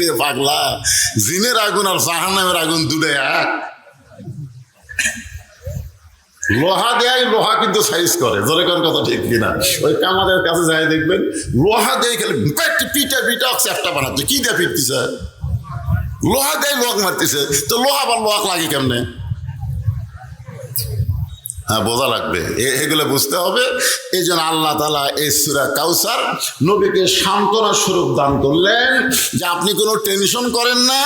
রে পাগলা, জিনের আগুন আর জাহান্নামের আগুন দুটোই এক। লোহা দেয়, লোহা কিন্তু সাইজ করে, জোরে কোন কথা ঠিক কিনা? ওই কামাদের কাছে যাই দেখবেন লোহা দেয় খেলে পিঠা পিঠা একটা বানাচ্ছে, কি দিয়ে পিটতেছে? লোহা দেয় লোক মারতেছে, তো লোহা আবার লোহাক লাগে কেমনে? হ্যাঁ, বোঝা লাগবে, এগুলো বুঝতে হবে। এই জন্য আল্লাহ তাআলা এই সূরা কাউসার নবীকে সান্ত্বনা স্বরূপ দান করলেন যে আপনি কোনো টেনশন করেন না,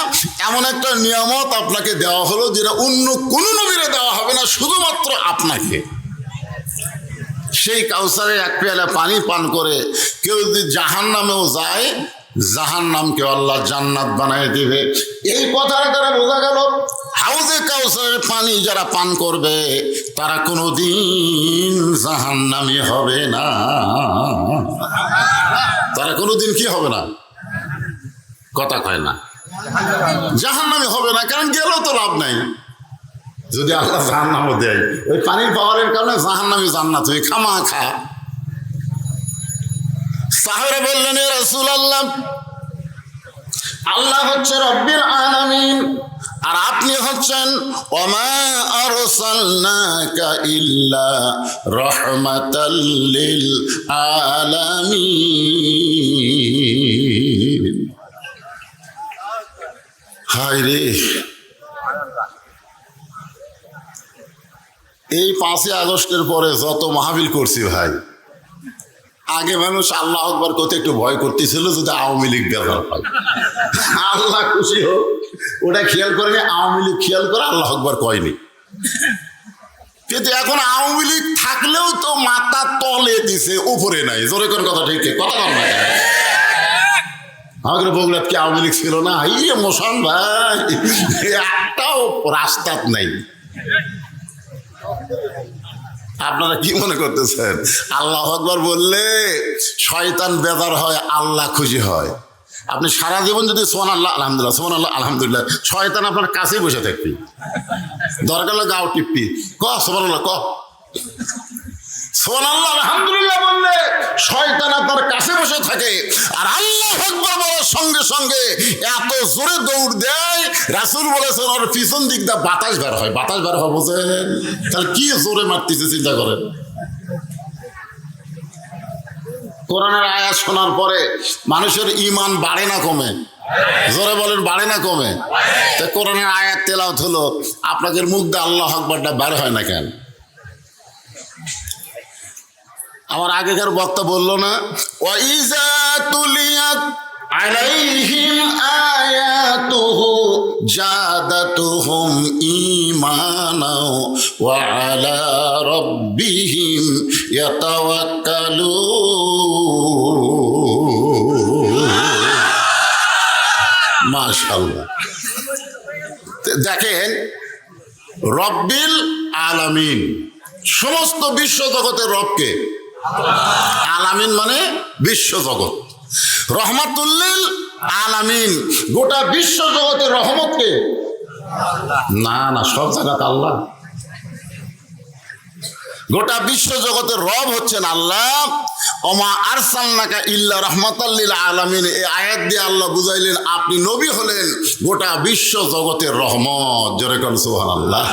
এমন একটা নিয়ামত আপনাকে দেওয়া হলো যেটা অন্য কোনো নবীরে দেওয়া হবে না, শুধুমাত্র আপনাকে। সেই কাউসারে এক পেয়ালা পানি পান করে কেউ যদি জাহান্নামেও যায়, জাহান্নামকে আল্লাহ জান্নাত বানায় দিবে। এই কথাটা দ্বারা বোঝা গেল হাউজে কাউসারের পানি যারা পান করবে তারা কোনোদিন জাহান্নামী হবে না। তারা কোনোদিন কি হবে না? কথা কয় না, জাহান্নামী হবে না, কারণ গেলেও তো লাভ নাই। যদি আল্লাহ জাহান্নামও দেয়, ওই পানির পাওয়ারের কারণে জাহান্নামী জান্নাত হয়ে খামা খা। সাহাবারা বললেন, ইয়া রাসূলুল্লাহ, আল্লাহ হচ্ছে রব্বিল আলামিন আর আপনি হচ্ছেন ওমা আরসালনাকা ইল্লা রাহমাতাল লিল আলামিন। হায় রে, এই 5ই আগস্টের পরে যত মাহফিল করছি ভাই, আগে মানুষ আল্লাহ আকবার করতে একটু ভয় করতেছিল যদি আওয়ামী লীগ ব্যবহার হয়। আল্লাহ খুশি হোক, ওটা খেয়াল করেনি, আওয়ামী লীগ খেয়াল করে আল্লাহ আকবার কয়নি। কিন্তু এখন আওয়ামী লীগ থাকলেও তো মাথা তলে দিছে, উপরে নাই। জোরে কোন কথা ঠিক, কথা কর না। আমাদের বগুড়াত কি আওয়ামী লীগ ছিল না? ইয়ে মোশন ভাই, একটাও রাস্তাত নাই। আপনারা কি মনে করতেছেন আল্লাহ আকবার বললে শয়তান বেজার হয়, আল্লাহ খুশি হয়? আপনি সারা জীবন যদি সুবহানাল্লাহ আলহামদুলিল্লাহ সুবহানাল্লাহ আলহামদুলিল্লাহ, শয়তান আপনার কাছেই বসে থাকবি, দরকার হলে গাও টিপি, ক সুবহানাল্লাহ, ক সুবহানাল্লাহ আলহামদুলিল্লাহ বললে শয়তান আপনার কাছে বসে থাকে। আর আল্লাহু আকবার বলার সঙ্গে সঙ্গে এত জোরে দৌড় দেয়, রাসূল বলেছেন ওর পিছন দিক দিয়ে বাতাস বের হয়। বাতাস বের হয়, বুঝেন? তাহলে কি জোরে মারতেছে চিন্তা করেন। কোরআনের আয়াত শোনার পরে মানুষের ঈমান বাড়ে না কমে? জোরে বলেন, বাড়ে না কমে? তা কোরআনের আয়াত তেলাওয়াত হলো, আপনাদের মুখ দিয়ে আল্লাহু আকবারটা বের হয় না কেন? আমার আগেকার বক্তা বললো না, ওয়াইজা তুলিয়াত আলাইহিম আয়াতুহু জাদাতুহুম ঈমানা ওয়া আলা রাব্বিহিম ইয়াতাওয়াক্কালুন। মাশাআল্লাহ। দেখেন, রব্বিল আলামিন, সমস্ত বিশ্ব জগতের রবকে। আলামিন মানে বিশ্ব জগৎ। রহমাতুল্লিল আলামিন, গোটা বিশ্ব জগতের রহমতকে। না না, সব জায়গাতে আল্লাহ। গোটা বিশ্ব জগতের রব হচ্ছেন আল্লাহ। ওমা আরসালনাকা ইল্লা রাহমাতাল লিল আলামিন, এই আয়াত দিয়ে আল্লাহ বুঝাইলেন আপনি নবী হলেন গোটা বিশ্ব জগতের রহমত। জোরে কোন সুবহানাল্লাহ।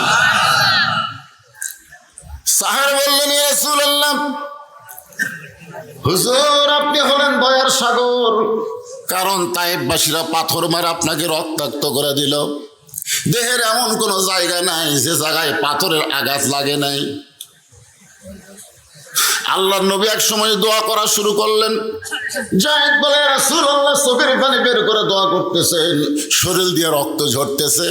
সাহাবা বললেন, ইয়া রাসূলুল্লাহ, হুজুর আপনি হলেন দয়ার সাগর, কারণ তায়েফবাসীরা পাথর মারে আপনাকে রক্তাক্ত করে দিল। দেহের এমন কোনো জায়গা নাই যে জায়গায় পাথরের আঘাত লাগে নাই। আল্লাহর নবী এক সময় দোয়া করা শুরু করলেন। জায়েদ বলে, রাসূলুল্লাহ চোখের পানি বের করে দোয়া করতেছেন, শরীর দিয়ে রক্ত ঝরতেছে,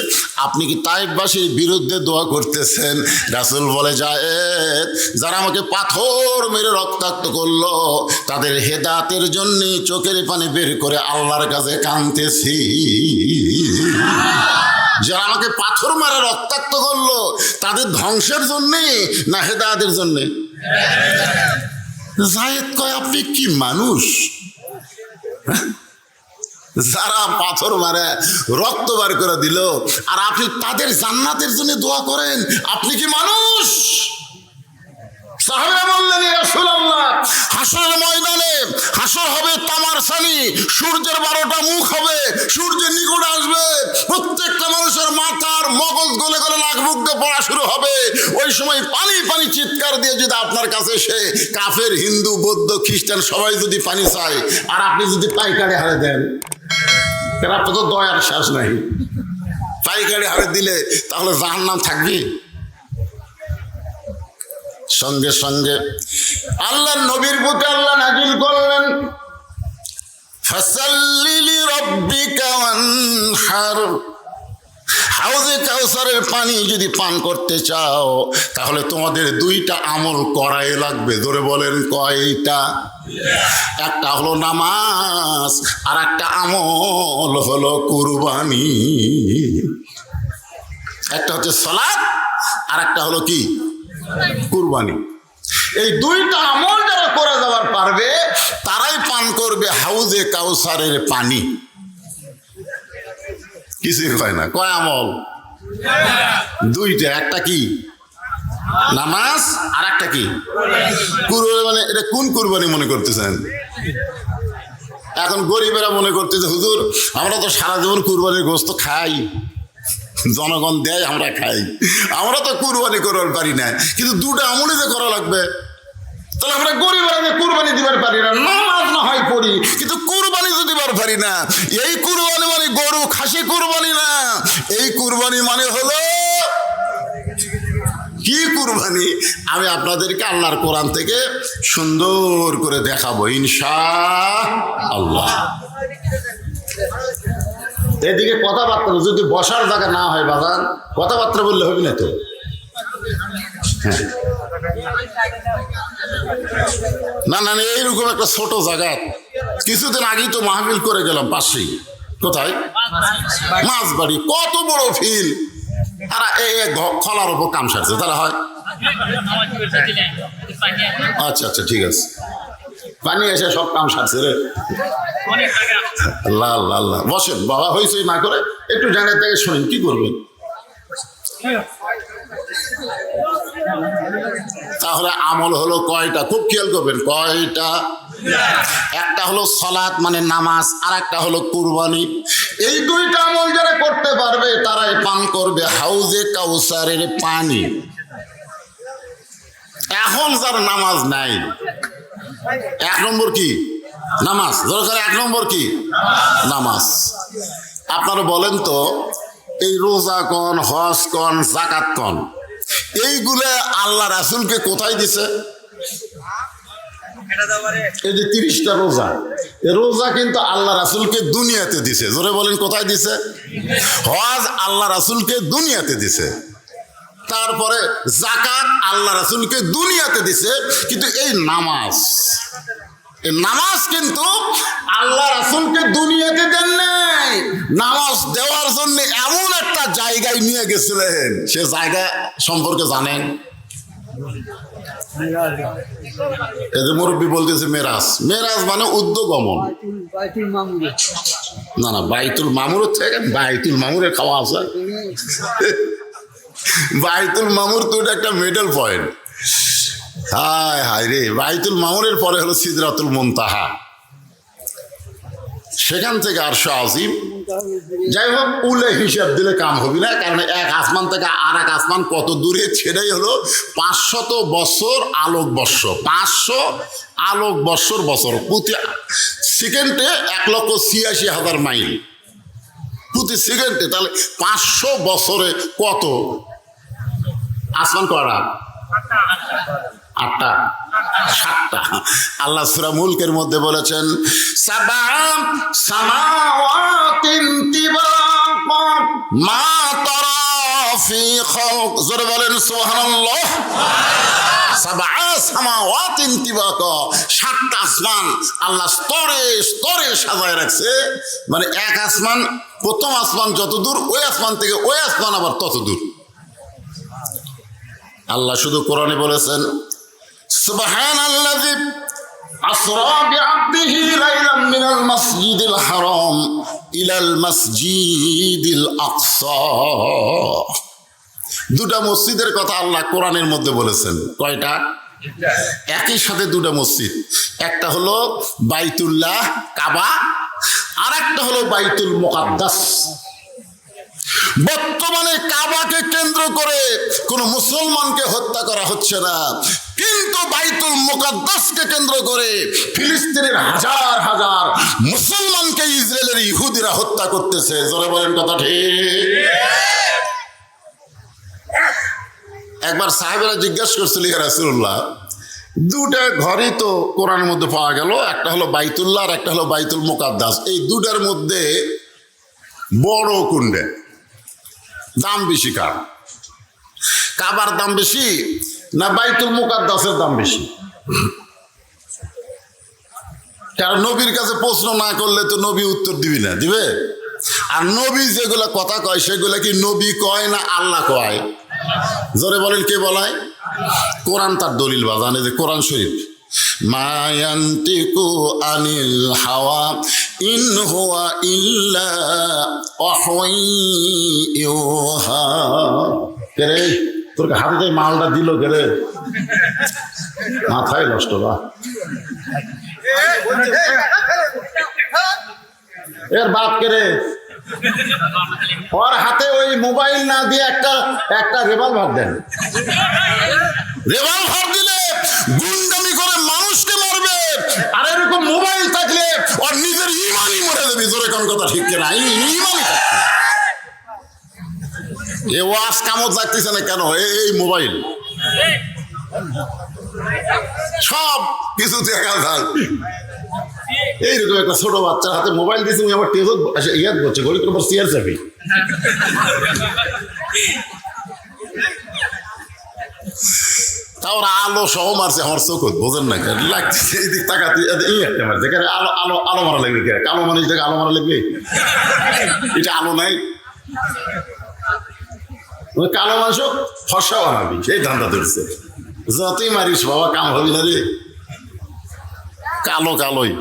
আপনি কি তায়েফবাসীর বিরুদ্ধে দোয়া করতেছেন? রাসূল বলে, জায়েদ, যারা আমাকে পাথর মেরে রক্তাক্ত করলো তাদের হেদায়েতের জন্য চোখের পানি বের করে আল্লাহর কাছে কাঁদতেছি। যারা আমাকে পাথর মারে রক্তাক্ত করলো তাদের ধ্বংসের জন্যে না হেদায়েতের জন্যে? জায়েদ কয়, আপনি কি মানুষ? যারা পাথর মারে রক্ত বার করে দিল আর আপনি তাদের জান্নাতের জন্য দোয়া করেন, আপনি কি মানুষ? সাহাবা বললেন, ইয়া রাসূলুল্লাহ, হাসরের ময়দানে হাসর হবে তামার সানি, সূর্যের 12টা মুখ হবে, সূর্য লিটার দিয়ে যদি আপনার কাছে সে কাফের, হিন্দু, বৌদ্ধ, খ্রিস্টান সবাই যদি পানি চায়, আর আপনি যদি পাইকারি হারে দেন, আপনার তো দয়ার শেষ নাই। পাইকারি হারে দিলে তাহলে জাহান্নাম থাকবে। সঙ্গে সঙ্গে আল্লাহ নবীর প্রতি আল্লাহ নাজিল করলেন, ফাসাল্লি লিরাব্বিকা ওয়ানহার। হাউজে কাউসারের পানি যদি পান করতে চাও তাহলে তোমাদের দুইটা আমল করাই লাগবে। ধরে বলেন কয়টা? একটা হলো নামাজ, আর একটা আমল হলো কুরবানি। একটা হচ্ছে সালাত, আর একটা হলো কি? কুরবানি। এই দুইটা আমল যারা করে যাওয়ার পারবে তারাই পান করবে হাউজে কাউসারের পানি। কিছুই হয় না। কয় আমল? দুইটা। একটা কি? নামাজ, আর একটা কি? কুরবানি। মানে এটা কোন কুরবানি মনে করতেছেন? এখন গরিবেরা মনে করতেছে হুজুর আমরা তো সারা জীবন কুরবানির গোশত খাই, জনগণ দেয় আমরা খাই, আমরা তো কুরবানি করতে পারি না, কিন্তু দুটো আমলে যে করা লাগবে। তাহলে আমরা গরিবেরা কুরবানি দিবার পারি না, নামাজ না হয় পড়ি, কিন্তু কুরবানি তো দিবার পারি না। এই কুরবানি মানে গরু খাসি কুরবানি না, এই কুরবানি মানে হলো কি কুরবানি? আমি আপনাদেরকে আল্লাহর কোরআন থেকে সুন্দর করে দেখাবো ইনশাআল্লাহ। এদিকে কথাবার্তা যদি বসার জায়গা না হয় বাজান, কথাবার্তা বললে হবে না তো। হ্যাঁ, না না এইরকম একটা ছোট জায়গা কিছুদিন আগেই তো মাহফিল করে গেলাম পাশেই। কোথায়? মাছবাড়ি। কত বড় ফিল, তারা এই খলার উপর কাম সারছে। তারা হয় আচ্ছা আচ্ছা ঠিক আছে, পানি এসে সব কাম সারছে রে। আল্লাহ আল্লাহ আল্লাহ। বসেন বাবা, হয়েছে না করে একটু জায়গা থেকে শোনেন, কি করবেন? তাহলে আমল হলো কয়টা? খুব খেয়াল করবেন কয়টা। একটা হলো সালাত মানে নামাজ, আর একটা হলো কুরবানি। এই দুইটা আমল যারা করতে পারবে তারাই পান করবে হাউজে কাউসারের পানি। এখন যার নামাজ নাই, এক নম্বর কি? নামাজ। দরকার এক নম্বর কি? নামাজ। আপনারা বলেন তো, এই রোজা কন, হজ কন, যাকাত কন, এইগুলো আল্লাহ রাসূলকে কোথায় দিছে? এই যে 30টা রোজা, এই রোজা কিন্তু আল্লাহ রাসূলকে দুনিয়াতে দিছে। জোরে বলেন কোথায় দিছে? হজ আল্লাহ রাসূলকে দুনিয়াতে দিছে। তারপরে যাকাত আল্লাহ রাসূলকে দুনিয়াতে দিছে, কিন্তু এই নামাজ, এই নামাজ কিন্তু আল্লাহ রাসূলকে দুনিয়াতে দেন নাই। নামাজ দেওয়ার জন্য এমন একটা জায়গায় নিয়ে গেছিলেন, সে জায়গা সম্পর্কে জানেন? এই যে মুরব্বী বলতেছে মেরাজ। মেরাজ মানে উদ্যোগমন। না না, বাইতুল মামুর থেকে বাইতুল মামুরের খাওয়া আছে। বাইতুল মামুর তো এটা একটা মিডল পয়েন্ট। হায় হায় রে, বাইতুল মামুরের পরে হলো সিদরাতুল মুনতাহা, সেখান থেকে আরশ আজিম। যাই হোক, উলে হিসাব দিলে কাম হবে না, কারণ এক আসমান থেকে আর এক আসমান কত দূরে, সেটাই হলো 500 বছর আলোক বর্ষ। 500 আলোক বর্ষর বছর, প্রতি সেকেন্ডে 1,86,000 মাইল প্রতি সেকেন্ডে। তাহলে 500 বছরে কত আসমান? করা 8টা 7টা। আল্লাহ সূরা মুলকের মধ্যে বলেছেন সাবা সামাওয়াতিন তিবাকা মা তারা ফি খালক। জোরে বলেন সুবহানাল্লাহ। সাবা সামাওয়াতিন তিবাকা, 7টা আসমান আল্লাহ স্তরে স্তরে সাজায় রাখছে। মানে এক আসমান, প্রথম আসমান যত দূর, ওই আসমান থেকে ওই আসমান আবার তত দূর। আল্লাহ শুধু কোরআনে বলেছেন সুবহানাল্লাযী আসরা বিআবদিহি লাইলাম মিনাল মাসজিদিল হারাম ইলাল মাসজিদিল আকসা। দুটা মসজিদের কথা আল্লাহ কোরআনের মধ্যে বলেছেন। কয়টা? একই সাথে দুটা মসজিদ। একটা হলো বাইতুল্লাহ কাবা, আর একটা হলো বাইতুল মুকাদ্দাস। বর্তমানে কাবাকে কেন্দ্র করে কোনো মুসলমানকে হত্যা করা হচ্ছে না, কিন্তু বাইতুল মুকাদ্দাসকে কেন্দ্র করে ফিলিস্তিনের হাজার হাজার মুসলমানকে ইসরায়েলের ইহুদিরা হত্যা করতেছে। জোরে বলেন কথা ঠিক? একবার সাহেবেরা জিজ্ঞাসা করছিল, ইয়া রাসূলুল্লাহ, দুটা ঘরই তো কোরআনের মধ্যে পাওয়া গেল, একটা হলো বাইতুল্লাহ আর একটা হলো বাইতুল মুকাদ্দাস, এই দুটার মধ্যে বড় কোনটা, দাম বেশি কার? কাবার দাম বেশি না বাইতুল মুকাদ্দাসের দাম বেশি? কারণ নবীর কাছে প্রশ্ন না করলে তো নবী উত্তর দিবি না, দিবে? আর নবী যেগুলা কথা কয় সেগুলা কি নবী কয় না আল্লাহ কয়? জোরে বলেন কে বলায়? কোরআন তার দলিল বাজানে, যে কোরআন শরীফ, মা ইয়ান্তিকু আনিল হাওয়া ইন হুয়া ইল্লা ওয়াহয়ুন ইউহা। কে তোর হাতে মালটা দিল কে রে? মাথায় নষ্ট বা এর বাপ কে রে? ওর হাতে ওই মোবাইল না দিয়ে একটা রিভলভার দেন। রিভলভার দিলে গুন্ডামি করে মানুষকে মারবে, আর এরকম মোবাইল থাকলে ওর নিজের ইমানই মরে দেবে। জোরে কোন কথা ঠিক কিনা? ইমানই থাকবে। এ ওয়াজ কামত যাচ্ছে না কেন? এই মোবাইল সব কিছু দেখা যায়। এইরকম একটা ছোট বাচ্চার হাতে মোবাইল দিয়েছে, আমার টেজত ইয়াদ করছে, গরিব উপর চেয়ার চাপি। তারপর আলো সহ মারছে আমার চোখত, বোঝেন না লাগছে এই দিক তাকাতে এই একটা মারছে। আলো আলো আলো মারা লাগবে, কালো মানুষ দেখে আলো মারা লাগবে? এটা আলো নাই, কালো মানুষ ফসা বানাবি, সেই ধান্দা ধরছে। যতই মারিস বাবা কাম হবি না রে, কালো কালোই।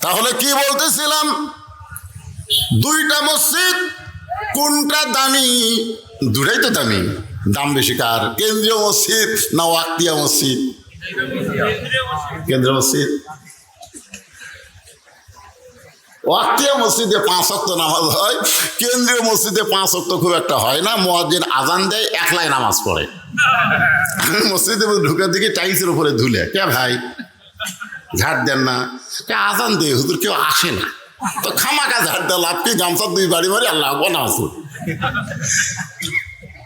তাহলে কি বলতেছিলাম, দুইটা মসজিদ কোনটা দামি? দুটাই তো দামি। দাম বেশি কার? কেন্দ্রীয় মসজিদ না ওয়াক্তিয়া মসজিদ? কেন্দ্রীয় মসজিদ। ওয়াক্তিয়া মসজিদে 5 ওয়াক্ত নামাজ হয়, কেন্দ্রীয় মসজিদে 5 ওয়াক্ত খুব একটা হয় না। মুয়াজ্জিন আজান দেয়, একলাই নামাজ পড়ে। মসজিদে ঢুকে দিকে টাইলসের উপরে ধুলে, কে ভাই ঝাড় দেন না? কে আজান দিয়ে হুজুর কেউ আসে না, তো খামাকা ঝাড় দেওয়া লাভ কি? গামছা 2 বাড়ি মারি আল্লাহ নামাজ।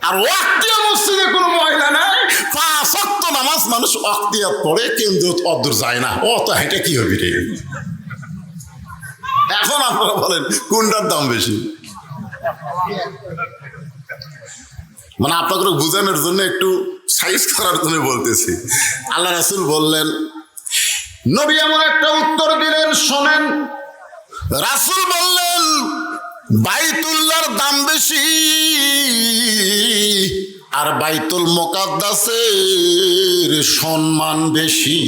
আর ওয়াক্তিয়া মসজিদে কোনো মহিলা নাই, 5 ওয়াক্ত নামাজ মানুষ ওয়াক্তিয়া পড়ে, কেন্দ্র অদূর যায় না। ও তো হেঁটে কি হবি রে? এখন আপনারা বলেন কোনটার দাম বেশি? মানে আপনাকে বোঝানোর জন্য, একটু সাইজ করার জন্য বলতেছি। আল্লাহ রাসূল বললেন, নবী এমন একটা উত্তর দিলেন, শোনেন। রাসূল বললেন, বাইতুল্লাহর দাম বেশি আর বাইতুল মুকাদ্দাসের সম্মান বেশি।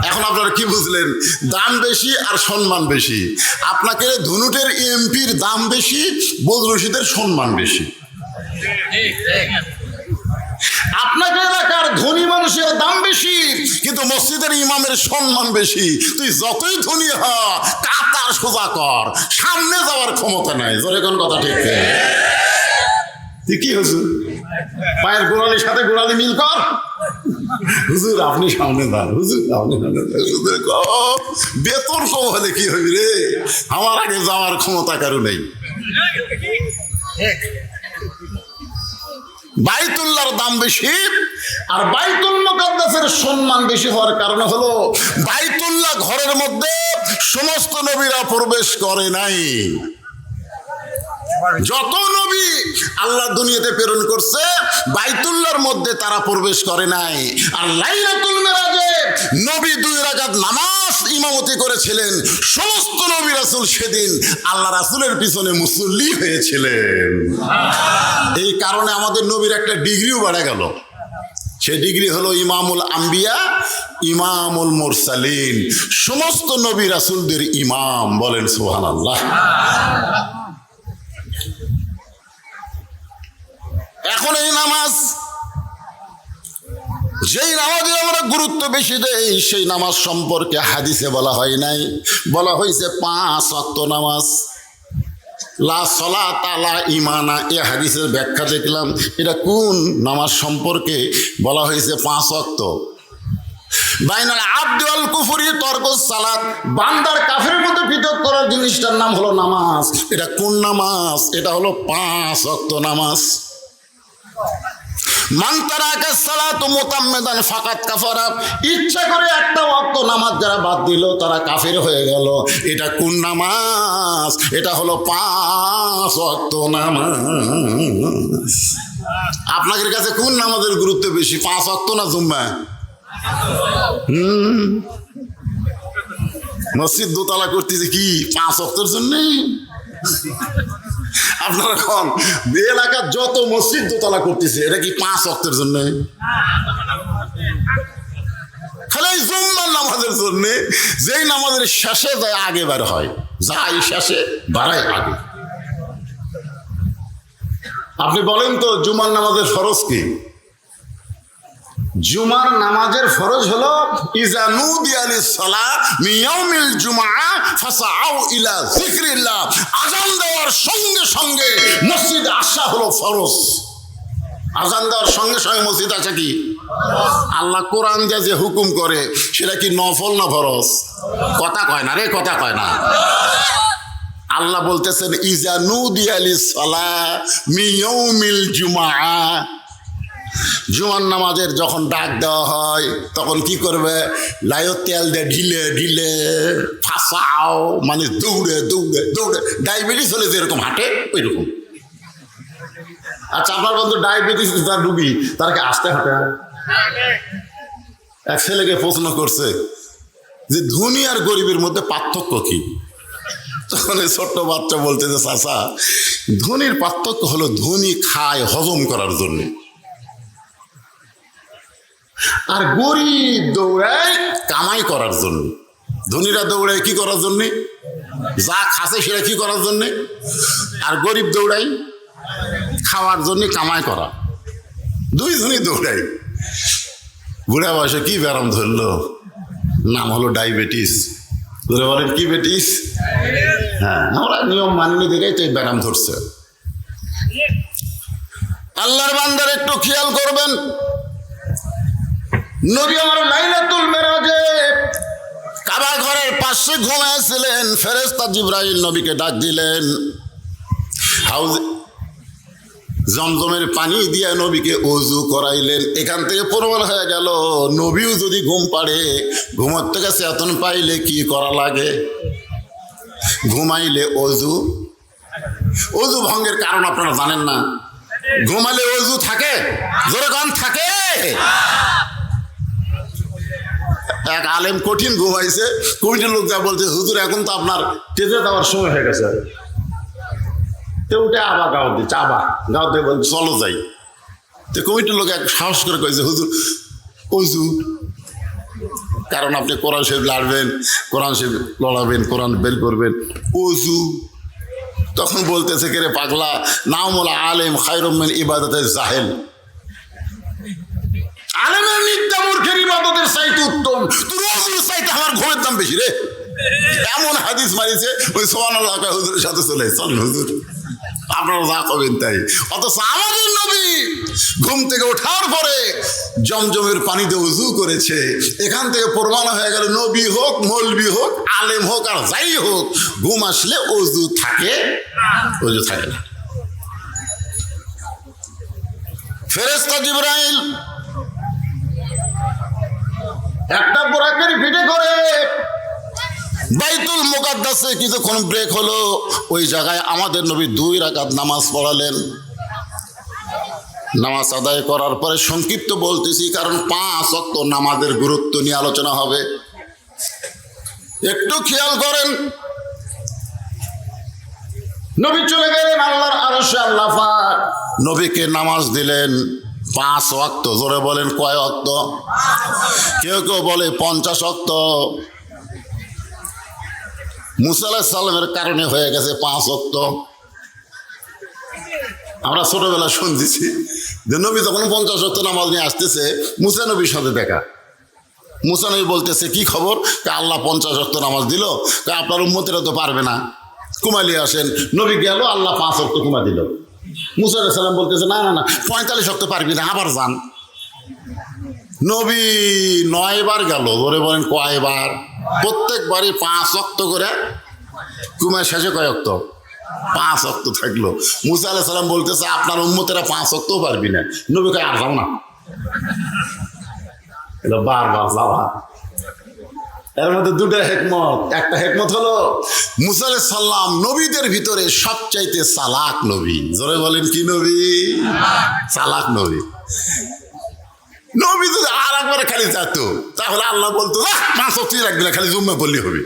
এখন আপনারা কি বুঝলেন? দাম বেশি আর সম্মান বেশি। আপনাকে ধনুটের এমপির দাম বেশি, বদরুল রশিদের সম্মান বেশি। আপনাকে এলাকার ধনী মানুষের দাম বেশি, কিন্তু মসজিদের ইমামের সম্মান বেশি। তুই যতই ধনী হ, কাতার সোজা কর, সামনে যাওয়ার ক্ষমতা নাই। জোরে কোন কথা ঠিক? তুই কি হুজুর পায়ের গোড়ালির সাথে গোড়ালি মিল কর, হুজুর আপনি সামনে যান, হুজুর আপনি বেতন কম হলে কি হবি রে? আমার আগে যাওয়ার ক্ষমতা কারো নেই। বাইতুল্লাহর দাম বেশি আর বাইতুল মুকাদ্দাসের সম্মান বেশি হওয়ার কারণ হলো, বাইতুল্লাহ ঘরের মধ্যে সমস্ত নবীরা প্রবেশ করে নাই। যত নবী আল্লাহ দুনিয়াতে প্রেরণ করছে, বাইতুল্লাহর মধ্যে তারা প্রবেশ করে নাই। আর লাইলাতুল মিরাজে নবী 2 রাকাত নামাজ ইমামতি করেছিলেন। সমস্ত নবী রাসূল সেদিন আল্লাহ রাসূলের পিছনে মুসল্লি হয়েছিলেন। এই কারণে আমাদের নবীর একটা ডিগ্রিও বেড়ে গেল। সে ডিগ্রি হলো ইমামুল আম্বিয়া, ইমামুল মুরসালিন, সমস্ত নবী রাসূলদের ইমাম। বলেন সুবহানাল্লাহ। এখন এই নামাজ যেই নামাজে আমরা গুরুত্ব বেশি দেই সেই নামাজ সম্পর্কে হাদিসে বলা হয় নাই, বলা হয়েছে 5 ওয়াক্ত নামাজ। লা সলাতা লা ঈমানা, এই হাদিসের ব্যাখ্যা দেখলাম, এটা কোন নামাজ সম্পর্কে বলা হয়েছে 5 ওয়াক্ত? বাইনাল আবদি ওয়াল কুফরি তরকুস সালাত, বান্দার কাফের মধ্যে পৃথক করার জিনিসটার নাম হলো নামাজ। এটা কোন নামাজ? এটা হলো 5 ওয়াক্ত নামাজ। মান তারাকা সালাতু মুতাম্মিদান ফাকাত কাফারা, ইচ্ছা করে একটা ওয়াক্ত নামাজ যারা বাদ দিল তারা কাফের হয়ে গেল। এটা কোন নামাজ? এটা হলো 5 ওয়াক্ত নামাজ। আপনাদের কাছে কোন নামাজের গুরুত্ব বেশি, 5 ওয়াক্ত না জুম্মা? মসজিদ দোতলা করতেছে কি 5 ওয়াক্তের জন্য? আপনারা এখন এলাকার যত মসজিদ দোতলা করতেছে এটা কি 5 ওয়াক্তের জন্য? খালি জুম্মার নামাজের জন্য, যেই নামাজের শেষে যায় আগে বের হয়, যাই শেষে বাড়ায় আগে। আপনি বলেন তো জুমার নামাজের ফরজ কি? জুমার নামাজের ফরজ হলো ইজা নুদিয়া লিস-সালাহ মিন ইয়াউমিল জুমআ ফাসাউ ইলা যিকরিল্লাহ, আযান দেওয়ার সঙ্গে সঙ্গে মসজিদে আসা হলো ফরজ। আযান দেওয়ার সঙ্গে সঙ্গে মসজিদ আসা কি? আল্লাহ কোরআন যে হুকুম করে সেটা কি নফল না ফরজ? কথা কয় না রে, কথা কয় না। আল্লাহ বলতেছেন ইজা নুদিয়া লিস-সালাহ মিন ইয়াউমিল জুমআ, জুমার নামাজের যখন ডাক দেওয়া হয় তখন কি করবে? লাইও তেল দিয়ে ঢিলে ঢিলে ফাঁসাও, মানে দৌড়ে দৌড়ে দৌড়ে, ডায়াবেটিস হলে যেরকম হাঁটে ওই রকম। আচ্ছা, আপনার বন্ধু ডায়াবেটিস যার রুগী তারা কি আস্তে হাঁটে? এক ছেলেকে প্রশ্ন করছে যে ধনী আর গরিবের মধ্যে পার্থক্য কি? তখন এই ছোট্ট বাচ্চা বলতেছে, চাচা ধনীর পার্থক্য হলো ধনী খায় হজম করার জন্য, আর গরিব দৌড়ায় কামাই করার জন্য। ধনীরা দৌড়ায় কি করার জন্যে? যা খাসে সেটা কি করার জন্যে, আর গরিব দৌড়ায় খাওয়ার জন্য, কামাই করা। দুইজনই দৌড়ায়। বুড়া বয়সে কি ব্যারাম ধরলো? নাম হলো ডায়াবেটিস। বুড়া বলেন কি বেটিস? হ্যাঁ, আমরা নিয়ম মানিয়ে দেখেই তো এই ব্যারাম ধরছে। আল্লাহর বান্দার একটু খেয়াল করবেন, নবী আমার লাইলাতুল মেরাজে কাবা ঘরের পাশে ঘুমাইছিলেন, ফেরেশতা জিবরাইল নবীকে ডাক দিলেন, হাউজ জমজমের পানি দিয়ে নবীকে ওযু করাইলেন। এখান থেকে প্রমাণ হয়ে গেল নবীও যদি ঘুম পাড়ে, ঘুমার থেকে চেতন পাইলে কি করা লাগে? ঘুমাইলে ওযু। ওযু ভঙ্গের কারণ আপনারা জানেন না? ঘুমালে ওযু থাকে? জোরে গান থাকে? এক আলেম কঠিন ঘুমাইছে, কমিটির লোক যা বলছে, হুজুর এখন তো আপনার তেজে যাওয়ার সময় হয়ে গেছে, তো উঠে আবার গাও দিচ্ছে, আবার গাও দিয়ে বলছে চলো যাই। তো কমিটির লোক এক সাহস করে কয়েছে, হুজুর ওযু। কারণ আপনি কোরআন শরীফ লাড়বেন, কোরআন শরীফ লড়াবেন, কোরআন বের করবেন, ওযু। তখন বলতেছে কে রে পাগলা, নামুল আলেম খায়রুম মিন ইবাদাতিল জাহেল, আলেমের নিত্যা মূর্খের ইবাদতের চাইতে উত্তম, তোর ওযুর চাইতে আমার ঘুমের দাম বেশি রে। এমন হাদিস মারিছে, ওই সুবহানাল্লাহ হুজুরের সাথে চলে চলেন হুজুর, আপনারা যা করবেন তাই। অথচ আমাদের নবী ঘুম থেকে ওঠার পরে জমজমের পানিতে ওযু করেছে। এখান থেকে প্রমাণ হয়ে গেল নবী হোক, মৌলবি হোক, আলেম হোক আর যাই হোক, ঘুম আসলে ওযু থাকে, ওযু থাকে না। ফেরেশতা জিবরাইল একটা বোরাকের পিঠে করে বাইতুল মুকাদ্দাসে কিছুক্ষণ ব্রেক হলো, ওই জায়গায় আমাদের নবী 2 রাকাত নামাজ পড়ালেন। নামাজ আদায় করার পরে সংক্ষিপ্ত বলতেছি, কারণ 5 ওয়াক্ত নামাজের গুরুত্ব নিয়ে আলোচনা হবে। একটু খেয়াল করেন, নবী চলে গেলেন আল্লাহর আরশে, আল্লাহ পাক নবীকে নামাজ দিলেন 5 ওয়াক্ত। জোরে বলেন কয় ওয়াক্ত? কেউ কেউ বলে 50 ওয়াক্ত। মুসা আলাইহিস সালামের কারণে হয়ে গেছে 5 ওয়াক্ত। আমরা ছোটবেলা শুনতেছি যে নবী যখন 50 ওয়াক্ত নামাজ নিয়ে আসতেছে, মুসা নবীর সাথে দেখা। মুসা নবী বলতেছে কি খবর? আল্লাহ 50 ওয়াক্ত নামাজ দিল, আপনার উম্মতেরা তো পারবে না, কুমালিয়ে আসেন। নবী গেল, আল্লাহ 5 ওয়াক্ত কুমা দিল। মুসা আলাইহিস সালাম বলতেছে না না না, 45 ওয়াক্ত পারবি না, আবার যান। নবী 9 বার গেল, ধরে বলেন কয়বার? প্রত্যেকবারই 5 ওয়াক্ত করে। কুমার শেষে কয় ওয়াক্ত? 5 ওয়াক্ত থাকলো। মুসা আলাইহিস সালাম বলতেছে আপনার উম্মতেরা 5 ওয়াক্তও পারবি না। নবী কয় আর যাও না, এটা বারবার যাওয়া। এর মধ্যে দুটো হেকমত। একটা হেকমত হলো মুসা আলাইহিস সালাম নবীদের ভিতরে সবচাইতে চালাক নবী। জোরে বলেন কি নবী? চালাক নবী। নবী যদি আর একবার খালি যেত, তাহলে আল্লাহ বলতো 5 ওয়াক্ত রাখবি না, খালি জুম্মা বললে হবে।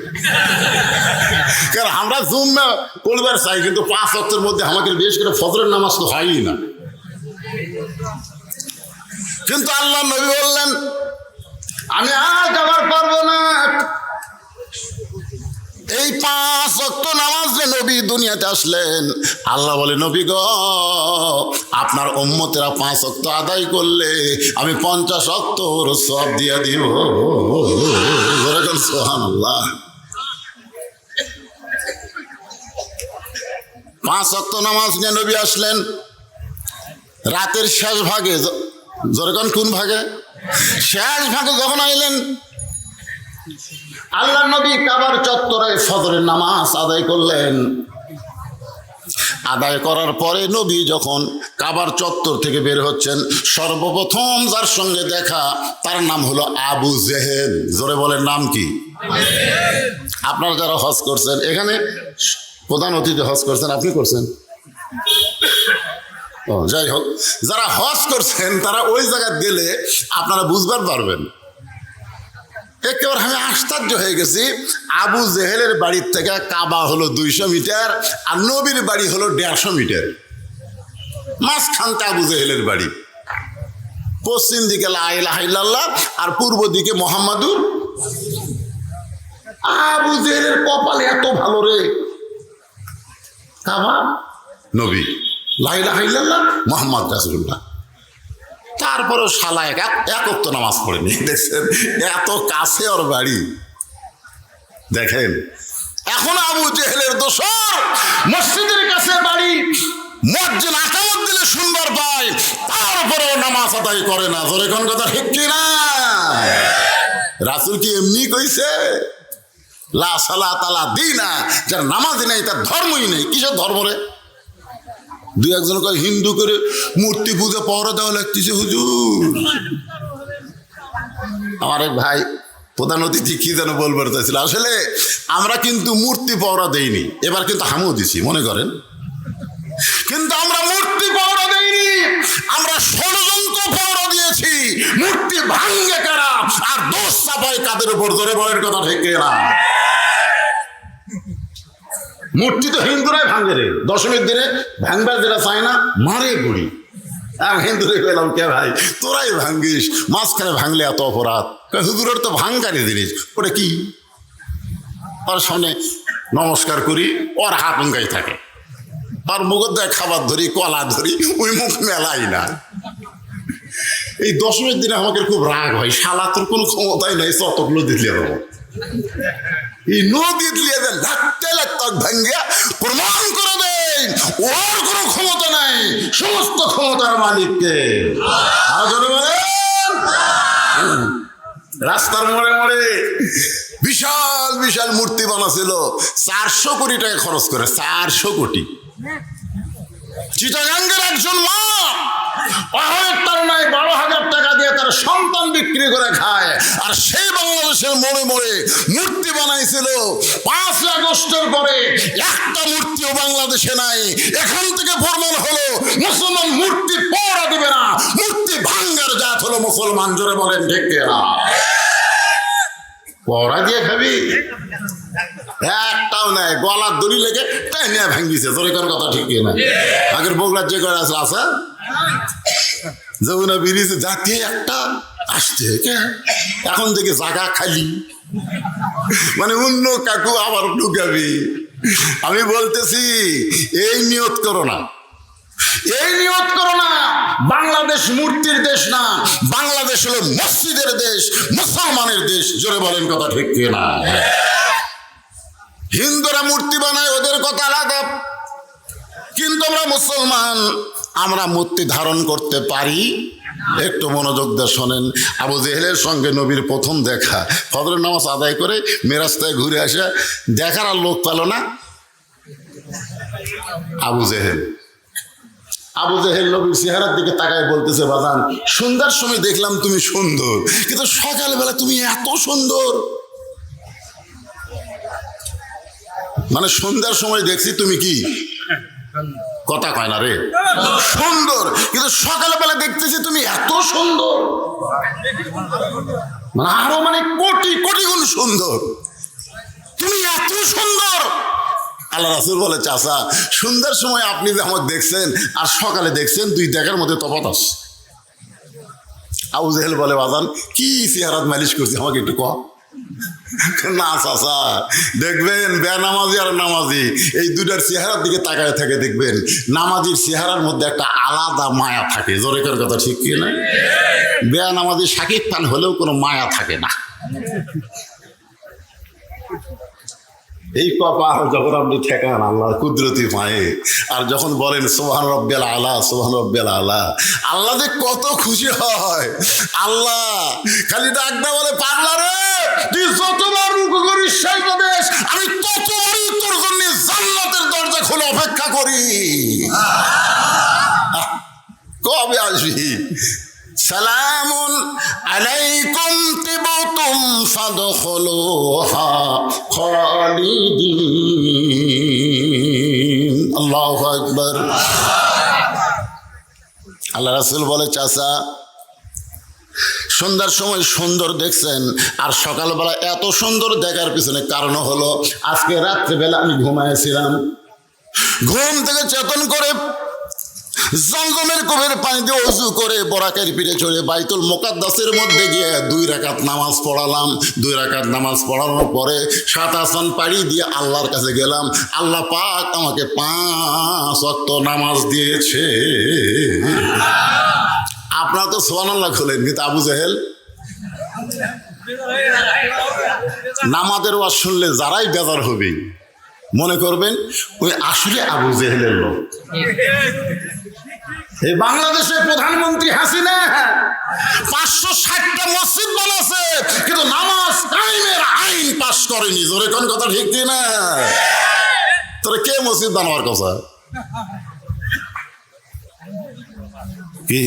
কারণ আমরা জুম্মা করবার চাই, কিন্তু 5 ওয়াক্তের মধ্যে আমাকে বিশেষ করে ফজরের নামাজ তো হয়ই না। কিন্তু আল্লাহ নবী বললেন আমি আর যাবার পারবো না। এই 5 ওয়াক্ত নামাজ যে নবী দুনিয়াতে আসলেন, আল্লাহ বলে নবী গো, আপনার উম্মতেরা 5 ওয়াক্ত আদায় করলে আমি 50 ওয়াক্তর সওয়াব দিয়ে দিব। সুবহানাল্লাহ। 5 ওয়াক্ত নামাজ নিয়ে নবী আসলেন রাতের শেষ ভাগে। যেরকম কোন ভাগে? শেষ ভাগে যখন আইলেন, আল্লাহ নবী কাবার চত্বরে ফজরের নামাজ আদায় করলেন। আদায় করার পরে নবী যখন কাবার চত্বর থেকে বের হচ্ছেন, সর্বপ্রথম যার সঙ্গে দেখা তার নাম হলো আবু জেহেল। জোরে বলেন নাম কি? আপনারা যারা হজ করছেন, এখানে প্রধান অতিথি হজ করছেন, আপনি করছেন? ও যাই হোক, যারা হজ করছেন তারা ওই জায়গায় গেলে আপনারা বুঝবার পারবেন। একেবারে আমি আশ্চর্য হয়ে গেছি। আবু জেহেলের বাড়ির থেকে কাবা হলো 200 মিটার, আর নবীর বাড়ি হলো 150 মিটার। মাঝখানটা আবু জেহেলের বাড়ি। পশ্চিম দিকে লা ইলাহা ইল্লাল্লাহ, আর পূর্ব দিকে মুহাম্মাদুর। আবু জেহেলের কপালে এত ভালো রে, কাবা নবী, লা ইলাহা ইল্লাল্লাহ মুহাম্মদ রাসূলুল্লাহ। তারপরেও শালা এক ওয়াক্ত নামাজ পড়েনি। দেখছেন এত কাছে ওর বাড়ি। দেখেন এখন আবু জেহেলের দোসর, মসজিদের কাছে বাড়ি, মসজিদ আকামত দিলে সুন্দর পায়, তারপরেও নামাজ আদায় করে না। জোরে কোন কথা ঠিক কি না? রাসূল কি এমনি কইছে? লা সালাতা লা দীনা, যার নামাজ নেই তার ধর্মই নেই। কিসের ধর্ম রে? দুই একজন কয় হিন্দু করে মূর্তি পূজা পহরা দেওয়া লাগতেছে হুজুর। আমার এক ভাই প্রধান অতিথি কি যেন বলবার চাইছিল, আসলে আমরা কিন্তু মূর্তি পহরা দেইনি, এবার কিন্তু হামও দিছি মনে করেন, কিন্তু আমরা মূর্তি পহরা দেইনি, আমরা ষড়যন্ত্র পহরা দিয়েছি। মূর্তি ভাঙ্গে কারা আর দোষ চাপায় কাদের উপর? ধরে বলেন কথা ঠিক না? মূর্তি তো হিন্দুরাই ভাঙে রে, দশমীর দিনে ভাঙবার যেটা চায় না মারে গুড়ি। হিন্দুরে পেলাম কে ভাই, তোরাই ভাঙ্গিস, মাঝখানে ভাঙলে এত অপরাধ। হুজুরের তো ভাঙকারি জিনিস, ওটা কি? ওর সামনে নমস্কার করি, ওর হাত অঙ্গাই থাকে, আর মুখের দেয় খাবার ধরি, কলা ধরি, ওই মুখ মেলাই না। এই দশমীর দিনে আমাকে খুব রাগ হয়, শালা তোর কোনো ক্ষমতাই নাই, চতকগুলো দিলে বাবু এই নদী দিয়ে লাগতে লাগতে ভাঙ্গিয়া প্রমাণ করে দেয় ওর কোনো ক্ষমতা নাই, সমস্ত ক্ষমতার মালিককে। রাস্তার মোড়ে মোড়ে বিশাল বিশাল মূর্তি বানাছিল, 400 কোটি টাকা খরচ করে। 400 কোটি। চিটাগাঙ্গের একজন মা 12,000 টাকা দিয়ে তার সন্তান বিক্রি করে খায়, আর সেই বাংলাদেশের মোড়ে মোড়ে মূর্তি বানাইছিল। 5 আগস্টের পরে একটা মূর্তিও বাংলাদেশে নাই। এখান থেকে প্রমাণ হলো মুসলমান মূর্তি পহরা দিবে না, মূর্তি ভাঙ্গার জাত হলো মুসলমান। জোরে বলেন ঠিক না? পহরা দিয়ে খাবি? একটাও নাই, গলার দড়ি লেগে টাইনে ভাঙ্গিছে। জোরে কোন কথা ঠিক না? আগের বগুড়ার যে করে আছে আসা যমুনা ব্রিজে যাতে একটা আসছে, এখন থেকে জায়গা খালি, মানে অন্য কাকু আবার ঢুকাবি। আমি বলতেছি এই নিয়ত করো না, এই নিয়ত করো না বাংলাদেশ মূর্তির দেশ না, বাংলাদেশ হলো মসজিদের দেশ, মুসলমানের দেশ। জোরে বলেন কথা ঠিক কিনা? হিন্দুরা মূর্তি বানায়, ওদের কথা আলাদা, কিন্তু আমরা মুসলমান, আমরা মূর্তি ধারণ করতে পারি। একটু মনোযোগ দিয়ে শোনেন। আবু জেহেলের সঙ্গে নবীর প্রথম দেখা, ফজরের নামাজ আদায় করে মেরাজটায় ঘুরে আসে, দেখার আর লোক পেল না। আবু জেহেল নবীর চেহারার দিকে তাকায় বলতেছে, বাজান সন্ধ্যার সময় দেখলাম তুমি সুন্দর, কিন্তু সকালবেলা তুমি এত সুন্দর, মানে সন্ধ্যার সময় দেখছি তুমি কি কথা কয় না রে, সুন্দর, কিন্তু সকালবেলা দেখতেছি তুমি এত সুন্দর, মানে আরো মানে কোটি কোটি গুণ সুন্দর, তুমি এত সুন্দর। আল্লাহ রাসূল বলে, চাচা সন্ধ্যার সময় আপনি যে আমাকে দেখছেন আর সকালে দেখছেন, দুই দেখার মধ্যে তফাৎ আছে। আবু জেহেল বলে, বাজান কি চেহারাত মালিশ করছি আমাকে একটু কহ। না চাচা, দেখবেন বেনামাজি আর নামাজি এই দুটার চেহারার দিকে তাকায় থাকে, দেখবেন নামাজির চেহারার মধ্যে একটা আলাদা মায়া থাকে। জোরে করে কথা ঠিক কি না? বেনামাজি শাকিব খান হলেও কোনো মায়া থাকে না। এই কপাল যখন আপনি ঠেকান আল্লাহ কুদরতি পায়ে, আর যখন বলেন সুবহান রব্বিল আলা, সুবহান রব্বিল আলা, আল্লাহ যে কত খুশি হয়। আল্লাহ খালি ডাকটা বলে, পাগলা রে তুই যতবার রুকু করিস সাইবাদেশ, আমি ততবারই তোর জন্য জান্নাতের দরজা খুলে অপেক্ষা করি। কবে আসবি? সালামুন আলাইকুম তিবতুম ফাদখুলুহা খালিদিন। আল্লাহু আকবার। আল্লাহ রাসূল বলে, চাচা সন্ধ্যার সময় সুন্দর দেখছেন আর সকালবেলা এত সুন্দর দেখার পিছনে কারণ হলো, আজকে রাত্রিবেলা আমি ঘুমাইছিলাম, ঘুম থেকে চেতন করে জমজমের কূপের পানি দিয়ে ওযু করে বরাকের পিঠে চড়ে বাইতুল মুকাদ্দাসের মধ্যে গিয়ে 2 রাকাত নামাজ পড়ালাম। 2 রাকাত নামাজ পড়ানোর পরে 7 আসমান পাড়ি দিয়ে আল্লাহর কাছে গেলাম। আল্লাহ পাক আমাকে 5 ওয়াক্ত নামাজ দিয়েছে। আপনারা তো সুবহানাল্লাহ খুলেন, কিন্তু আবু জেহেল নামাজের ওয়াজ শুনলে যারাই বেজার হবে মনে করবেন ওই আসলে আবু জেহেলের লোক। এই বাংলাদেশের প্রধানমন্ত্রী হাসিনা 560টা মসজিদ বানাচ্ছে, কিন্তু নামাজ কায়েমের আইন পাস করেনি। জোরে কোন কথা ঠিক কি না? তোরা কে মসজিদ বানাবার কথা? কি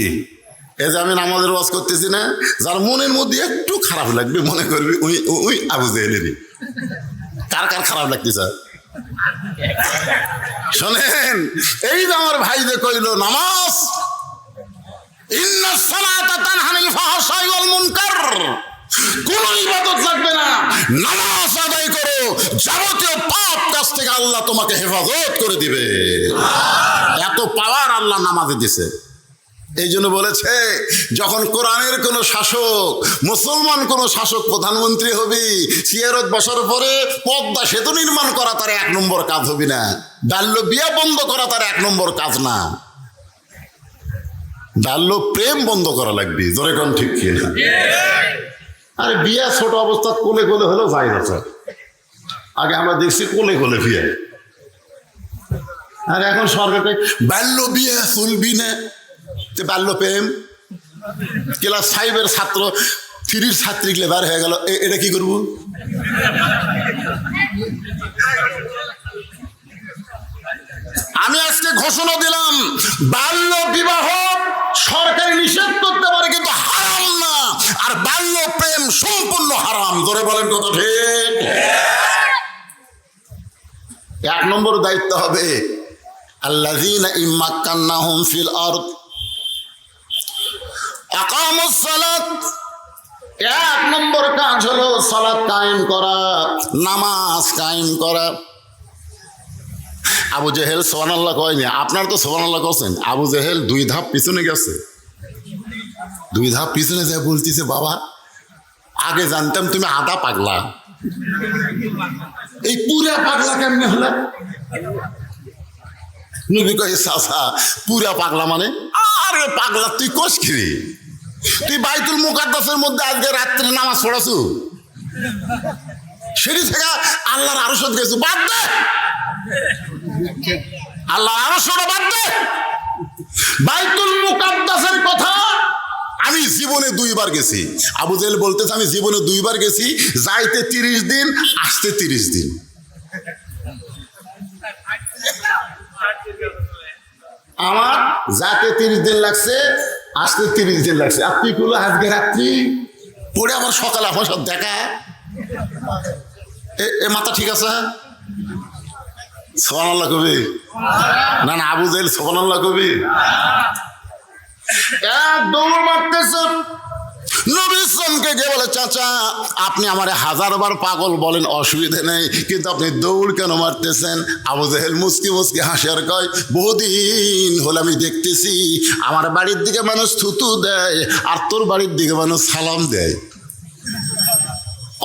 এই যে আমি নামাজের ওয়াজ করতেছি না, যার মনের মধ্যে একটু খারাপ লাগবে মনে করবি ওই আবু জেহেলেরই। কার কার খারাপ লাগতেছে শোনেন। এই যে আমার ভাই যে কইল নামাজ, ইন্নাস সালাতা তানহা আনিল ফাহশাই ওয়াল মুনকার, কোন ইবাদত লাগবে না, নামাজ আদায় করো, যাবতীয় পাপ কাজ থেকে আল্লাহ তোমাকে হেফাজত করে দিবে। এত পাওয়ার আল্লাহ নামাজে দিছে। এই জন্য বলেছে, যখন কোরআনের কোন শাসক, মুসলমান কোন শাসক প্রধানমন্ত্রী হবি, সিয়ারত বসার পরে পদ্মা সেতু নির্মাণ করা তার 1 নম্বর কাজ হবি না, বাল্য বিয়া বন্ধ করা তার 1 নম্বর কাজ না, বাল্য প্রেম বন্ধ করা লাগবে। জোরে কোন ঠিক কি না? আরে বিয়া ছোট অবস্থা কোলে কোলে হলেও যায় না। আগে আমরা দেখছি কোলে কোলে বিয়ে, আর এখন সরকার বাল্য বিয়ে চলবি না, বাল্য প্রেম। ক্লাস 5-এর ছাত্র 3-র ছাত্রী লেবার হয়ে গেল, এটা কি করবো? আমি আজকে ঘোষণা দিলাম, বাল্য বিবাহ সরকারি নিষেধ করতে পারে কিন্তু হারাম না, আর বাল্য প্রেম সম্পূর্ণ হারাম। ধরে বলেন কত ঠিক? 1 নম্বর দায়িত্ব হবে আল্লাযীনা ইম্মাক্কান্নাহুম ফিল আরদ আকামুস সালাত। 1 নম্বর কাজ হলো সালাত কায়েম করা, নামাজ কায়েম করা। আবু জেহেল সুবহানাল্লাহ কয়নি, আপনার তো সুবহানাল্লাহ করছেন। আবু জেহেল 2 ধাপ পিছনে গেছে, 2 ধাপ পিছনে যায় বলতেছে, বাবা আগে জানতাম তুমি আধা পাগলা, এই পুরা পাগলা কেমনে হলে? নবী কয় চাচা পুরা পাগলা মানে? আরে পাগলা তুই কোস কি রে? তুই বাইতুল মুকাদ্দাসের মধ্যে আজকে রাত্রে নামাজ পড়াছু, সেটি থেকে আল্লাহর আরশত গেছু, বাদ দে আল্লাহর আরশটা বাদ দে। বাইতুল মুকাদ্দাসের কথা আমি জীবনে 2 বার গেছি। আবু জেহেল বলতেছে আমি জীবনে 2 বার গেছি, যাইতে 30 দিন, আসতে 30 দিন। আমার যাতে 30 দিন লাগছে, আসতে 30 দিন লাগছে। আপনি গুলো আজকে রাত্রি পড়ে আবার সকালে আমার সব দেখা এ মাথা ঠিক আছে? সুবহানাল্লাহ কবি না? না আবু জেহেল সুবহানাল্লাহ কবি? এক দৌড় মারতেছে, নবী ইসলামকে গিয়ে বলে চাচা আপনি আমার 1000 বার পাগল বলেন অসুবিধা নেই, কিন্তু আপনি দৌড় কেন মারতেছেন? আবু জেহেল মুসকি মুসকি হাসি আর কয় বহুদিন হলে আমি দেখতেছি আমার বাড়ির দিকে মানুষ থুতু দেয় আর তোর বাড়ির দিকে মানুষ সালাম দেয়।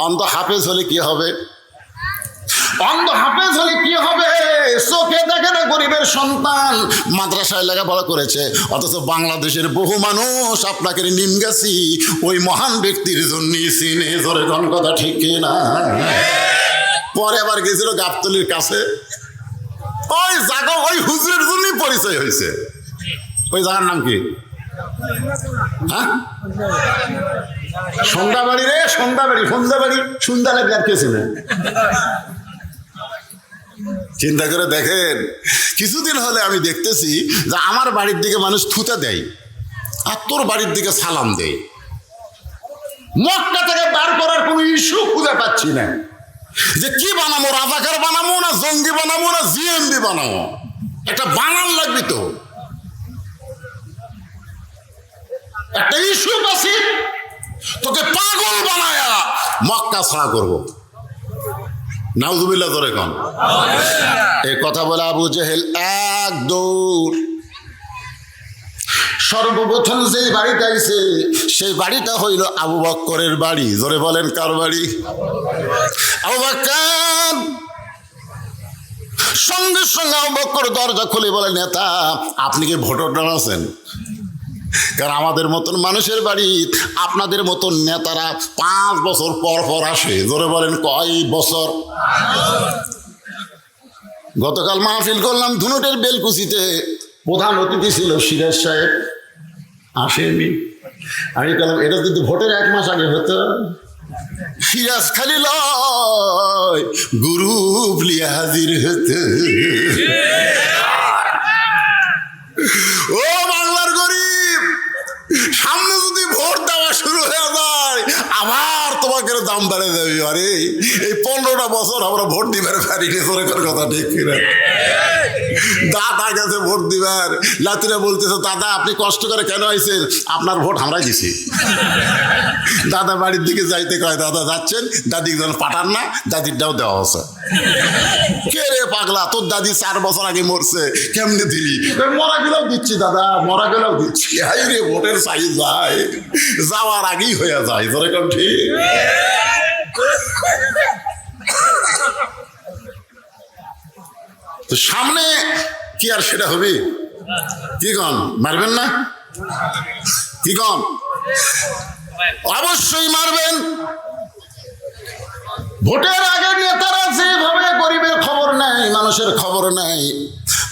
অন্ধ হাফেজ হলে কি হবে? অন্ধ হাফেজ হলে কি হবে? চোখে দেখে না গরিবের সন্তান মাদ্রাসায় লেখাপড়া করেছে, অথচ বাংলাদেশের বহু মানুষ আপনাকে নিমগাছি ওই মহান ব্যক্তির জন্য চিনে। ধরে কোন কথা ঠিক না? পরে আবার গেছিল গাবতলির কাছে, ওই জায়গা ওই হুজুরের জন্যই পরিচয় হয়েছে। ওই জায়গার নাম কি? হ্যাঁ সন্ধ্যাবাড়ি রে, সন্ধ্যাবাড়ি, সন্ধ্যাবাড়ি, সন্ধ্যা লাগবে আর কে ছিলেন? চিন্তা করে দেখেন, কিছুদিন হলে আমি দেখতেছি যে আমার বাড়ির দিকে মানুষ থুতা দেয় আর তোর বাড়ির দিকে সালাম দেয়। মক্কা থেকে বার করার কোনো ইস্যু খুঁজে পাচ্ছি না, যে কি বানাবো, রাজাকার বানাবো না জঙ্গি বানাবো না জিএমবি বানাবো? একটা বানান লাগবে তো, একটা ইস্যু আছে, তোকে পাগল বানায়া মক্কা ছাড়া করবো। নাউজুবিল্লাহ ধরে কন। এই কথা বলে আবু জেহেল এক দৌড়। সর্বপ্রথম যেই বাড়িটা আইছে সেই বাড়িটা হইল আবু বকরের বাড়ি। জোরে বলেন কার বাড়ি? আবু বকর। সঙ্গে সঙ্গে আবু বকর দরজা খুলে বলে নেতা আপনি কি ভোটার আছেন? কারণ আমাদের মতন মানুষের বাড়ি আপনাদের মতন নেতারা 5 বছর পর পর আসে। জোরে বলেন কয় বছর? গতকাল মাহফিল করলাম ধুনুটের বেলকুচিতে, প্রধান অতিথি ছিল সিরাজ সাহেব, আসেনি। আমি বললাম এটা যদি ভোটের 1 মাস আগে হতো, সিরাজ খালি লয় গ্রুপ লিয়ে হাজির হতো। ও বাংলার গরিব, সামনে যদি ভোট দেওয়া শুরু হয়ে যায় আবার তোমাকে দাম বেড়ে যাবে। আরে এই 15টা বছর আমরা ভোট দিবার পারিনি, সরকার কথা ঠিক কিনা? দাদা গেছে ভোট দিবার, লাতিরা বলতেছে দাদা আপনি কষ্ট করে কেন আইছেন? আপনার ভোট আমরাই দিছি। দাদা বাড়ির দিকে যাইতে কয় দাদা যাচ্ছেন, দাদিকে যেন পাঠান না, দাদিরটাও দেওয়া হচ্ছে। কে রে পাগলা, তোর দাদি 4 বছর আগে মরছে, কেমনে দিলি? মরা গেলেও দিচ্ছি দাদা, মরা গেলেও দিচ্ছি। হাই রে ভোটের সাইজ যায়, যাওয়ার আগেই হয়ে যায়। যেরকম ঠিক তো সামনে কি আর সেটা হবে? কি কন মারবেন না? কি কন? অবশ্যই মারবেন। ভোটের আগে নেতারা যেভাবে গরিবের খবর নেয়, মানুষের খবর নেয়,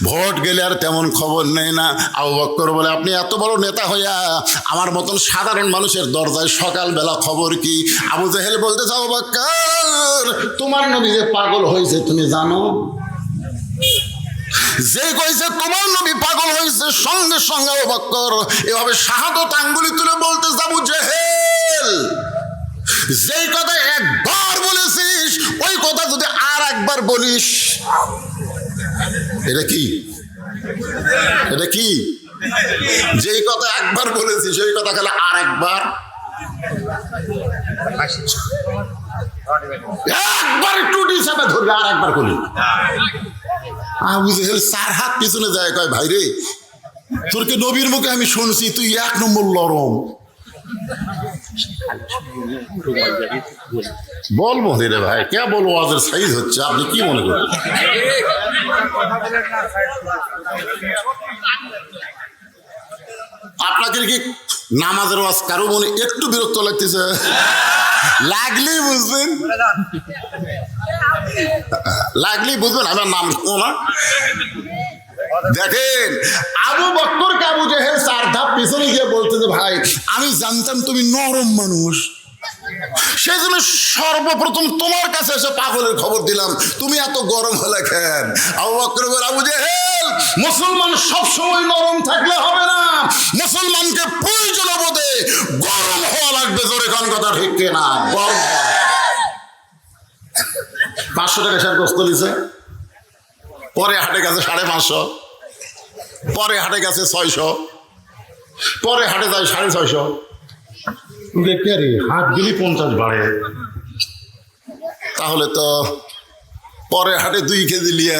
ভোট গেলে আর তেমন খবর নেই না। আবু বকর বলে আপনি এত বড় নেতা হইয়া আমার মতন সাধারণ মানুষের দরজায় সকালবেলা খবর কি? আবু জেহেল বলতে আবু বকর তোমার নবী যে পাগল হয়েছে তুমি জানো? যে কইছে তোমার নবী পাগল হয়েছে, সঙ্গে সঙ্গে আবু বকর এভাবে শাহাদত আঙ্গুলি তুলে বলতে আবু জেহেল যেই কথা একবার বলেছিস ওই কথা যদি আর একবার বলিস। এটা কি? এটা কি? যেই কথা একবার বলেছিস সেই কথা খেলে আর একবার, একবার টুটি হিসাবে ধরবে আর একবার করলি। আবু জেহেল 4 হাত পিছনে যায়, কয় ভাই রে তোর কি নবীর মুখে আমি শুনছি তুই 1 নম্বর লরম। বলবো রে ভাই কে বলবো, আজের সাইজ হচ্ছে, আপনি কি মনে করেন? আপনাকে কি নামাজের ওয়াজ কারো মনে একটু বিরক্ত লাগতেছে? লাগলেই বুঝবেন, লাগলেই বুঝবেন আমার নাম না। দেখেন আবু বকরকে আবু জেহেল 4 ধাপ পিছনে গিয়ে বলতেছে, ভাই আমি জানতাম তুমি নরম মানুষ, সেই জন্য সর্বপ্রথম তোমার কাছে এসে পাগলের খবর দিলাম, তুমি এত গরম হলে কেন? আবু বকর বলে, আবু জেহেল মুসলমান সবসময় নরম থাকলে হবে না, মুসলমানকে প্রয়োজন বোধে গরম হওয়া লাগবে। জোরে কোন কথা ঠিক না? গরম 500 টাকা শেয়ার গোস্ত দিছে, পরে হাটে গেছে 550, পরে হাটে গেছে 600, পরে হাটে যায় 650। দেখে রে হাট গেলি 50 বাড়ে, তাহলে তো পরে হাটে 2 কেজি নিয়ে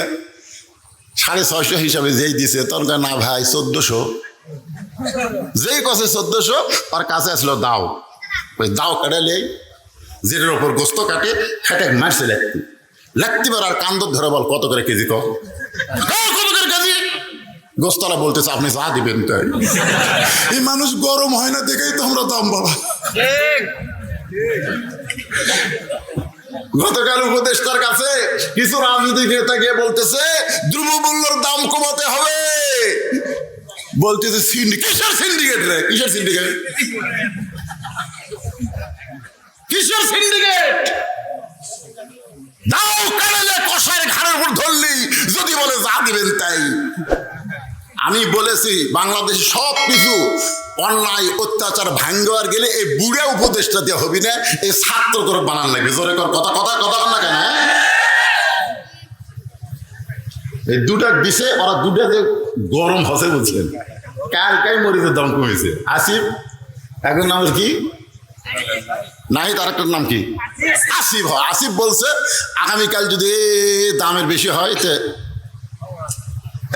650 হিসাবে যেই দিছে তখন না ভাই 1400, যেই কছে 1400 আর কাছে আসলো দাও, ওই দাও কাটালে যেটার ওপর গোস্ত কাটে খাটে মারছে লাগতে পারে, আর কান্দর ধরে বল কত করে কেজি, কত করে কেজি? গোস্তলা বলতেছে আপনি যা দিবেন তাই। এই মানুষ গরম হয় না দেখেই তো আমরা দাম বাবা। গতকাল উপদেষ্টার কাছে কিছু রাজনৈতিক নেতা গিয়ে বলতেছে দ্রব্যমূল্যের দাম কমাতে হবে, বলতেছে কিসের সিন্ডিকেট রে, কিসের সিন্ডিকেট, কিসের সিন্ডিকেট? দাও কাটালে কষার ঘাড়ের উপর ধরলি যদি বলে যা দিবেন তাই। আমি বলেছি বাংলাদেশে সব কিছু অন্যায় অত্যাচার ভাঙ্গার গেলে এই বুড়া উপদেশটা দিয়ে হবি না, এই ছাত্র করে বানান লাগবে। জোরে কর কথা, কথা কথা না কেন? এই দুটা দিছে, ওরা দুটাতে গরম হসে বুঝছেন। কালকাই মরিচের দাম কমেছে। আসিফ এখন নাম কি নাহিদ, আর একটার নাম কি আসিফ। হয় আসিফ বলছে আগামীকাল যদি দামের বেশি হয় তো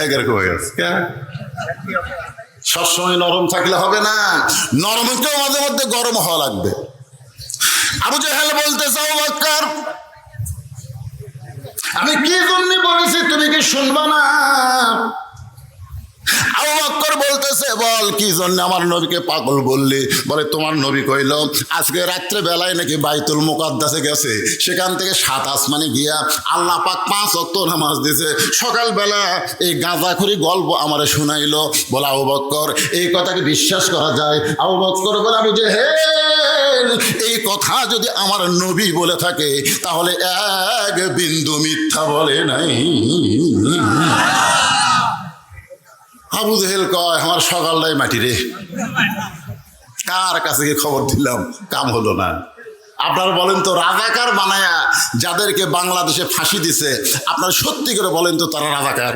এগারো হয়ে গেছে। সবসময় নরম থাকলে হবে না, নরমকেও মাঝে মধ্যে গরম হওয়া লাগবে। আবু জেহেল বলতেছে, আবু বকর আমি কি জন্য বলেছি তুমি কি শুনবা না? আবু বকর বলতেছে, বল কি জন্য আমার নবীকে পাগল বললি? বলে তোমার নবী কইল আজকে রাত্রে বেলায় নাকি বাইতুল মুকাদ্দাসে গেছে, সেখান থেকে 7 আসমানে গিয়া আল্লাহ পাক 5 ওয়াক্ত নামাজ দিয়েছে, সকালবেলা এই গাঁজাখুরি গল্প আমারে শুনাইলো। বলে আবু বকর এই কথাকে বিশ্বাস করা যায়? আবু বকর বলে, আবু জেহেল এই কথা যদি আমার নবী বলে থাকে তাহলে এক বিন্দু মিথ্যা বলে নাই। আবু জেহেল কয় আমার সকালটাই মাটি রে, কার কাছে গিয়ে খবর দিলাম, কাম হলো না। আপনারা বলেন তো রাজাকার বানায়া যাদেরকে বাংলাদেশে ফাঁসি দিছে, আপনারা সত্যি করে বলেন তো তারা রাজাকার?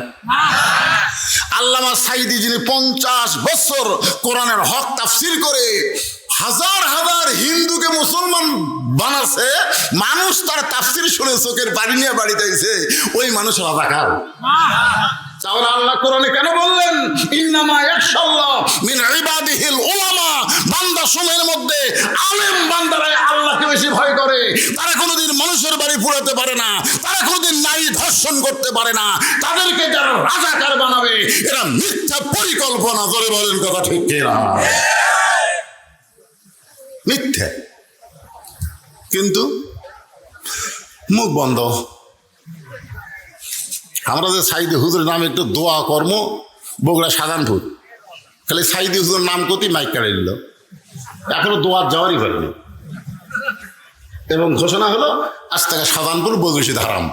আল্লামা সাঈদী যিনি 50 বছর কোরআনের হক তাফসীর করে হাজার হাজার হিন্দুকে মুসলমান বানাচ্ছে, মানুষ তার তাফসীর শুনে চোখের পানি নিয়ে বাড়িতে আইছে, ওই মানুষ রাজাকার? তাহলে আল্লাহ কোরআনে কেন বললেন ইন্নামা ইয়াখশাল্লাহ মিন ইবাদিহিল উলামা? বান্দা সময়ের মধ্যে আলেম বান্দারাই আল্লাহকে বেশি ভয় করে। তারা কোনোদিন মানুষের বাড়ি পুড়াতে পারে না, তারা কোনোদিন নারী ধর্ষণ করতে পারে না। তাদেরকে যারা রাজাকার বানাবে এরা মিথ্যা পরিকল্পনা। জোরে বলেন কথা ঠিক কিনা? মিথ্যা, কিন্তু মুখ বন্ধ। আমরা যে সাঈদী হুজুরের নামে একটু দোয়া কর্ম বগুড়া সাধারণপুর, খালি সাঈদী হুজুরের নাম করতেই মাইক কাটাই দিল, এখনো দোয়ার যাওয়ারই পারেনি। এবং ঘোষণা হলো আজ থেকে সাধারণপুর বদরশিদ হারাম।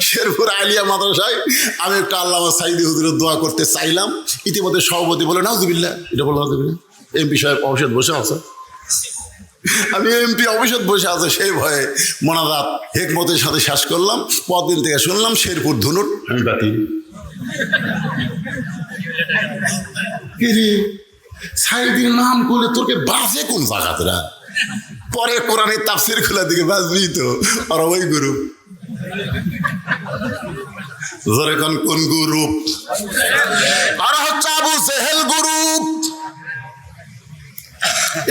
শেরপুর আলিয়া মাদ্রাসায় আমি একটু আল্লামা সাঈদী হুজুরের দোয়া করতে চাইলাম, ইতিমধ্যে সভাপতি বলে নাউজুবিল্লাহ, এটা বলে নাউজুবিল্লাহ, এমপি সাহেব অবশ্যই বসে আছে, আমি এমপি অবশ্যই বসে আছে, সেই ভয়ে মোনাজাত হেকমতের সাথে শেষ করলাম। পরদিন থেকে শুনলাম শেরপুর ধুনুর আমি বাতিল। সাঈদীর নাম করলে তোকে বাজে কোন জায়গাতরা? পরে কোরআনের তাফসীর খোলার দিকে বাজবি তো, আর ওই গ্রুপ জোরে কোন গ্রুপ? আর হচ্ছে আবু জেহেল গ্রুপ।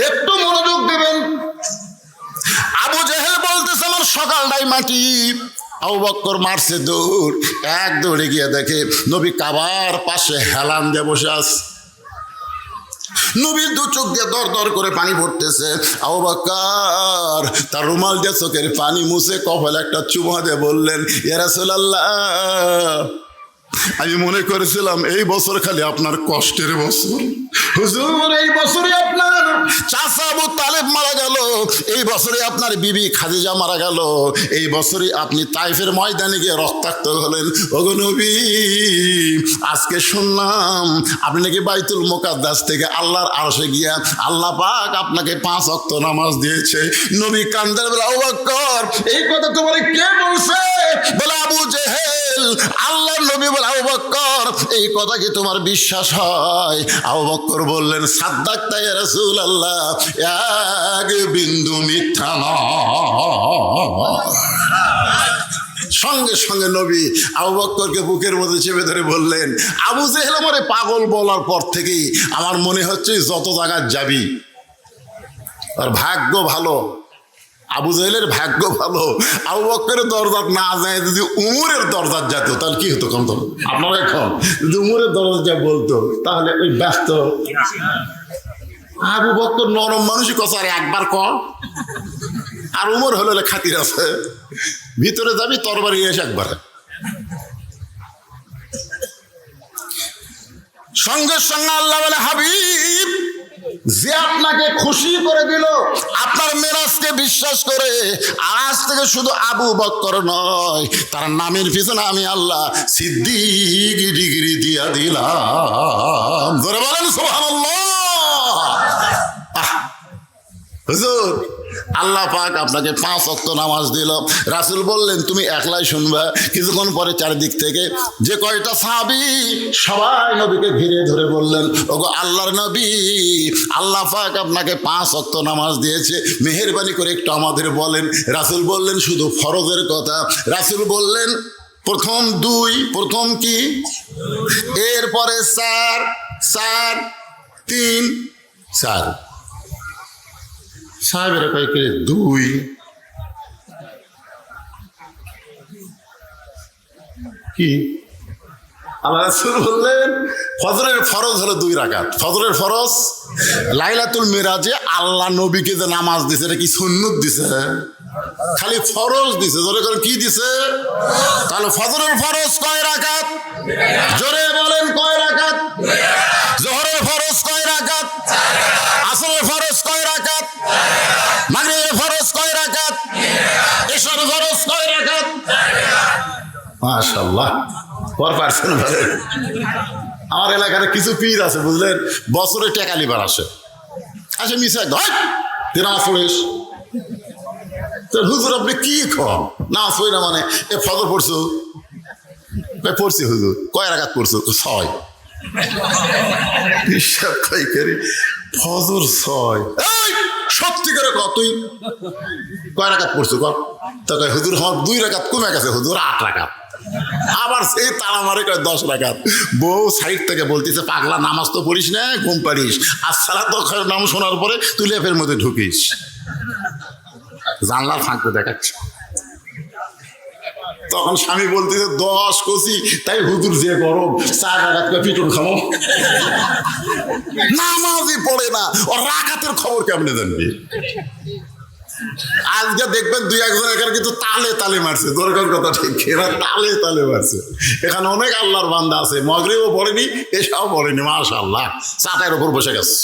একটু মনোযোগ দেবেন। আবু জেহেল বলতেছে আমার সকালটাই মাটি, আবু বকর মারছে দৌড়, এক দৌড়ে গিয়ে দেখে নবী কাবার পাশে হেলান দিয়ে বসে আছে। নবীর দু চোখ দিয়ে দর দর করে পানি পড়তেছে। আবু বকর তার রুমাল দিয়ে চোখের পানি মুছে কপালে একটা চুমা দিয়ে বললেন, ইয়া রাসূলুল্লাহ, আমি মনে করেছিলাম এই বছর খালি আপনার কষ্টের বছর। হুজুর, এই বছরে আপনার চাচা আবু তালেব মারা গেল, এই বছরে আপনার বিবি খাদিজা মারা গেল, এই বছরে আপনি তাইফের ময়দানে গিয়ে রক্তাক্ত হলেন। ওগো নবী, আজকে শুনলাম আপনি নাকি বাইতুল মুকাদ্দাস থেকে আল্লাহর আরশে গিয়া আল্লাহ পাক আপনাকে 5 ওয়াক্ত নামাজ দিয়েছে। নবী কান্দার বলে, আবু বকর, এই কথা তোমার কে বলছে? বলে, আবু জেহেল। আল্লাহর নবী বলে, আবু বকর, এই কথা কি তোমার বিশ্বাস হয়? আবু বকর বললেন, সাদ্দাকতা ইয়া রাসূলুল্লাহ, এক বিন্দু মিথ্যা নয়। সঙ্গে সঙ্গে নবী আবু বকরকে বুকের মধ্যে চেপে ধরে বললেন, আবু জেহেল আমারে পাগল বলার পর থেকেই আমার মনে হচ্ছে যত জায়গায় যাবি আর ভাগ্য ভালো। আবু জেহেলের ভাগ্য ভালো, আবু বকরের দরজাত না যায়, যদি উমরের দরজাত যেত তাহলে কি হতো? কম তো আপনারা এখন যদি উমরের দরজা যা বলতো তাহলে ওই ব্যস্ত। আবু বকর নরম মানুষই কথা, আর একবার ক, আর উমর হলে খাতির আছে, ভিতরে যাবি তরবারি এসে একবার। সঙ্গে সঙ্গে আল্লাহ বলে, হাবিব, যে আপনাকে খুশি করে দিল আপনার মেরাজকে বিশ্বাস করে, আজ থেকে শুধু আবু বকর নয়, তার নামের পিছনে আমি আল্লাহ সিদ্দিক ডিগ্রি দিয়া দিলাম। ধরে বলেন সুবহানাল্লাহ। হুজুর, আল্লাহ পাক আপনাকে 5 ওয়াক্ত নামাজ দিল। রাসূল বললেন, তুমি একলাই শুনবা। কিছুক্ষণ পরে চারিদিক থেকে যে কয়টা সাহাবী সবাই নবীকে ঘিরে ধরে বললেন, ওগো আল্লাহর নবী, আল্লাহ পাক আপনাকে 5 ওয়াক্ত নামাজ দিয়েছে, মেহেরবানি করে একটু আমাদের বলেন। রাসূল বললেন, শুধু ফরজের কথা। রাসূল বললেন, প্রথম 2, প্রথম কি, এরপরে 4, 3, 4। সাহেবেরা কয় কে 2, কি? আল্লাহ রাসূল বললেন, ফজরের ফরজ হলো 2 রাকাত। ফজরের ফরজ লাইলাতুল মিরাজে আল্লাহ নবীকে যে নামাজ দিছে, এটা কি সুন্নত দিছে? খালি ফরজ দিছে। জোরে করে কি দিছে? তাহলে ফজরের ফরজ কয় রাকাত? জোরে বলেন, কয় রাকাত? জোহরের ফরজ কয় রাকাত? আসরের ফরজ কয় রাকাত? মাগরিবের ফরজ কয় রাকাত? এশার ফরজ কয় রাকাত? মাশাআল্লাহ, পর পারছেন বলে। আমার এলাকার কিছু পীর আছে বুঝলেন, বছরে টেকালিবার আসে মিশে নামাজ পড়িস। তো হুজুর আপনি কি খান? নামাজ পড়ি না মানে এ ফজর পড়ছো? পড়ছি হুজুর। কয় রাকাত পড়ছো? 6। হিসাব কই করি, ফজর 6। সত্যি করে কতই কয় রাকাত পড়ছো? তো কয় হুজুর আমার 2 রাকাত কমে গেছে হুজুর, 8 রাকাত। আবার সেই তারা মারে কয় 10 রাকাত। বউ সাইড থেকে বলতেছে, পাগলা, নামাজ তো পড়িস না, ঘুম পাড়িস, আর সালাত নাম শোনার পরে তুই লেপের মধ্যে ঢুকিস। জানলার ফাঁকতে দেখাচ্ছে। তখন স্বামী বলতেছে 10 কষি, তাই হুজুর যে গরম, 4 রাকাত করে পিটুন খাবো। নামাজই পড়ে না, ও রাকাতের খবর কেমনে জানবি? আজকে দেখবেন 2-1 এখানে কিন্তু তালে তালে মারছে। দরকার কথা ঠিক, এরা তালে তালে মারছে। এখানে অনেক আল্লাহর বান্দা আছে, মাগরিবও পড়েনি, এসবও পড়েনি, মাশাআল্লাহ, চাটাইয়ের উপর বসে গেছে।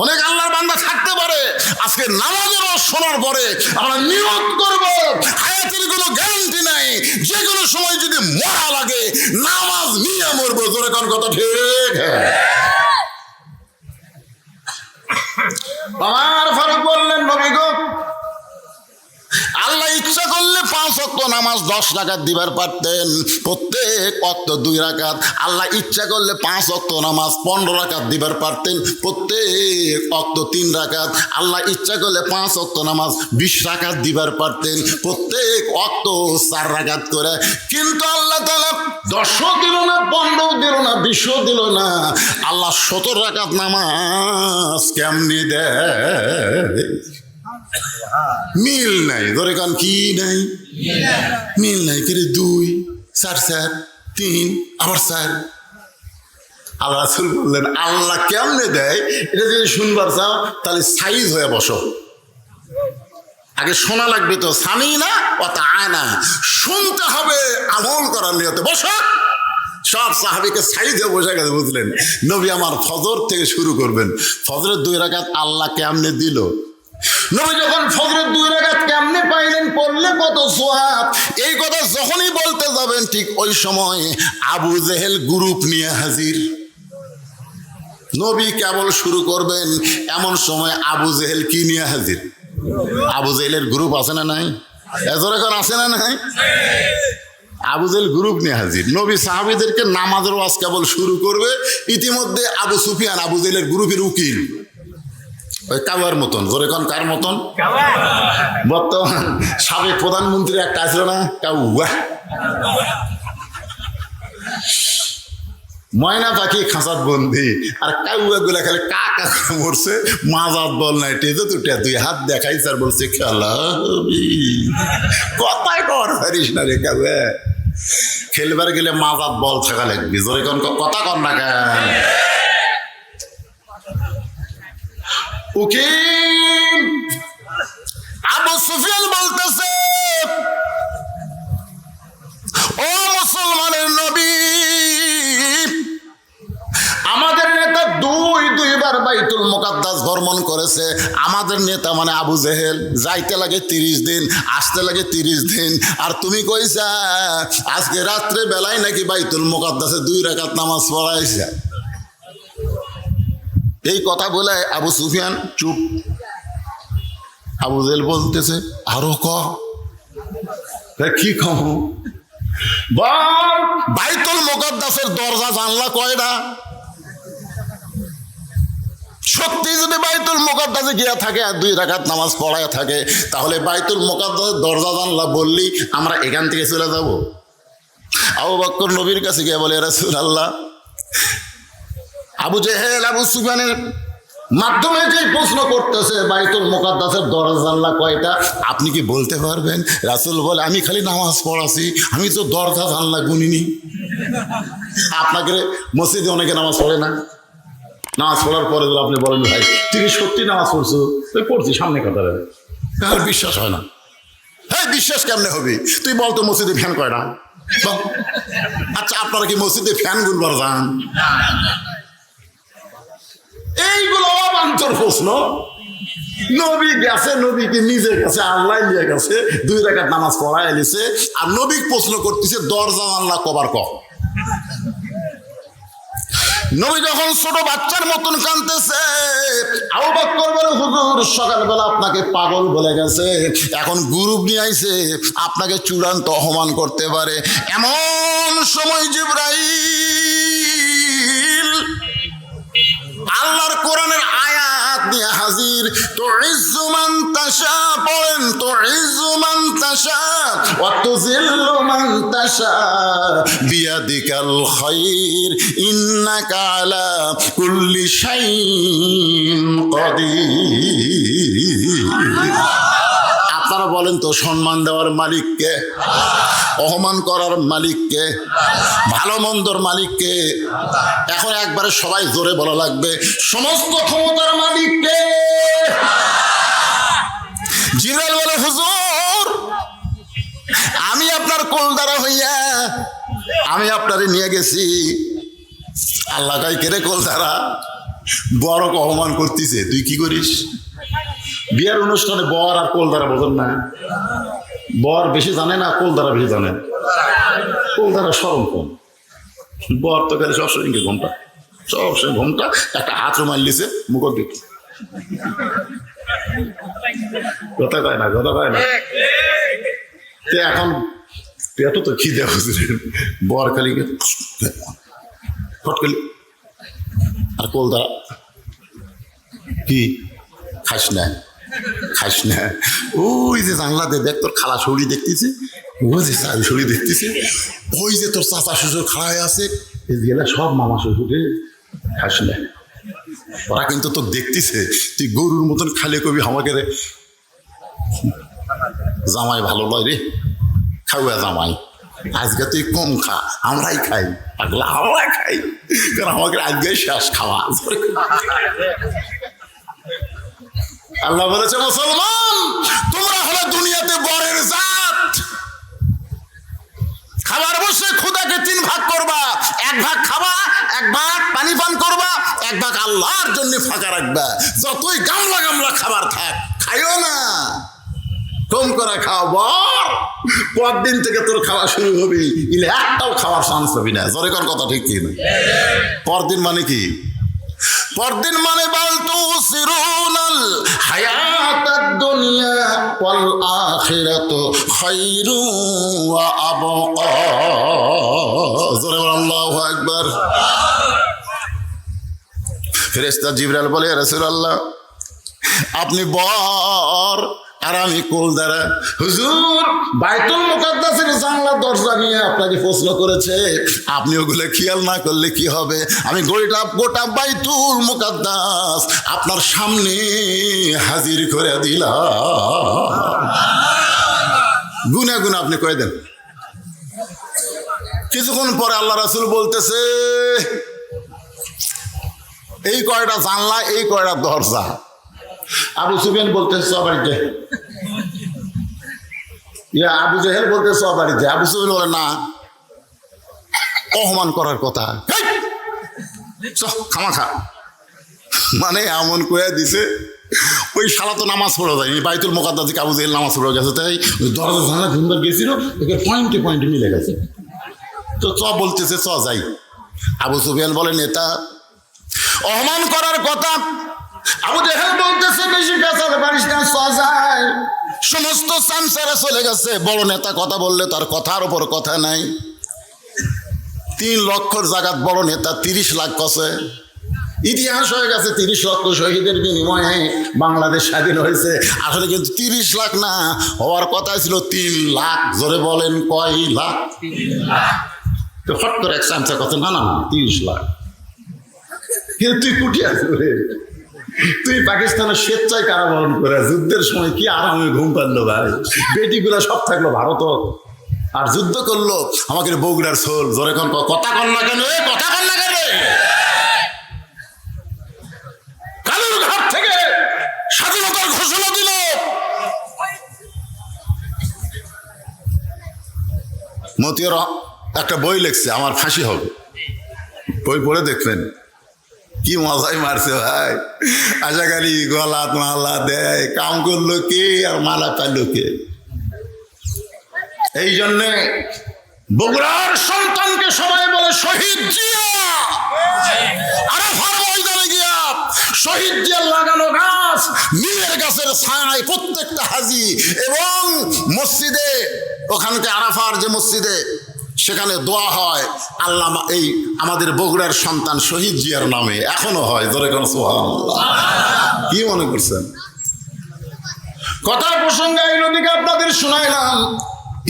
অনেক আল্লাহর বান্দা থাকতে পারে। আজকে নামাজের শোনার পরে আমরা নিয়ত করব, হায়াতের কোনো গ্যারান্টি নাই, যে কোনো সময় যদি মরা লাগে নামাজ নিয়ে মরবো। জোরে কোন কথা ঠিক? আমার ফারুক বললেন, নবী গো, আল্লাহ ইচ্ছা করলে 5 ওয়াক্ত নামাজ 10 রাকাত দিবার পারতেন, প্রত্যেক ওয়াক্ত 2 রাকাত। আল্লাহ ইচ্ছা করলে 5 ওয়াক্ত নামাজ 15 রাকাত দিবার পারতেন, প্রত্যেক ওয়াক্ত 3 রাকাত। আল্লাহ ইচ্ছা করলে 5 ওয়াক্ত নামাজ 20 রাকাত দিবার পারতেন, প্রত্যেক ওয়াক্ত 4 রাকাত করে। কিন্তু আল্লাহ তাআলা 10ও দিল না, 15ও দিল না, 20ও দিল না। আল্লাহ 17 রাকাত নামাজ কেমনি দেয়? মিল নাই। ধরে কান কি নাই? মিল নাই। কেরে 2 4 4 3 আবার 4। আল্লাহ রাসূল বললেন আল্লাহ কেমনে দেয় এটা যদি শুনবার চাও তাহলে সাইজ হয়ে বসো। আগে শোনা লাগবে তো, সামি না অতা আনা, শুনতে হবে আমল করার নিয়তে বসো। সব সাহাবীকে সাইজে বসে গেছে, বুঝলেন? নবী আমার ফজর থেকে শুরু করবেন। ফজরের 2 রাকাত আল্লাহ কেমনে দিল? নবী যখন ফজরের 2 রাকাত কেমনে পাইলেন, পড়লে কত সওয়াব, এই কথা যখনই বলতে যাবেন ঠিক ওই সময় আবু জেহেল গ্রুপ নিয়ে হাজির। নবী কেবল শুরু করবেন এমন সময় আবু জেহেল কি নিয়ে হাজির? আবু জেহেলের গ্রুপ আছে না নাই? এজোর এখন আছে না নাই? আবু জেহেল গ্রুপ নিয়ে হাজির। নবী সাহাবীদেরকে নামাজের ওয়াজ কেবল শুরু করবে, ইতিমধ্যে আবু সুফিয়ান আবু জেহেলের গ্রুপের উকিল, ওই কাওয়ার মতন। জোরে কোন কার মতন? বর্তমান সাবেক প্রধানমন্ত্রী একটা ছিল না, কাউয়া। ময়না পাখি খাঁচাত বন্দি, আর কাউয়া গুলা খালি কা কা মরছে, মাজাত বল নাই টেজে তুটে 2 হাত দেখাইছে আর বলছে খেলা কথাই কর পারিস না রে কাউয়া, খেলবার গেলে মাজাত বল থাকা লাগবে। জোরে কোন কথা কর না কেন? উকিল আবু সুফিয়ান বলতেছে, ও মুসলমানের নবী, আমাদের নেতা 2বার বাইতুল মুকাদ্দাস ভ্রমণ করেছে। আমাদের নেতা মানে আবু জেহেল, যাইতে লাগে 30 দিন, আসতে লাগে 30 দিন, আর তুমি কইছা আজকে রাত্রে বেলায় নাকি বাইতুল মুকাদ্দাসে 2 রাকাত নামাজ পড়াইছে। এই কথা বলে আবু সুফিয়ান চুপ। আবু জেহেল বলতেছে আরো কি কম? বল বাইতুল মুকাদ্দাসের দরজা জানলা কয়টা? সত্যি যদি বাইতুল মুকাদ্দাসে গিয়া থাকে আর 2 রাকাত নামাজ পড়ায় থাকে, তাহলে বাইতুল মুকাদ্দাসের দরজা জানলা বললি আমরা এখান থেকে চলে যাব? আবু বকর নবীর কাছে গিয়ে বলে রাসূলুল্লাহ, আবু জেহেল আবু সুফিয়ানের মাধ্যমে যে প্রশ্ন করতেছে বাইতুল মুকাদ্দাসের দরজা জানলা কয়টা, আপনি কি বলতে পারবেন? রাসূল বলে আমি খালি নামাজ পড়াছি, আমি তো দরজা জানলা গুনিনি। আপনাকে মসজিদে অনেকে নামাজ পড়ে না, নামাজ পড়ার পরে আপনি বলেন ভাই তুই কি সত্যি নামাজ পড়ছো? তুই পড়ছি, সামনে কথা আর বিশ্বাস হয় না। হ্যাঁ বিশ্বাস কেমনে হবে? তুই বলতো মসজিদে ফ্যান কয়টা? আচ্ছা আপনারা কি মসজিদে ফ্যান গুনবার যান? এইগুলো অবান্তর প্রশ্ন। নবী গেছে, নবীকে নিজে গেছে, আল্লাহ নিয়ে গেছে, 2 রাকাত নামাজ পড়ায় এলিছে, আর নবী প্রশ্ন করতেছে দরজা জানলা কবার ক? নবী যখন ছোট বাচ্চার মতন কাঁদতেছে, আবু বকর বলে হুজুর সকালবেলা আপনাকে পাগল বলে গেছে, এখন গ্রুপ নিয়ে আইছে আপনাকে চূড়ান্ত অপমান করতে পারে। এমন সময় জিবরাইল আল্লাহর কোরআনের আয়াত নিয়ে হাজির। তো ইজ্জু মান তাশা, পড়েন তো ইজ্জু মান তাশা ওয়া তুযিল্লু মান তাশা বিয়াদিকাল খায়র ইন্নাকা আলা কুল্লি শাইইন কাদির। আপনারা বলেন তো সম্মান দেওয়ার মালিককে? অপমান করার মালিককে? ভালো মন্দর মালিককে? এখন একবারে সবাই জোরে বলা লাগবে সমস্ত ক্ষমতার মালিককে। জিবরাইল বলে হুজুর আমি আপনার কোলদারা হইয়া আমি আপনারে নিয়ে গেছি। আল্লাহ কয় কেরে কোলদারা? বড় অপমান করতেছে, তুই কি করিস? বিয়ার অনুষ্ঠানে বর আর কোলদারা বোঝেন না? বর বেশি জানে না, কোলদারা বেশি জানে। কোলদারা সরম কম, বর তো খালি সবসময় ঘুমটা, সবসময় ঘুমটা, একটা হাত রুমাল লিছে মুখ দিক, কথা কয় না, কথা কয় না। এখন পেটো তো খিদে বুঝলেন, বর খালি ফটকালি, আর কোলদারা কি খাস না, খাস না। ওই যে জানলাতে দেখ তোর খালা শরীর দেখতেছে, ওই যে শরীর দেখতেছে, ওই যে তোর চাচা শ্বশুর খাড়ায় আছে, গেলে সব মামা শ্বশুরে খাস না। ওরা কিন্তু তোর দেখতেছে তুই গরুর মতন খালে কবি আমাকে জামাই ভালো নয় রে, খাওয়া জামাই, আজকে তুই কম খা, আমরাই খাই, পাগলা আমরা খাই, কারণ আমাকে আজকে শেষ খাওয়া। আল্লাহ বলেছে, মুসলমান তোমরা হলো দুনিয়াতে বরের জাত। খাবার বসে খুদাকে 3 ভাগ করবা, 1 ভাগ খাবা, 1 ভাগ পানি পান করবা, 1 ভাগ আল্লাহর জন্য ফাঁকা রাখবা। যতই গামলা গামলা খাবার থাক, খাইও না, কম করে খাও। বর পরদিন থেকে তোর খাওয়া শুরু হবি, ইলে একটাও খাওয়ার চান্স হবি না। জোরে কোন কথা ঠিক কি না? পরদিন মানে কি? পরদিন মানে বালতু সিরুনাল হায়াতাদ দুনিয়া ওয়াল আখিরাতু খায়রু ওয়া আবকা। জোরে বল আল্লাহু আকবার। ফেরেশতা জিবরাইল বলে, ইয়া রাসূলুল্লাহ আপনি বর আর আমি কোল দ্বারা। হুজুর বাইতুল মুকাদ্দাসের জানলা দরজা নিয়ে আপনাকে প্রশ্ন করেছে, আপনি ওগুলো খেয়াল না করলে কি হবে? আমি গোটা বাইতুল মুকাদ্দাস আপনার সামনে হাজির করে দিলাম। গুনে গুনে আপনি কয়ে দেন। কিছুক্ষণ পরে আল্লাহ রাসূল বলতেছে, এই কয়টা জানলা, এই কয়টা দরজা। আবু সুফিয়ান বলতেছে সবাইকে, আবু জেহেল বলতেছে সবাইকে। আবু সুফিয়ান বলে, না, অপমান করার কথা, খামাখা। মানে এমন কয়ে দিছে, ওই শালা তো নামাজ পড়ে যায়নি, বাইতুল মুকাদ্দাস থেকে আবু জেহেল নামাজ পড়ে গেছে, তাই দরজা জানলা ঘুমবার গেছিল, পয়েন্টে পয়েন্টে মিলে গেছে। তো বলতেছে যাই। আবু সুফিয়ান বলে, নেতা অপমান করার কথা। আবু জেহেল বলতেছে, বেশি পেছাতে পারিস না, যায়। সমস্ত চামচারা চলে গেছে, বড় নেতা কথা বললে তার কথার উপর কথা নাই। 3 লক্ষর জায়গাত বড় নেতা 30 লাখ কছে। ইতিহাস হয়ে গেছে 30 লক্ষ শহীদের বিনিময়ে বাংলাদেশ স্বাধীন হয়েছে। আসলে কিন্তু 30 লাখ না, হওয়ার কথা ছিল 3 লাখ। জোরে বলেন কয় লাখ? 3 লাখ। তো ফট করে এক চামচা কথা, না না 30 লাখ। কিন্তু তুই কুটিয়া করে, তুই পাকিস্তানের স্বেচ্ছায় কারাবরণ করে, যুদ্ধের সময় কি আরামে ঘুম পারলো ভাই। বেটিগুলা সব থাকলো ভারত, আর যুদ্ধ করলো আমাকে বগুড়ার সোল। জোরে কোন কথা কন না কেন? কথা কন না কেন? কালুর ঘাট থেকে স্বাধীনতার ঘোষণা দিল। মতিউর একটা বই লিখছে, আমার ফাঁসি হবে, বই পড়ে দেখবেন। কি মজাই মারছে ভাই। আশা করি গলাত মালা দেয়, কাম করলো কে আর মালা পাইলো কে? এই জন্যে বগুড়ার সন্তানকে সবাই বলে শহীদ জিয়া। আরাফার ময়দানে গিয়া শহীদ জিয়ার লাগানো গাছ, নীলের গাছের ছায় প্রত্যেকটা হাজি, এবং মসজিদে, ওখানকে আরাফার যে মসজিদে, সেখানে দোয়া হয় আল্লাহ এই আমাদের বগুড়ার সন্তান শহীদ জিয়ার নামে, এখনো হয়। ধরে কোন সুবহানাল্লাহ। কি মনে করছেন? কথার প্রসঙ্গে এই নদীকে আপনাদের শোনাইলাম।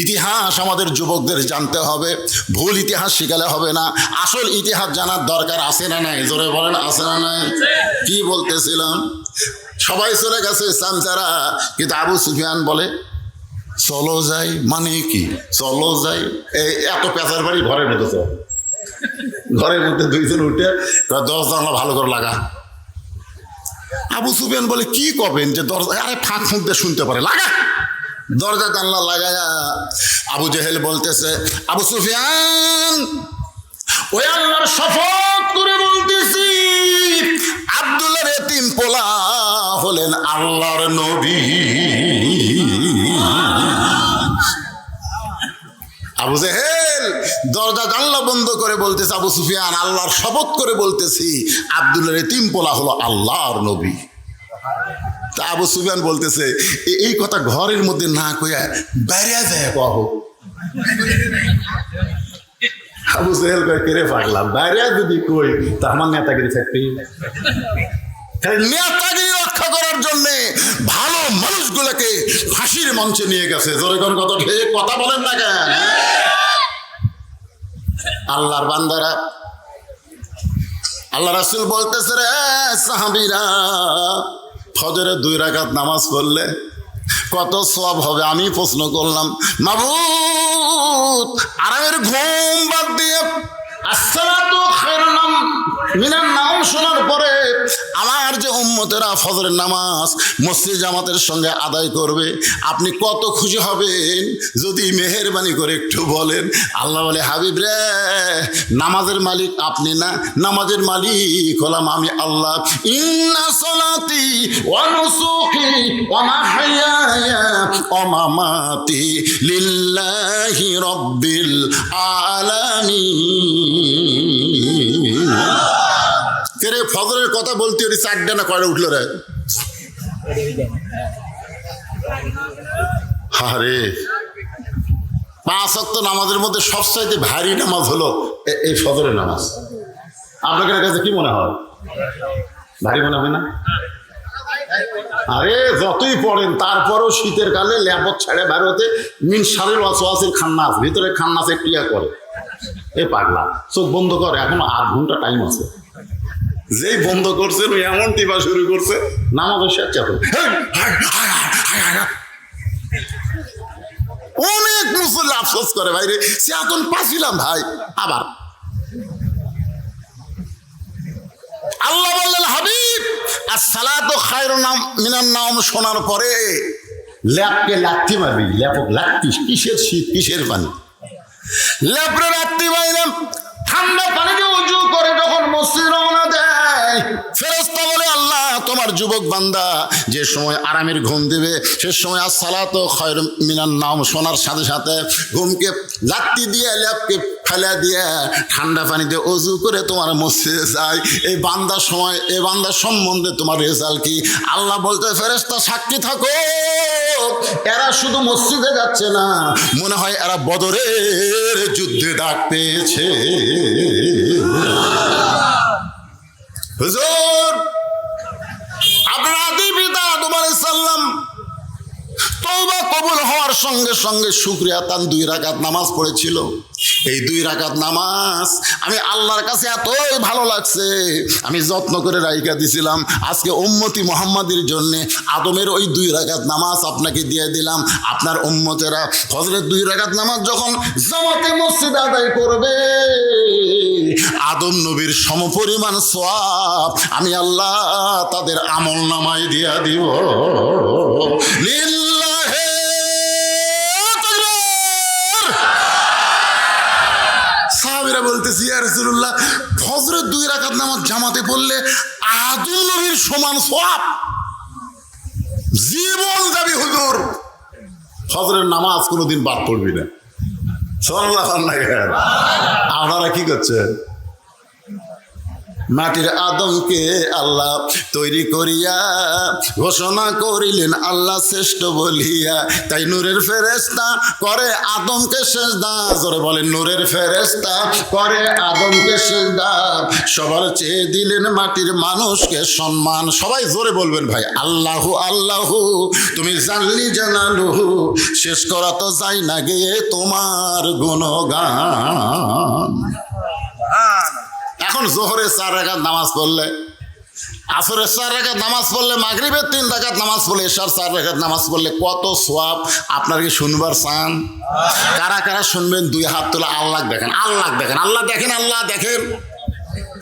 ইতিহাস আমাদের যুবকদের জানতে হবে, ভুল ইতিহাস শিখালে হবে না, আসল ইতিহাস জানার দরকার আছে না নাই? জোরে বলেন আছে না নাই? কি বলতেছিলাম, সবাই চলে গেছে চামচারা, কিন্তু আবু সুফিয়ান বলে চলো যাই। মানে কি চলো যাই? এত পেঁচার বাড়ি ঘরের মধ্যে চল, ঘরের মধ্যে 2 জন উঠে 10 জানলা ভালো করে লাগা। আবু সুফিয়ান বলে কি করবেন যে দরজা, আরে ফাঁক ফুঁক দিয়ে শুনতে পারে, লাগা। দরজা জানলা লাগায়া আবু জেহেল বলতেছে, আবু সুফিয়ান ওই আল্লাহর শপথ করে বলতেছি, আব্দুল্লাহর এতিম পোলা হলেন আল্লাহর নবী। আবু জেহেল দরজা জানলা বন্ধ করে বলতেছে, আবু সুফিয়ান আল্লাহর শপথ করে বলতেছি, আব্দুল্লাহর এতিম পোলা হলো আল্লাহর নবী। তা আবু সুফিয়ান বলতেছে, এই কথা ঘরের মধ্যে না কইয়া বাইরে যায় কহ। আবু জেহেল কয়, কেড়ে পাগলাম, বাইরে যদি কই তা আমার নেতাগিরি থাকবে। নেতাগিরি রক্ষা করার জন্য ভালো মানুষগুলোকে ফাঁসির মঞ্চে নিয়ে গেছে। জোরে কোন কথা, কথা বলেন না কেন? আল্লাহর বান্দারা, আল্লাহ রাসূল বলতেছে, রে সাহাবীরা, ফজরে 2 রাকাত নামাজ পড়লে কত সওয়াব হবে। আমি প্রশ্ন করলাম, মাবুদ আরামের ঘুম বাদ দিয়ে আসসালাতু খায়রুন মিনান নাওম শোনার পরে আমার যে উম্মতেরা ফজরের নামাজ মসজিদ জামাতের সঙ্গে আদায় করবে, আপনি কত খুশি হবেন যদি মেহেরবানি করে একটু বলেন। আল্লাহ বলে, হাবিব রে, নামাজের মালিক আপনি না, নামাজের মালিক হলাম আমি আল্লাহ। ইন্না সলাতি ওয়া নুসুকি ওয়া মাহইয়ায়া ওয়া মামাতি লিল্লাহি রাব্বিল আলামিন। কে ফজরের কথা বলতে ওই 4টা না কয়টা উঠলো রে? আরে 5 ওয়াক্ত নামাজের মধ্যে সবচাইতে ভারী নামাজ হলো এই ফজরের নামাজ। আপনাদের কাছে কি মনে হয়? ভারী মনে হয় না? আরে যতই পড়েন তারপরও শীতের কালে ল্যাপট ছেড়ে বের হতে মিনসারের ওয়াসওয়াসের খান্নাস, ভিতরে খান্নাসে ক্রিয়া করে। এ পাগলা চোখ বন্ধ করে, এখনো 8 ঘন্টা টাইম আছে। যেই বন্ধ করছে এমন টিপা শুরু করছে, নামাজের শেষ এখন অনেক মুসল্লি আফসোস করে, ভাইরে সে এখন পাচ্ছিলাম ভাই। আবার আল্লাহ বললেন, হাবিব আসসালাতু খায়রুন মিনান নাওম শোনার পরে ল্যাপকে লাত্তি মারবি। ল্যাপক লাত্তি, কিসের শীত কিসের পানি? ল্যাপরে লাত্তি মারলাম। ঠান্ডা পানিতে উজু করে যখন মসজিদ রওনা দেয়, ফেরেশতা বলে, আল্লাহ তোমার যুবক বান্দা যে সময় আরামের ঘুম দিবে সে সময় আসসালাতু খায়রুম মিনান নাওম শোনার সাথে সাথে ঘুমকে লাত্তি দিয়ে ল্যাপকে ফেলে দিয়ে ঠান্ডা পানিতে উজু করে তোমার মসজিদে যায়। এই বান্দার সময়, এই বান্দার সম্বন্ধে তোমার রেজাল্ট কি? আল্লাহ বলতে, ফেরেশতা সাক্ষী থাকো, এরা শুধু মসজিদে যাচ্ছে না, মনে হয় এরা বদরের যুদ্ধে ডাক পেয়েছে। হুজুর আপনার আদি পিতা আদম আলাইহিস সালাম তওবা কবুল হওয়ার সঙ্গে সঙ্গে শুকরিয়া তান 2 রাকাত নামাজ পড়েছিল। এই 2 রাকাত নামাজ আমি আল্লাহর কাছে এতই ভালো লাগছে, আমি যত্ন করে রাইখা দিছিলাম। আজকে উম্মতি মুহাম্মাদের জন্য আদমের ওই 2 রাকাত নামাজ আপনাকে দিয়ে দিলাম। আপনার উম্মতেরা ফজরের 2 রাকাত নামাজ যখন জামাতে মসজিদ আদায় করবে, আদম নবীর সমপরিমাণ সওয়াব আমি আল্লাহ তাদের আমল নামায় দিয়া দিব। লিল্লাহি তাকবীর। সাহাবীরা বলতেছি, ইয়া রাসূলুল্লাহ, ফজরের 2 রাকাত নামাজ জামাতে পড়লে আদম নবীর সমান সওয়াব? জীবন যাবি হুজুর, ফজরের নামাজ কোনোদিন বাদ পড়বি না। সুবহানাল্লাহ। আপনারা কি করছেন? মাটির আদমকে আল্লাহ তৈরি করিয়া ঘোষণা করিলেন আল্লাহ শ্রেষ্ঠ বলিয়া, তাই নূরের ফেরেশতা করে আদমকে সেজদা। জোরে বলেন, নূরের ফেরেশতা করে আদমকে সেজদা। সবার চেয়ে দিলেন মাটির মানুষকে সম্মান। সবাই জোরে বলবেন ভাই, আল্লাহু আল্লাহু তুমি জানলি জানালুহু, শেষ করা তো যায় না গিয়ে তোমার গুণগান। এখন জোহরে 4 রাকাত নামাজ পড়লে, আসরের 4 রাকাত নামাজ পড়লে, মাগরিবের 3 রাকাত নামাজ পড়লে, এশার 4 রাকাত নামাজ পড়লে কত সওয়াব আপনার কি শুনবার চান? কারা কারা শুনবেন? 2 হাত তোলা। আল্লাহ দেখেন, আল্লাহ দেখেন, আল্লাহ দেখেন, আল্লাহ দেখেন,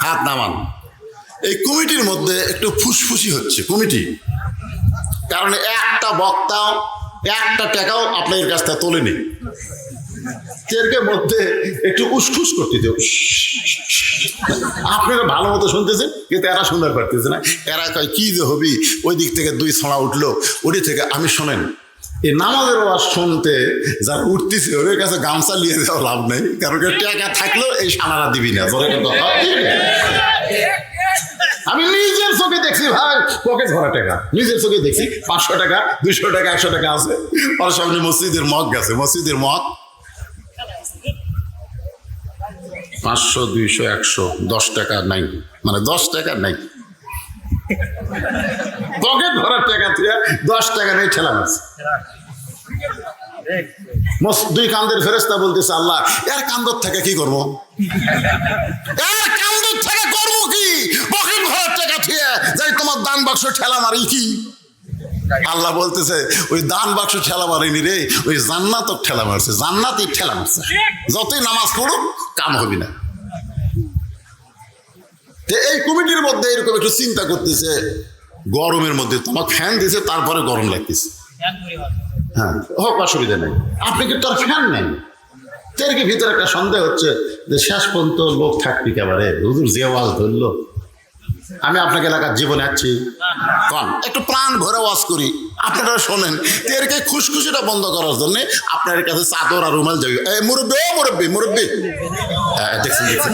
হাত নামান। এই কমিটির মধ্যে একটু ফুসফুসি হচ্ছে কমিটি, কারণ একটা বক্তাও 1টা টাকাও আপনার কাছ থেকে তোলেনি। চেরকের মধ্যে একটু উসখুস করতে দেব। আপনারা ভালো মতো শুনতেছেন, কিন্তু এরা শুনতে পারতেছে না। এরা কয় কি যে হবি, ওই দিক থেকে 2 ছড়া উঠলো, ওটি থেকে আমি শোনেন এই নামাজের আওয়াজ শুনতে যারা উঠতেছে ওদের কাছে গামছা নিয়ে যাওয়া লাভ নেই, কারণ টাকা থাকলেও এই সানারা দিবি না। আমি নিজের চোখে দেখছি ভাই, পকেট ভরা টাকা নিজের চোখে দেখছি। 500 টাকা, 200 টাকা, 100 টাকা আছে। ওর সামনে মসজিদের মগ গেছে, মসজিদের মগ 500, 200, 100, 10 টাকা নাই, মানে 10 টাকা নাই, পকেট ভরার টাকা থেকে 10 টাকা নেই, ঠেলা মাছ। 2 কান্দের ফেরেশতা বলতেছে, আল্লাহ এর কান্দর থেকে কি করবো? এর কান্দর থেকে করবো কি? পকেট ভরার টাকা থেকে যাই তোমার দান বাক্স ঠেলা মারি কি? আল্লাহ বলতেছে ওই দান বাক্স ঠেলা মারেনি রে, ওই জান্নাত ঠেলা মারছে, জান্নাতই ঠেলা মারছে। যতই নামাজ পড়ুক কাম হবে না। এই কমিটির মধ্যে এরকম একটু চিন্তা করতেছে, গরমের মধ্যে তোমার ফ্যান দিয়েছে তারপরে গরম লাগতেছে। হ্যাঁ হোক, অসুবিধা নেই, আপনি কি তার ফ্যান নেন? এর কি ভিতরে একটা সন্দেহ হচ্ছে যে শেষ পর্যন্ত লোক থাকবি একেবারে, হুজুর যে ওয়াজ ধরলো। আমি আপনাকে এলাকার জীবনে আছি, কন একটু প্রাণ ভরে ওয়াজ করি, আপনারা শোনেন। এরকে খুশখুশিটা বন্ধ করার জন্য আপনার কাছে চাদর আর রুমাল যাবে। এই মুরব্বী, ও মুরব্বী, মুরব্বী দেখছেন দেখছেন,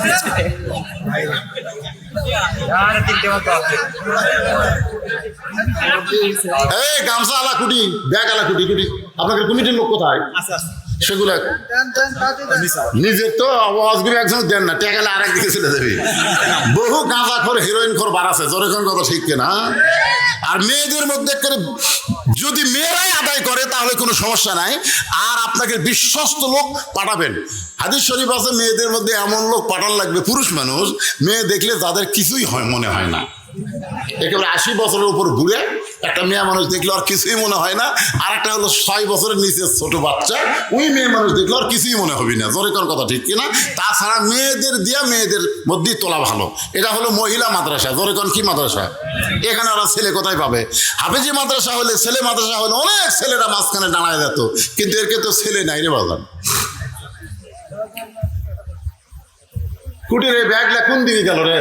এই গামছা আলা কুটি, ব্যাগ আলা কুটি কুটি। আপনাদের কমিটির লোক কোথায়? সেগুলো নিজের তো আওয়াজগুলো একজন দেন না, টেকালে আরেক দিকে চলে যাবে। বহু গাঁজা খোর, হিরোইন খোর বাড়াছে, জোরেখন কথা ঠিক কিনা? আর মেয়েদের মধ্যে যদি মেয়েরাই আদায় করে তাহলে কোনো সমস্যা নাই, আর আপনাকে বিশ্বস্ত লোক পাঠাবেন। হাদিস শরীফ আছে মেয়েদের মধ্যে এমন লোক পাঠান লাগবে, পুরুষ মানুষ মেয়ে দেখলে যাদের কিছুই মনে হয় না, একেবারে 80 বছরের উপর ঘুরে একটা মেয়ে মানুষ দেখলো আর কিছুই মনে হয় না। আর একটা হলো 6 বছরের নিচে ছোট বাচ্চা, ওই মেয়ে মানুষ দেখলো আর কিছুই মনে হবে না, জোরে কোন কথা ঠিক কিনা? তাছাড়া মেয়েদের দিয়া মেয়েদের মধ্যেই তোলা ভালো। এটা হলো মহিলা মাদ্রাসা, জোরে কোন কি মাদ্রাসা? এখানে ওরা ছেলে কোথায় পাবে? হাফেজি মাদ্রাসা হলে, ছেলে মাদ্রাসা হলে অনেক ছেলেরা মাঝখানে দাঁড়ায় যেত, কিন্তু এরকে তো ছেলে নাই রে বাজান। কুটির এই ব্যাগটা কোন দিকে গেল রে?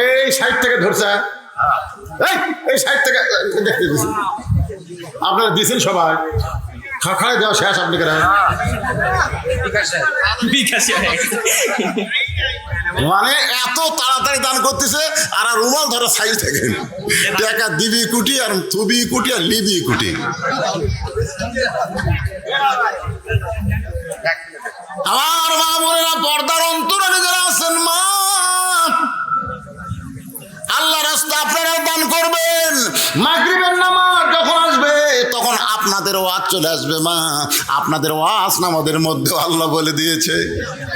এই সাইড থেকে ধরছে, এই সাইড থেকে দেখতে দিচ্ছি। আপনারা দিয়েছেন সবাই, খাখায় দেওয়া শেষ আপনি কেন? মানে এত তাড়াতাড়ি দান করতেছে, আর রুমাল ধরা সাইজ থেকে টাকা দিবি কুটি আর থুবি কুটি আর লিবি কুটি। আমার মা বোনেরা, পর্দার অন্তরালে যারা আছেন, মা আল্লাহ রাস্তা আপনারা দান করবেন। মাগরিবের নামাজ যখন আসবে তখন আপনাদের ওয়াজ চলে আসবে। মা আপনাদের ওয়াজ নামাজের মধ্যে আল্লাহ বলে দিয়েছে,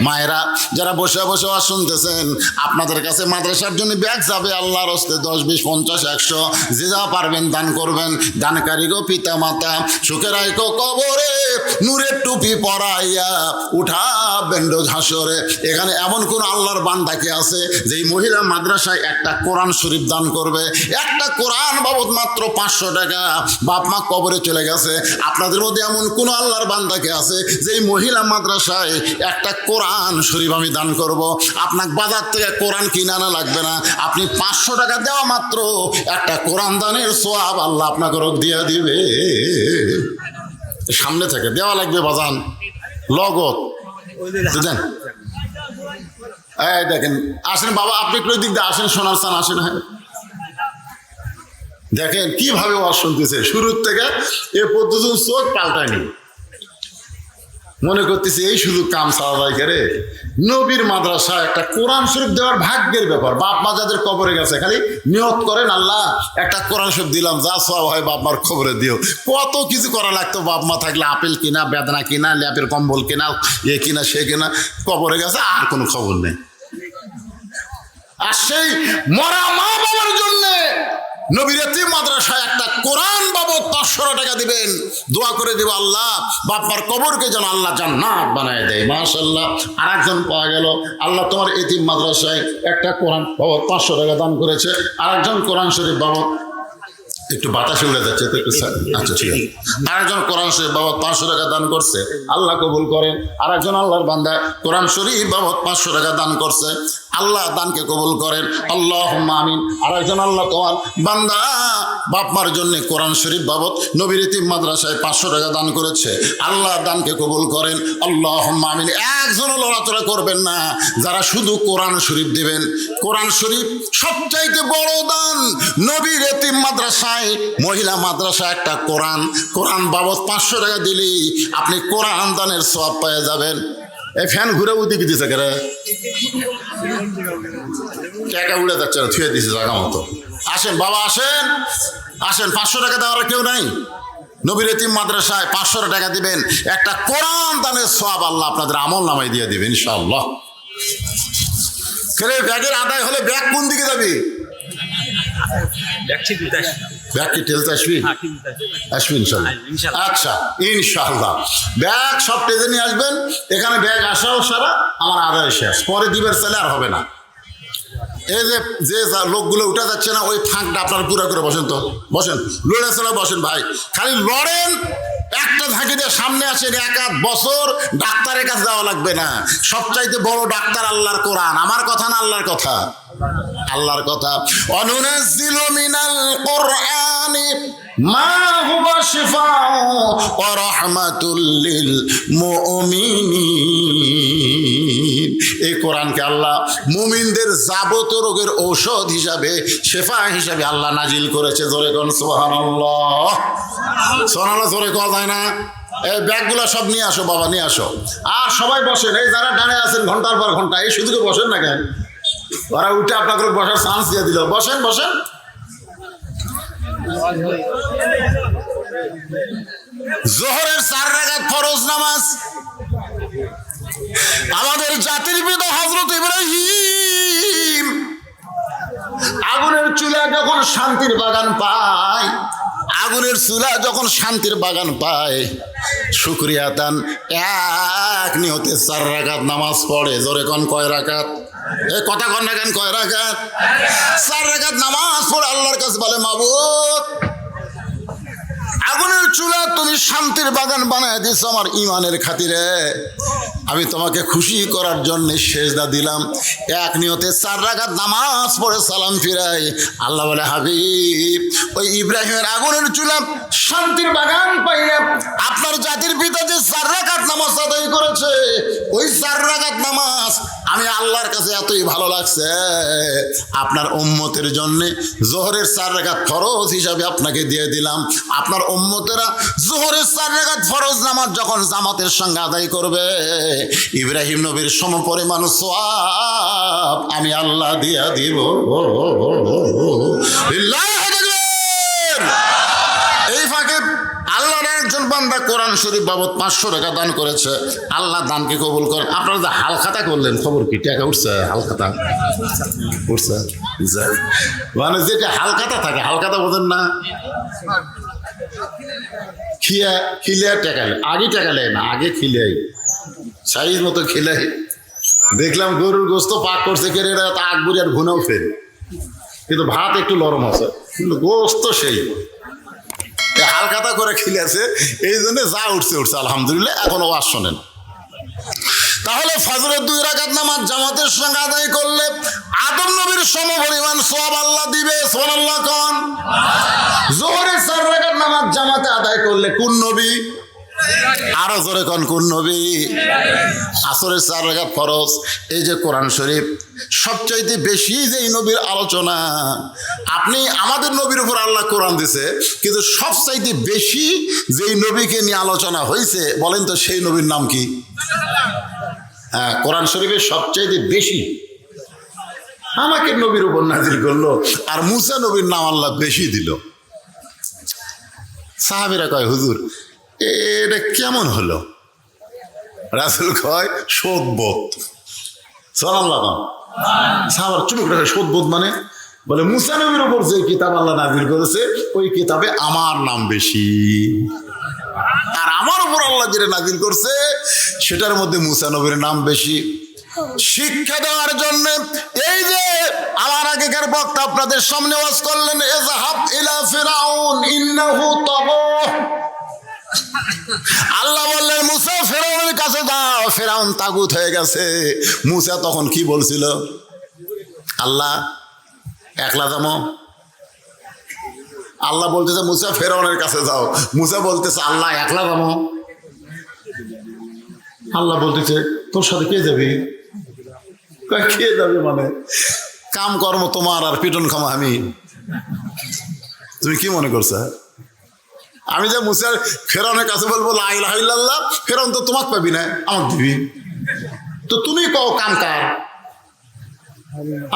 মায়েরা যারা বসে বসে ওয়াজ শুনতেছেন, আপনাদের কাছে মাদ্রাসার জন্য ব্যাগ যাবে আল্লাহর হস্তে, 10, 20, 50, 100 যে যা পারবেন দান করবেন। দানকারী গো পিতা মাতা, সুখের আইকো কবরে, নূরের টুপি পরাইয়া উঠাবেন রোজ হাসরে। এখানে এমন কোন আল্লাহর বান্দা কি আছে যেই মহিলা মাদ্রাসায় একটা কোরআন শরীফ দান করবে? একটা কোরআন বাবদ মাত্র 500 টাকা, বাপ মা কবরে চলে গেছে। আপনাদের মধ্যে এমন কোন আল্লাহর বান্দা কি আছে যেই মহিলা মাদ্রাসায় একটা কোরআন শরীফ আমি দান করব? আপনাকে বাজার থেকে কোরআন কিনে আনা লাগবে না, আপনি 500 টাকা দেওয়া মাত্র একটা কোরআন দানের সওয়াব আল্লাহ আপনাকে দিয়ে দিবে। সামনে থেকে দেওয়া লাগবে বাজান, লগত দেন। এই দেখেন, আসেন বাবা, আপনি একটু দিক দিয়ে আসেন, সোনার চান আসেন। হ্যাঁ দেখেন কিভাবে ওয়াজ শুনতেছে, শুরুর থেকে এ পর্যন্ত চোখ পাল্টায়নি। মনে করতেছি এই শুধু কাম চাওয়া রে। নবীর মাদ্রাসা একটা কোরআন শরীফ দেওয়ার ভাগ্যের ব্যাপার। বাপ মা যাদের কবরে গেছে খালি নিয়ত করেন, আল্লাহ একটা কোরআন শরীফ দিলাম, যা সব হয় বাপ মার খবরে দিও। কত কিছু করা লাগতো, বাপ মা থাকলে আপেল কিনা, বেদনা কিনা, ল্যাপের কম্বল কিনা, এ কিনা সে কিনা। কবরে গেছে আর কোনো খবর নেই। আর সেই মরা মা বাবার জন্য নবীর এতিম মাদ্রাসায় একটা কোরআন বাবদ 500 টাকা দিবেন, দোয়া করে দিব আল্লাহ বাপমার কবরকে যেন আল্লাহ জান্নাত বানায় দেয়। মাশাআল্লাহ। আর একজন পাওয়া গেল, আল্লাহ তোমার এতিম মাদ্রাসায় একটা কোরআন বাবদ 500 টাকা দান করেছে। আর একজন কোরআন শরীফ বাবদ, একটু বাতাসে উড়ে যাচ্ছে তো একটু, আচ্ছা ঠিক আছে। আরেকজন কোরআন শরীফ বাবদ 500 টাকা দান করছে, আল্লাহ কবুল করেন। আর একজন আল্লাহর বান্দা কোরআন শরীফ বাবদ 500 টাকা দান করছে, আল্লাহ দানকে কবুল করেন, আল্লাহুম্মা আমিন। আর একজন আল্লাহ তোমার বান্দা বাপমার জন্য কোরআন শরীফ বাবদ নবীর এতিম মাদ্রাসায় 500 টাকা দান করেছে, আল্লাহ দানকে কবুল করেন, আল্লাহুম্মা আমিন। একজনও লড়াচড়া করবেন না যারা শুধু কোরআন শরীফ দিবেন। কোরআন শরীফ সবচাইতে বড় দান। নবীর এতিম মাদ্রাসায়, মহিলা মাদ্রাসায় একটা কোরআন বাবদ 500 টাকা দিলেই আপনি কোরআন দানের সওয়াব পেয়ে যাবেন। এই ফ্যান ঘুরে ওদিকে দিছে কেন? টাকা উড়ে যাচ্ছে না, থুয়ে দিছে জায়গা মতো। আসেন বাবা, আসেন আসেন, 500 টাকা দেওয়ার কেউ নাই। নবীর এতিম মাদ্রাসায় 500 টাকা দিবেন, একটা কোরআন দানের সওয়াব আল্লাহ আপনাদের আমল নামায় দিয়ে দিবেন ইনশাআল্লাহ। ছেলে ব্যাগের আদায় হলে ব্যাগ কোন দিকে যাবি? ব্যাগ কি ঠেলতে আসবি? আসবি ইনশাল্লাহ। আচ্ছা ইনশাল্লাহ ব্যাগ সব টেজে নিয়ে আসবেন। এখানে ব্যাগ আসাও সারা আমার আদায় শেষ, পরে দিবের চাইলে আর হবে না। এই যে যে লোকগুলো উঠে যাচ্ছে না, ওই ফাঁকটা আপনার পুরো করে বসেন, তো বসেন, লড়ে চলে বসেন ভাই, খালি লড়েন। একটা ঝাঁকি দিয়ে সামনে আসেন, 1-8 বছর ডাক্তারের কাছে যাওয়া লাগবে না। সবচাইতে বড় ডাক্তার আল্লাহর কোরআন, আমার কথা না আল্লাহর কথা, আল্লাহর কথা। অনুনাজ্জিলু মিনাল কুরআনি মা হুয়া শিফাউ ওয়া রাহমাতুল লিল মুমিনিন। এই কোরআনকে আল্লাহ মুমিনদের যাবতীয় রোগের ঔষধ হিসাবে, শেফা হিসাবে আল্লাহ নাজিল করেছে। জোরে কোন সুবহানাল্লাহ। সুবহানাল্লাহ জোরে কোয়া যায় না? এই ব্যাগগুলো সব নিয়ে আসো বাবা, নিয়ে আসো। আর সবাই বসেন, এই যারা ডানে আছেন ঘন্টার পর ঘন্টা, এই শুধু বসেন না কেন? ওরা উঠে আপনাকে বসার চান্স দিয়ে দিল। বসেন বসেন। জোহরের 4 রাকাত ফরজ নামাজ আমাদের জাতির পিতা হযরত ইব্রাহিম আগুনের চুলা যখন শান্তির বাগান পায়, আগুনের চুলা যখন শান্তির বাগান পায়, শুকরিয়া তান এক নিয়তে 4 রাকাত নামাজ পড়ে। জোরে কোন কয় রাকাত? এই কথা কন না কেন, কয় রাকাত? 4 রাকাত নামাজ পড়ে আল্লাহর কাছে বলে, মাবুদ আগুনের চুলা তুমি শান্তির বাগান বানায় দিয়েছো আমার ইমানের খাতিরে, আমি তোমাকে খুশি করার জন্য সেজদা দিলাম। এক নিয়তে 4 রাকাত নামাজ পড়ে সালাম ফিরাই। আল্লাহ বলে, হাবিব ওই ইব্রাহিমের আগুনের চুলা শান্তির বাগান পাইয়া আপনার জাতির পিতা যে 4 রাকাত নামাজ আদায় করেছে, ওই 4 রাকাত নামাজ আমি আল্লাহর কাছে এতই ভালো লাগছে, আপনার উম্মতের জন্য জোহরের 4 রাকাত ফরজ হিসাবে আপনাকে দিয়ে দিলাম। আপনার উম্মতেরা জোহরের 4 রাকাত ফরজ নামাজ যখন জামাতের সঙ্গে আদায় করবে, ইব্রাহিম নবীর সমপরিমাণ সওয়াব আমি আল্লাহ দিয়া দিব। এই ফাঁকে আল্লাহর একজন বান্দা কোরআন শরীফ বাবদ 500 টাকা দান করেছে। আল্লাহ দানকে কবুল করেন। আপনারা যে হালখাতা করলেন, খবর কি? টাকা উঠছে? হালখাতা উঠছে? মানে যেটা হালখাতা থাকে, হালখাতা বোঝেন না? খিলিয়া টাকা আগে টাকা নেয় না, আগে খিলিয়াই সাইজ মতো খিলাই। দেখলাম গরুর গোস্ত পাক করছে, কেড়ে আকবরি আর ঘুনাও ফের, কিন্তু ভাত একটু নরম আছে, কিন্তু গোস্ত সেই হালখাতা করে খিলেছে। এই জন্য যা উঠছে উঠছে আলহামদুলিল্লাহ। এখন ওয়াজ শোনেন। তাহলে ফজরের 2 রাকাত নামাজ জামাতের সঙ্গে আদায় করলে আদম নবীর সমপরিমাণ সওয়াব আল্লাহ দিবে। সুবহানাল্লাহ কোন? যোহরের 4 রাকাত নামাজ জামাতে আদায় করলে কোন নবী? আরো জোরে কোন, কোন নবী? আসরের 4 রাকাত ফরজ। এই যে কোরআন শরীফ সবচাইতে বেশি যেই নবীর আলোচনা, আপনি আমাদের নবীর উপর আল্লাহ কোরআন দিছে, কিন্তু সবচাইতে বেশি যেই নবীকে নিয়ে আলোচনা হয়েছে বলেন তো সেই নবীর নাম কি? হ্যাঁ, কোরআন শরীফের সবচাইতে বেশি আমাকে নবীর উপর নাজিল করলো, আর মুসা নবীর নাম আল্লাহ বেশি দিল। সাহাবীরা কয়, হুজুর এটা কেমন হলো? রাসূল কয়, শোধবোধ। সুবহানাল্লাহ। সাহাবার চুপ করে, শোধবোধ মানে? বলে মুসা নবীর উপর যে কিতাব আল্লাহ নাজিল করেছে ওই কিতাবে আমার নাম বেশি, আর আমার উপর আল্লাহ যেটা নাজিল করছে সেটার মধ্যে মুসা নবীর নাম বেশি। শিক্ষা দেওয়ার জন্য এই যে আমার আগেকার বক্তা আপনাদের সামনে ওয়াজ করলেন, ইযহাব ইলা ফিরাউন ইন্নাহু তাগা। আল্লাহ বললেন মুসা ফেরাউনের কাছে যাও, ফেরাউন তাগুত হয়ে গেছে। মুসা তখন কি বলছিল? আল্লাহ একলা যাবো। আল্লাহ বলতেছে মুসা ফেরাউনের কাছে যাও, মুসা বলতেছে আল্লাহ একলা যাবো। আল্লাহ বলতেছে তোর সাথে কে যাবি? কে যাবে মানে? কাম কর্ম তোমার আর পিটন খামা আমি। তুমি কি মনে করছো আমি যে মুসা ফেরাউনের কাছে বলবো লা ইলাহা ইল্লাল্লাহ, ফেরাউন তো তোমাকে পাবি না, আমাকে দিবি? তো তুমি কও কাম কার?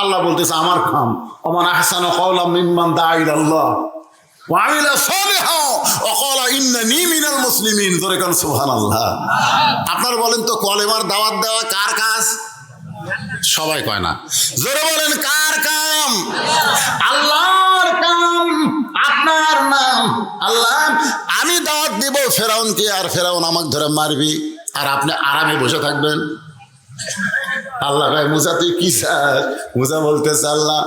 আল্লাহ বলতেছে আমার কাম। ওমান আহসানু কাওলাম মিম্মান দাআ ইলাল্লাহ ওয়া আমিলা সালিহান ওয়া ক্বালা ইন্নানী মিনাল মুসলিমিন। জোরে কোন সুবহানাল্লাহ। আপনারা বলেন তো কলেমার দাওয়াত দেওয়া কার কাজ? সবাই কয় না, জোরে বলেন কার কাম? আল্লাহর কাম। আপনার নাম আল্লাহ। আমি দাওয়াত দিব ফেরাউনকে, আর ফেরাউন আমাকে ধরে মারবি, আর আপনি আরামে বসে থাকবেন। আল্লাহ ভাই মুসা তুই কি চাস? মুসা বলতেছে আল্লাহ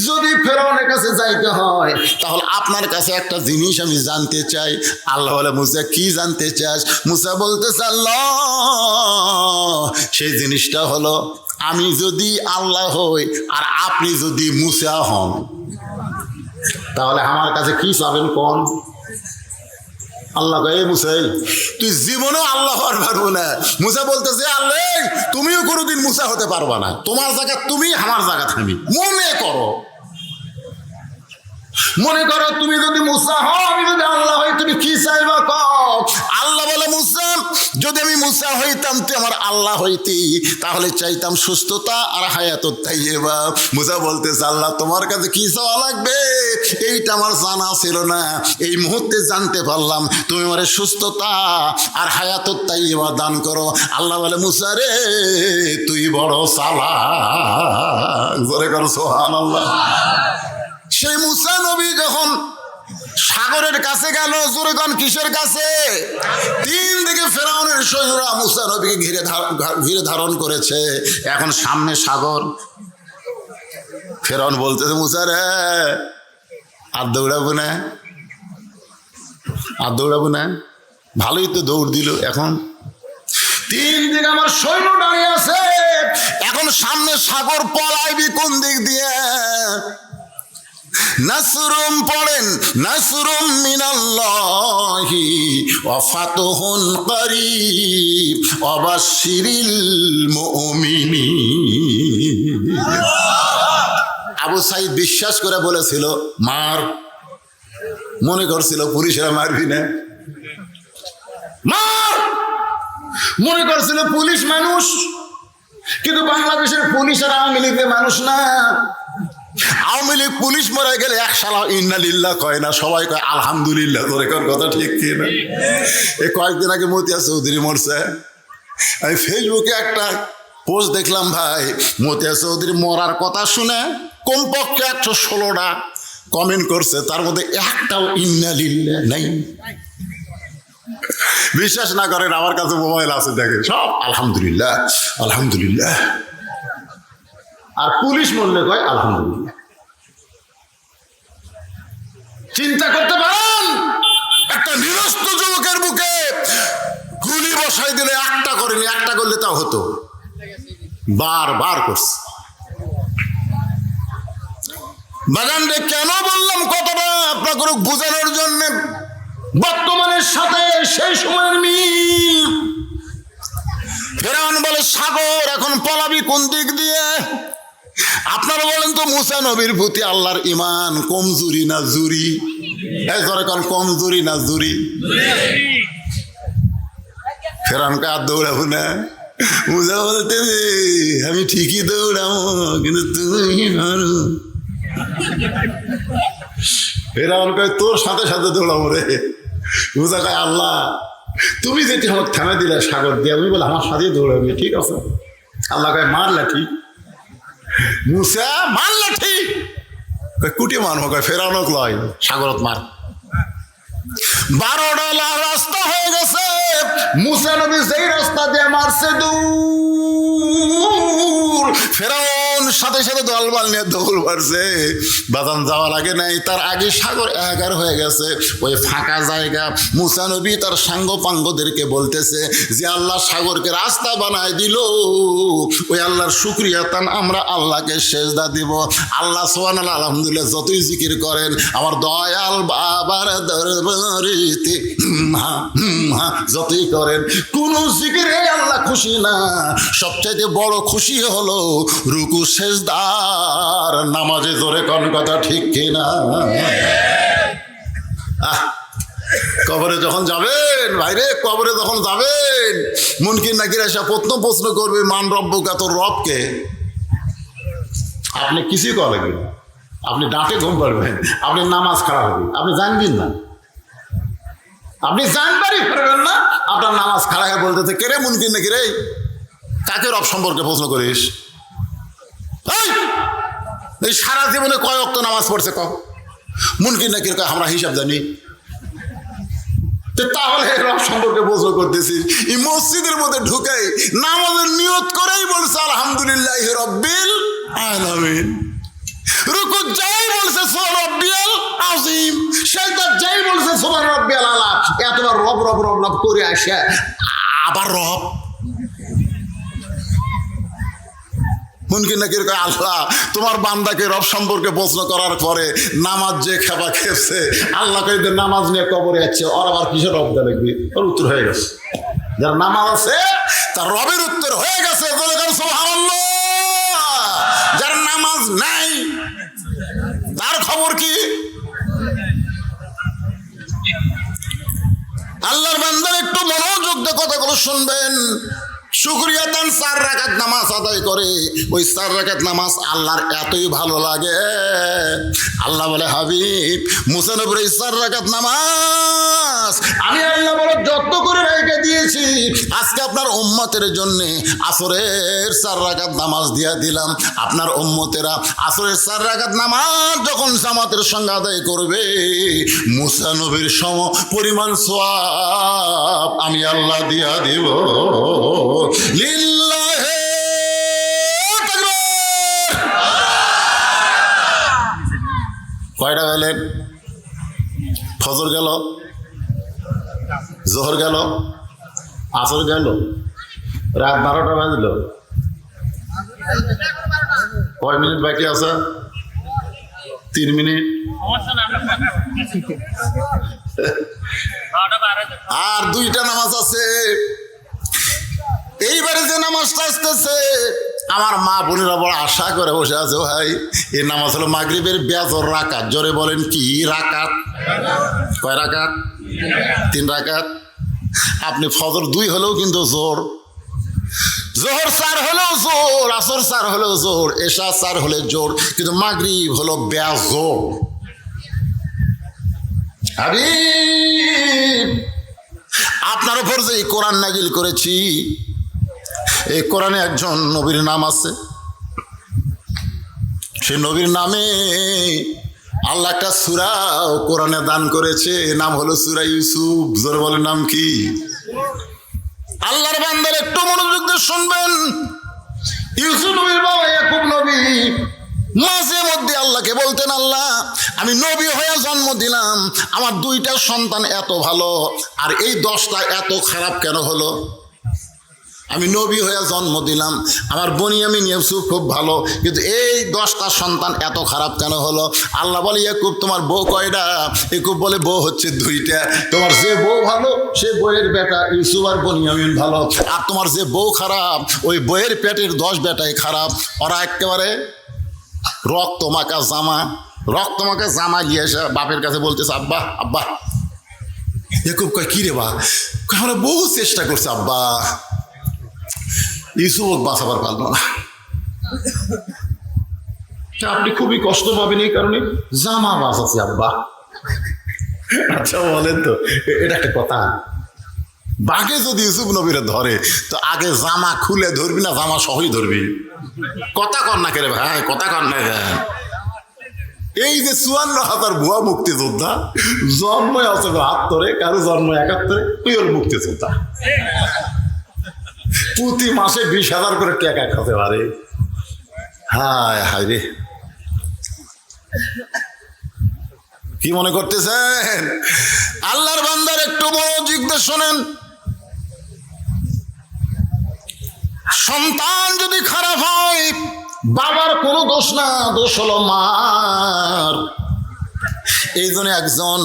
যদি ফেরাউনের কাছে যাইতে হয় তাহলে আপনার কাছে একটা জিনিস আমি জানতে চাই। আল্লাহ বলে মুসা কি জানতে চাস? মুসা বলতেছে আল্লাহ সেই জিনিসটা হলো আমি যদি আল্লাহ হই আর আপনি যদি মুসা হন তাহলে আমার কাছে কি চাবেন কোন? আল্লাহ কয় মুসাই তুই জীবনেও আল্লাহ হওয়ার পারবো না। মুসা বলতেছে আল্লাহ তুমিও কোনোদিন মুসা হতে পারবা না, তোমার জায়গা তুমি, আমার জায়গা আমি। মনে করো তুমি যদি মুসা হও আমি যদি আল্লাহ হই, তুমি কি চাইবা কও? আল্লাহ বলে মুসা যদি আমি মুসা হইতাম তুই আমার আল্লাহ হইতি, তাহলে চাইতাম সুস্থতা আর হায়াতুত তাইয়্যিবা। মুসা বলতেছে আল্লাহ তোমার কাছে কি চাওয়া লাগবে এইটা আমার জানা ছিল না, এই মুহূর্তে জানতে পারলাম, তুমি আমার সুস্থতা আর হায়াতুত তাইয়্যিবা দান করো। আল্লাহ বলে মুসা রে তুই বড় চালাক, জোরে করো সুবহানাল্লাহ। সেই মুসা নবী যখন সাগরের কাছে গেল, জোরে কোন কিসের কাছে? তিন দিকে ফেরাউনের সৈন্যরা মুসা নবীকে ঘিরে ধারণ করেছে, এখন সামনে সাগর। ফেরাউন বলতেছে মুসা রে আর দৌড়াবো না, আর দৌড়াবো না, ভালোই তো দৌড় দিল। এখন তিন দিকে আমার সৈন্য দাঁড়িয়ে আছে, এখন সামনে সাগর, পলাইবি কোন দিক দিয়ে? নাসরুম পড়েন, নাসরুম মিনাল্লাহি ওয়া ফাতহুন করিব ওয়া বাশশিরিল মুমিনিন। আবু সাইদ বিশ্বাস করে বলেছিল মার, মনে করছিল পুলিশরা মারবি না, মার মনে করছিল পুলিশ মানুষ, কিন্তু বাংলাদেশের পুলিশ আর আওয়ামী লীগের মানুষ না। আওয়ামী লীগ পুলিশ মরে গেলে এক সালা ইন্না লিল্লাহ কয় না, সবাই কয় আলহামদুলিল্লাহ। তোর এখন কথা ঠিক কি না? এই কয়েকদিন আগে মতিয়া চৌধুরী মরছে, আমি ফেসবুকে একটা পোস্ট দেখলাম ভাই, মতিয়া চৌধুরী মরার কথা শুনে কমপক্ষে 116টা কমেন্ট করছে, তার মধ্যে একটাও ইন্না লিল্লাহ নাই। বিশ্বাস না করেন আমার কাছে মোবাইল আছে, দেখেন সব আলহামদুলিল্লাহ আলহামদুলিল্লাহ, আর পুলিশ মরলে কয় আলহামদুলিল্লাহ। চিন্তা করতে পারেন একটা নিরস্ত যুবকের বুকে গুলি বসাই দিলে একটা করেনি, একটা করলে তা হতো, বারবার করছে। বাগানরে কেন বললাম কথাটা আপনাকে বোঝানোর জন্য, বর্তমানের সাথে সেই সময়ের মিল। ফেরাউন বলে সাগর, এখন পলাবি কোন দিক দিয়ে? আপনারা বলেন তো মুসা নবীর প্রতি আল্লাহর ঈমান কমজোরি না জুরি? এই ধরে কোন কমজোরি না জুরি? ফেরাউনকে আর দৌড়াবো না। মুসা বলতে আমি ঠিকই দৌড়াবো কিন্তু তুমি মারো। ফেরাউন কয় তোর সাথে সাথে দৌড়াবো রে। মুসা কয় আল্লাহ তুমি যেটি আমাকে থামে দিলে সাগর দিয়ে, আমি বলে আমার সাথে দৌড়াবি, ঠিক আছে? আল্লাহ কয় মার লাঠি। মুসা মার লাঠি, কুটি মারবো, কয় ফেরাউনক লয় সাগরত মার। 12 ডলার রাস্তা হয়ে গেছে, মুসা নবী যেই রাস্তা দিয়ে মারছে দূর, ফেরাউন সাথে সাথে দলবল নিয়ে দৌড় মারছে। বাজান যাওয়া লাগে নাই, তার আগে সাগর একাকার হয়ে গেছে। ওই ফাঁকা জায়গা মুসা নবী তার সাঙ্গ পাঙ্গদেরকে বলতেছে যে আল্লাহ সাগরকে রাস্তা বানায় দিল, ওই আল্লাহর শুকরিয়া তান আমরা আল্লাহকে সেজদা দিব। আল্লাহ সুবহানাল্লাহ আলহামদুলিল্লাহ যতই জিকির করেন আমার দয়াল বাবার দরবারেতে যতই করেন কোন জিকিরে আল্লাহ খুশি না। সবচাইতে বড় খুশি হলো রুকু সেজদার নামাজে, জোরে কোন কথা ঠিক কিনা? কবরে যখন যাবেন ভাইরে, কবরে যখন যাবেন মুনকির নাকির এসে প্রশ্ন করবে মান রব্বুকা, তোর রবকে। আপনি কিছুই করা লাগবে না, আপনি ডাঁটে ঘুম পাড়বেন, আপনি নামাজ খারাপ হবে, আপনি জানবেন না, আপনি জানবারই পারবেন না। আপনার নামাজ খারাপ হয়ে বলতেছে কে রে মুনকির নাকি রে, কাকে রব সম্পর্কে প্রশ্ন করিস? এই সারা জীবনে কয় ওয়াক্ত নামাজ পড়ছে কম? মুনকির নাকির কয় আমরা হিসাব জানি। তাহলে রব সম্পর্কে প্রশ্ন করতেছি, এই মসজিদের মধ্যে ঢুকাই নামাজের নিয়ত করেই বলছে আলহামদুলিল্লাহ রব্বিল আলামিন। রুকু যাই বলছে সুবহান রাব্বিয়াল আযীম, সিজদা যাই বলছে সুবহান রাব্বিয়াল আলা। এতবার রব রব রব রব করে আসে আবার রব। মুনকির নাকির কয় আল্লাহ তোমার বান্দাকে রব সম্পর্কে প্রশ্ন করার পরে নামাজ যে খেপা খেপছে, আল্লাহ কই নামাজ নিয়ে কবরে যাচ্ছে, ওর আবার কিসের রব দেওয়া লাগবে? ওর উত্তর হয়ে গেছে। যার নামাজ আছে তার রবের উত্তর হয়ে গেছে, সুবহানাল্লাহ। যার নামাজ নাই তার খবর কি? আল্লাহর বান্দার একটু মনোযোগ দিয়ে কথাগুলো শুনবেন। শুকরিয়া দান 4 রাকাত নামাজ আদায় করে, ওই 4 রাকাত নামাজ আল্লাহর এতই ভালো লাগে, আল্লাহ বলে হাবিব মুসা নবীর 4 রাকাত নামাজ আমি আল্লাহ বলে যত্ন করে রেখে দিয়েছি, আজকে আপনার উম্মতের জন্য আসরের 4 রাকাত নামাজ দিয়ে দিলাম। আপনার উম্মতেরা আসরের 4 রাকাত নামাজ যখন জামাতের সঙ্গে আদায় করবে, মুসা নবীর সম পরিমাণ সওয়াব আমি আল্লাহ দিয়া দিব। লিল্লাহি তাকবীর। কয়টা গেলেন? ফজর গেল, জোহর গেল, আসর গেল, রাত 12টা বাজল। কয় মিনিট বাকি আছে? 3 মিনিট। আর 2টা নামাজ আছে। এইবারে যে নামাজটা আসতেছে আমার মা বোনেরা বড় আশা করে বসে আছে, ভাই এই নামাজ হলো মাগরিবের বেজর রাকাত। জোরে বলেন কি রাকাত? কয় রাকাত? 3 রাকাত। আপনি ফজর 2 হলেও কিন্তু জোর, জোহর 4 হলেও জোর, আসর 4 হলেও জোর, এশা 4 হলে জোর, কিন্তু মাগরিব হলো বেজোর। হাবিব আপনার উপর যে কোরআন নাজিল করেছি, এই কোরআনে একজন নবীর নাম আছে, সে নবীর নামে আল্লাহ একটা সূরা কোরআনে দান করেছে, নাম হলো সূরা ইউসুফ। জোরে বলেন নাম কি? আল্লাহর বান্দার একটু মনোযোগ দিয়ে শুনবেন। ইউসুফ নবীর বাবা ইয়াকুব নবী মাঝে মধ্যে আল্লাহকে বলতেন, আল্লাহ আমি নবী হয়ে জন্ম দিলাম, আমার 2টা সন্তান এত ভালো, আর এই 10টা এত খারাপ কেন হলো? আমি নবী হয়ে জন্ম দিলাম, আমার বনিয়ামিন ইউসুফ খুব ভালো, কিন্তু এই 10টা সন্তান এত খারাপ কেন হলো? আল্লাহ বলে ইয়াকুব তোমার বউ কয়টা? ইয়াকুব বলে বউ হচ্ছে 2টা। তোমার যে বউ ভালো সে বউয়ের বেটা ইউসুফ আর বনিয়ামিন ভালো, আর তোমার যে বউ খারাপ ওই বউয়ের পেটের 10 বেটাই খারাপ। ওরা একেবারে রক্ত মাখা জামা গিয়ে এসে বাপের কাছে বলতেছে, আব্বা আব্বা। ইয়াকুব কয় কি রে বা? আমরা বহু চেষ্টা করছে আব্বা, ইউসুফ বাঁচাবার পারল না। আপনি খুবই কষ্ট পাবেন এই কারণে? জামা বাঁচাচ্ছি আব্বা। আচ্ছা বলেন তো, এটা একটা কথা? বাঘে যদি ইউসুফ নবীরে ধরে তো আগে জামা খুলে ধরবি না জামা সহই ধরবি? কথা কর না কে রে ভাই, কথা কর না। এই যে 54,000 ভুয়া মুক্তিযোদ্ধা জন্ম আছে 72, কারো জন্ম 71, তুই ওর মুক্তিযোদ্ধা। প্রতি মাসে 20,000 করে টাকা খেতে পারে। হায় হায় রে, কি মনে করতেছেন? আল্লাহর বান্দার একটু মনোযোগ দিয়ে শোনেন। সন্তান যদি খারাপ হয় বাবার কোনো দোষ না, দোষ হলো মার। এই জন্য একজন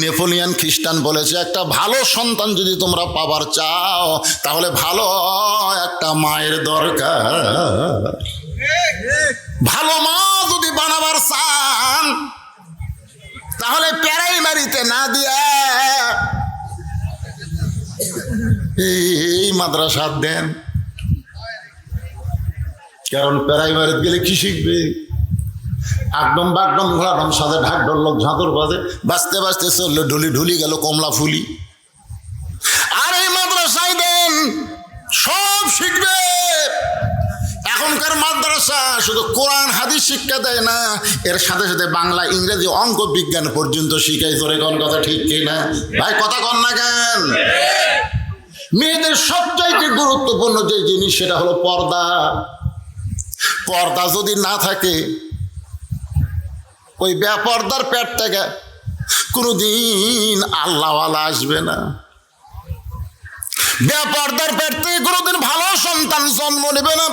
নেপোলিয়ান খ্রিস্টান বলেছে, একটা ভালো সন্তান যদি তোমরা পাবার চাও তাহলে ভালো একটা মায়ের দরকার। ভালো মা যদি বানাবার চান তাহলে প্রাইমারিতে না দিয়া এই মাদ্রাসা দেন। কারণ প্রাইমারিতে গেলে কি শিখবে? একদম বাকদম ঘোড়াদম সাথে ঢাক ঢোলক ঝাঁতর বাজে, বাঁচতে বাঁচতে চললো ঢুলি ঢুলি গেল কমলা ফুলি। আর এই মাদ্রাসায় দেন সব শিখবে। এখনকার মাদ্রাসা শুধু কোরআন হাদিস শিক্ষা দেয় না, এর সাথে সাথে বাংলা, ইংরেজি, অঙ্ক, বিজ্ঞান পর্যন্ত শিখাই। জোরে কোন কথা ঠিক কিনা ভাই? কথা কন না কেন? মেয়েদের সবচাইতে গুরুত্বপূর্ণ যে জিনিস সেটা হলো পর্দা। পর্দা যদি না থাকে ওই বেপর্দার পেট থেকে কোনোদিন আল্লাহওয়ালা আসবে না। বেপর্দার পেট থেকে কোনোদিন ভালো সন্তান জন্ম নেবে না।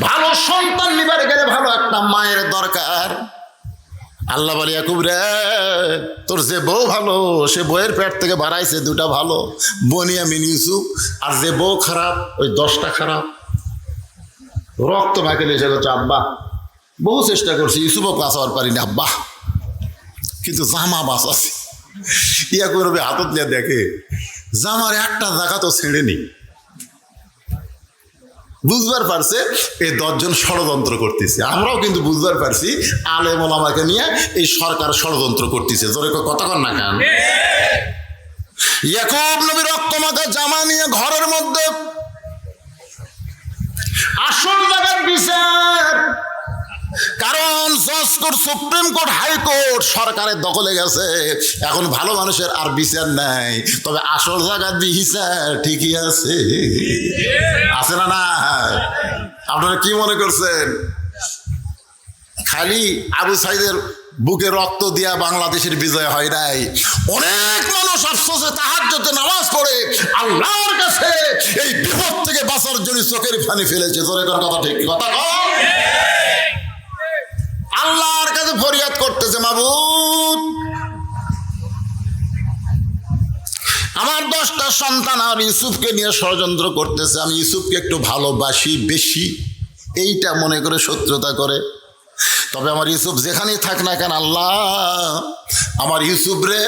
ভালো সন্তান নিবার গেলে ভালো একটা মায়ের দরকার। আল্লাহ বলে ইয়াকুব রে, তোর যে বউ ভালো সে বউয়ের পেট থেকে বাড়াইছে দুটা ভালো, বনিয়ামিন, ইউসুফ। আর যে বউ খারাপ ওই 10টা খারাপ। রক্ত মাকে এসে করছে আব্বা বহু চেষ্টা করছি, ইউসুফও বাঁচাবার পারিনি আব্বা, কিন্তু জামা বাঁচাছে। ইয়াকুব রবি হাতত নিয়ে দেখে জামার একটা জায়গা তো ছেড়েনি। বুঝবার পারছে এই 10 জন ষড়যন্ত্র করতেছে। আমরাও কিন্তু বুঝবার পারছি আলেম ওলামাকে নিয়ে এই সরকার ষড়যন্ত্র করতেছে। জোরে কথা কন না কেন? ইয়াকুব নবী রক্তমাখা জামা নিয়ে ঘরের মধ্যে আসল জায়গার বিচার, কারণ জজ কোর্ট, সুপ্রিম কোর্ট, হাইকোর্ট সরকারের দখলে গেছে। এখন ভালো মানুষের আর বিচার নাই, তবে আসল জায়গার বিচার ঠিকই আছে। আছে না? না আপনারা কি মনে করছেন খালি আবু সাইদের বুকে রক্ত দিয়া বাংলাদেশের বিজয় হয় নাই? অনেক মানুষ আফসোসে তাহাজ্জুদে নামাজ পড়ে আল্লাহর কাছে এই বিপদ থেকে বাঁচার জন্য চোখের পানি ফেলেছে। জোরে কথা ঠিক কথা কম, আল্লাহর কাছে ফরিয়াদ করতেছে, মাবুদ আমার 10টা সন্তান আর ইউসুফকে নিয়ে ষড়যন্ত্র করতেছে, আমি ইউসুফকে একটু ভালোবাসি বেশি, এইটা মনে করে শত্রুতা করে। তবে আমার ইউসুফ যেখানেই থাক না কেন আল্লাহ আমার ইউসুফ রে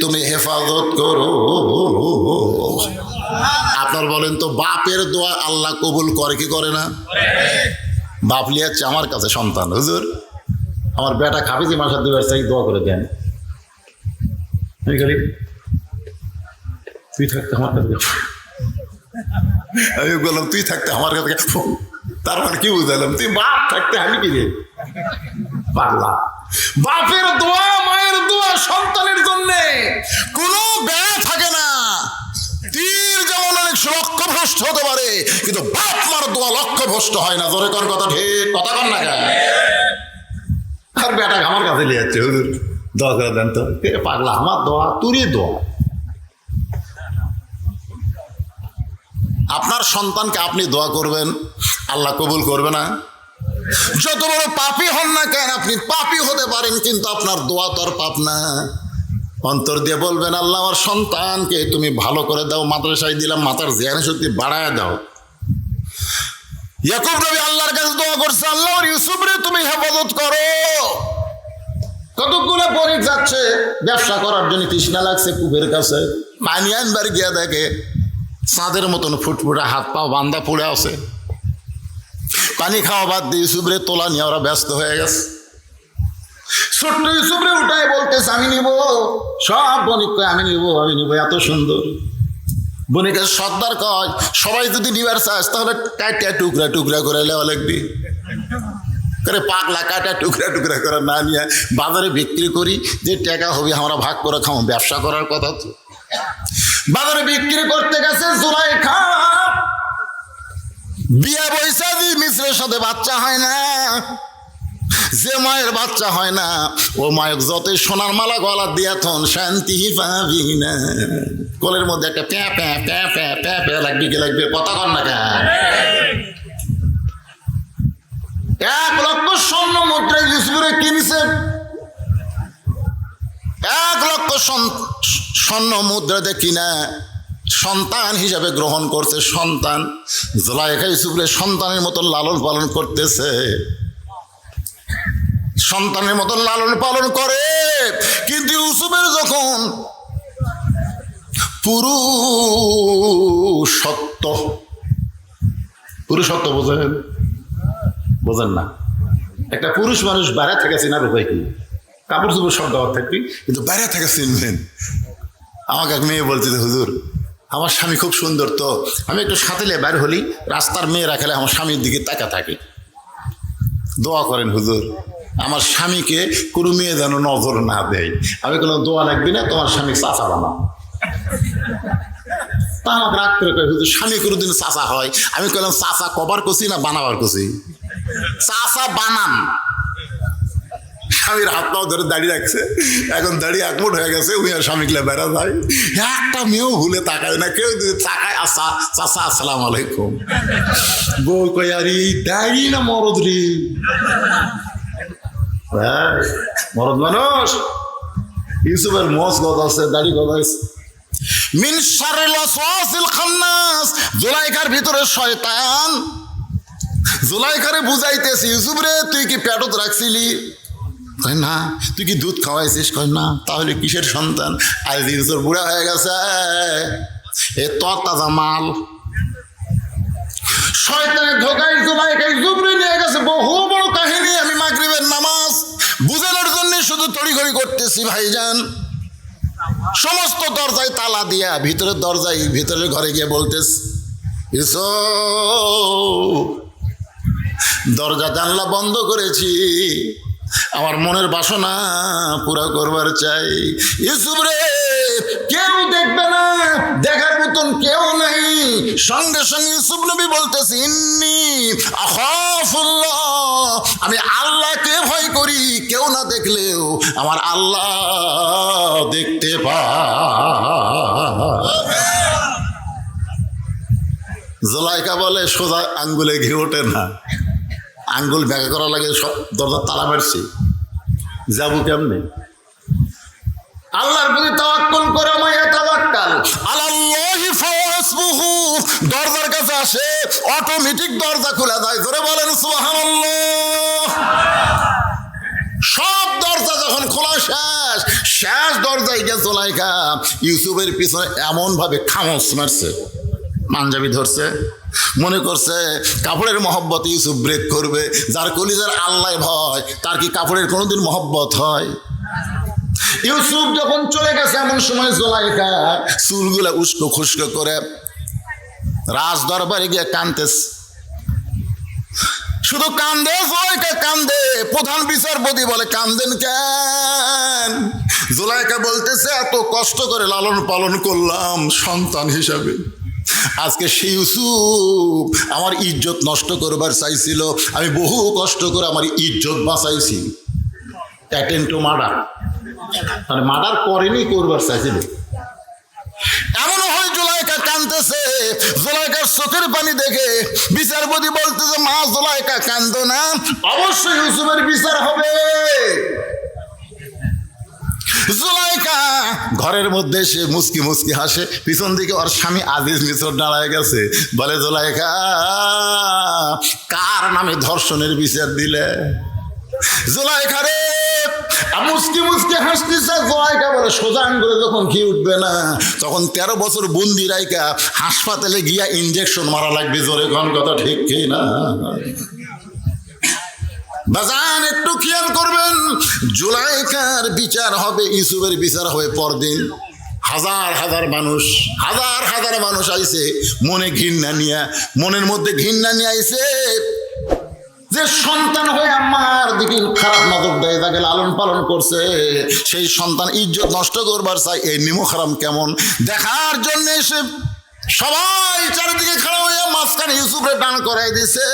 তুমি হেফাজত করো। আপনার বলেন তো বাপের দোয়া আল্লাহ কবুল করে কি করে না? বাপ লিয়াচ্ছে আমার কাছে সন্তান, হুজুর আমার বেটা খাবিজি মাসার দিবার চাই দোয়া করে দেন। তুই থাকতে আমার কাছে, আমি বললাম তুই থাকতে আমার কাছে, তার মানে কি বুঝালাম? তুই বাপ থাকতে আমি কি রে পাগলা? বাপের দোয়া, মায়ের দোয়া সন্তানের জন্য কোনো ব্যয় থাকে না। তীর যেমন অনেক লক্ষ্যভ্রষ্ট হতে পারে, কিন্তু বাপ মার দোয়া লক্ষ্যভ্রষ্ট হয় না। জোরে কোন কথা ঠিক কথা কন না কেন? আর বেটা আমার কাছে নিয়ে যাচ্ছে, হুজুর দোয়া করে দেন তো। পাগলা আমার দোয়া তুরই দোয়া। আপনার সন্তানকে আপনি দোয়া করবেন, আল্লাহ কবুল করবে না? যত বড় পাপী হন না কেন আপনি পাপী হতে পারেন, কিন্তু আপনার দোয়া তো আর পাপ না। অন্তর দিয়ে বলবেন আল্লাহ আমার সন্তানকে তুমি ভালো করে দাও, মাদ্রাসায় দিলাম মাথার জ্ঞান শক্তি বাড়ায় দাও। ইয়াকুব নবী আল্লাহর কাছে দোয়া করছে, আল্লাহ ইউসুফ রে তুমি হেফাজত করো। কতগুলো বণিক যাচ্ছে ব্যবসা করার জন্য, তৃষ্ণা লাগছে কূপের কাছে, পানি আনবার গিয়া দেখে চাঁদের মতন ফুটফুটে হাত পা বান্ধা পড়ে আছে। পানি খাওয়া বাদ দিয়ে ইউসুফরে তোলা নিয়ে ওরা ব্যস্ত হয়ে গেছে। ছোট্ট ইউসুফরে উঠায় বলতেছে আমি নিব, সব বণিক আমি নিব, আমি নিব, এত সুন্দর। বণিকের সর্দার কয় সবাই যদি নিবার চাস তাহলে কাটা টুকরা টুকরা করে লেওয়া লাগবে। করে পাগলা কাটা টুকরা টুকরা করে না নিয়ে বাজারে বিক্রি করি, যে টাকা হবে আমরা ভাগ করে খাও, ব্যবসা করার কথা তো। বাজারে বিক্রি করতে গেছে জুলাইখা, বিয়ে বৈশা দিয়ে মিশ্রের সাথে বাচ্চা হয় না। যে মায়ের বাচ্চা হয় না ও মায়ের যতই সোনার মালা গলা দিয়া থন শান্তি পাবি না। কোলের মধ্যে একটা প্যা প্যা প্যা প্যা প্যা প্যা লাগবে কি লাগবে? কথা কর না কেন? 1 লক্ষ স্বর্ণ মুদ্রা ইউসুফরে কিনছে, 1 লক্ষ স্বর্ণ মুদ্রাতে কিনা সন্তান হিসাবে গ্রহণ করছে। সন্তান জুলাইখা ইউসুফরে সন্তানের মতন লালন পালন করতেছে, সন্তানের মতন লালন পালন করে। কিন্তু ইউসুফের যখন পুরুষত্ব বোঝেন না, একটা পুরুষ মানুষ বাইরে থেকে চিনার উপায় কি? কাপড় চোপড় সব দেওয়ার থাকবি, কিন্তু বাইরে থেকে চিনবেন। আমাকে এক মেয়ে বলছে হুজুর আমার স্বামী খুব সুন্দর, তো আমি একটু সাথে বের হলি, রাস্তার মেয়েরা খেলে আমার স্বামীর দিকে তাকা থাকে। দোয়া করেন হুজুর, আমার স্বামীকে কোনো মেয়ে যেন নজর না দেয়। আমি কোনো দোয়া লাগবে না, তোমার স্বামী চাচা বানাও। তা আমাকে রাগ করে কয়, হুজুর স্বামী কোনোদিন চাচা হয়? আমি কইলাম চাচা কবার করছি না বানাবার করছি? চাচা বানান। স্বামীর হাত পাও ধরে দাঁড়িয়ে রাখছে, এখন দাঁড়িয়ে একমোট হয়ে গেছে, উনি আর স্বামীকে বেড়া যায়। একটা মেয়েও ভুলে তাকায় না, কেউ যদি তাকায় আসা চাচা আসসালামু আলাইকুম। বউ কই আর এই দাঁড়িয়ে না মরদ রে, মরদ মানুষ। ইউসুফের মোজ গদ আছে, দাড়ি গদ আছে। মিন শাররিল ওয়াসওয়াসিল খান্নাস, জুলাইখার ভিতরে শয়তান। জুলাইখারে বুঝাইতেছি, ইউসুফ রে তুই কি পেটত রাখছিলি? কয় না। তুই কি দুধ খাওয়াইছিস? কয় না। তাহলে কিসের সন্তান? আজ ইউসুফ বুড়া হয়ে গেছে, এ তরতাজা মাল। শয়তানের ধোকায় জুলাইখা ইউসুফরে নিয়ে গেছে। বহু বড় কাহিনী। আমি মাগরিবের নামাজ বুঝানোর জন্য শুধু তড়িঘড়ি করতেছি ভাইজান। সমস্ত দরজায় তালা দিয়া ভিতরের দরজায় ভিতরের ঘরে গিয়ে বলতেছি, ইউসুফ দরজা জানলা বন্ধ করেছি, আমার মনের বাসনা পুরা করবার চাই। ইউসুফ রে কেউ দেখবে না, দেখার মতন কেউ নাই। সঙ্গে সঙ্গে ইউসুফ নবী বলতেছি, ইন্নী আখাফুল্লাহ, আমি আল্লাহকে ভয় করি। কেউ না দেখলেও আমার আল্লাহ দেখতে পায়। জুলাইখা বলে সোজা আঙ্গুলে ঘি ওঠে না, আঙ্গুল ব্যাখ্যা করা লাগে। সব দরজা তালা মারছি, যাবো কেমনে? আল্লাহর প্রতি তাওয়াক্কুল করে, মায়া তাওয়াক্কাল আলাল্লাহি ফাসবুহু। দরজার কাছে আসে, অটোমেটিক দরজা খুলে যায়। জোরে বলেন সুবহানাল্লাহ। সব দরজা যখন খোলা শেষ, শেষ দরজায় গিয়ে জুলাইখা ইউসুফের পিছনে এমন ভাবে খামোশ মারছে, পাঞ্জাবি ধরছে, মনে করছে কাপড়ের মহব্বত ইউসুফ ব্রেক করবে। যার কলিজার আল্লাহ ভয়, তার কি কাপড়ের কোনোদিন মহব্বত হয়? ইউসুফ যখন চলে গেছে, এমন সময় জুলাইখা চুলগুলা উস্কো খুস্কো করে রাজ দরবারে গিয়ে কানতেছে। শুধু কান্দে জুলাইখা, কান্দে। প্রধান বিচারপতি বলে, কান্দেন কেন? জুলাইখা বলতেছে, এত কষ্ট করে লালন পালন করলাম সন্তান হিসাবে, আজকে সেই ইউসুফ আমার ইজ্জত নষ্ট করবার চাইছিল। আমি বহু কষ্ট করে আমার ইজ্জত বাঁচাইছি। অ্যাটেম্প টু মার্ডার, মানে মার্ডার করেনি, করবার চাইছিল। এমনও হয় জুলাইখা কাঁদতেছে। জুলাইখার চোখের পানি দেখে বিচারপতি বলতেছে, মা জুলাইখা কান্দো না, অবশ্যই ইউসুফের বিচার হবে। জুলাইখা ঘরের মধ্যে সে মুস্কি মুস্কি হাসে। পিছন দিকে ওর স্বামী আজিজ মিশ্র দাঁড়ায় গেছে। বলে, জুলাইখা কার নামে ধর্ষণের বিচার দিলে? জুলাইখা রে মুস্কি মুস্কি হাসতেছে। জুলাইখা বলে, সোজা আঙ্গুলে যখন ঘি উঠবে না, তখন 13 বছর বন্দি রাইখা হাসপাতালে গিয়া ইঞ্জেকশন মারা লাগবে। জোরে কোন কথা ঠিক কি না? বাজান একটু খেয়াল করবেন, জুলাইখার বিচার হবে, ইউসুফের বিচার হবে পরদিন। হাজার হাজার মানুষ আইছে মনে ঘৃণা নিয়া, মনের মধ্যে ঘৃণা নিয়ে আইছে যে সন্তান হয়ে আমার দিকে খারাপ নজর দেয়, তাকে লালন পালন করছে, সেই সন্তান ইজ্জত নষ্ট করবার চাই। এই নিমখ হারাম কেমন দেখার জন্য এসে সবাই চারিদিকে খাড়া হইয়া মাঝখানে ইউসুফের ডান করাই দিছে।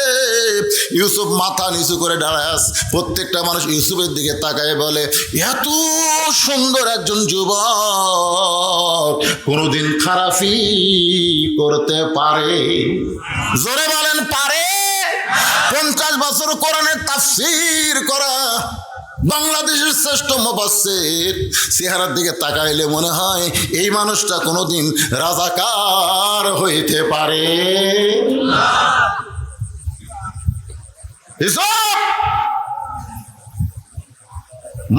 ইউসুফ মাথা নিচু করে দাঁড়ায়। প্রত্যেকটা মানুষ ইউসুফের দিকে তাকায় বলে, এত সুন্দর একজন যুবক কোনোদিন খারাপি করতে পারে? জোরে বলেন পারে? 50 বছর কোরআনের তাফসীর করা বাংলাদেশের শ্রেষ্ঠ মুফাসসির, চেহারার দিকে তাকাইলে মনে হয় এই মানুষটা কোনোদিন রাজাকার হইতে পারে না।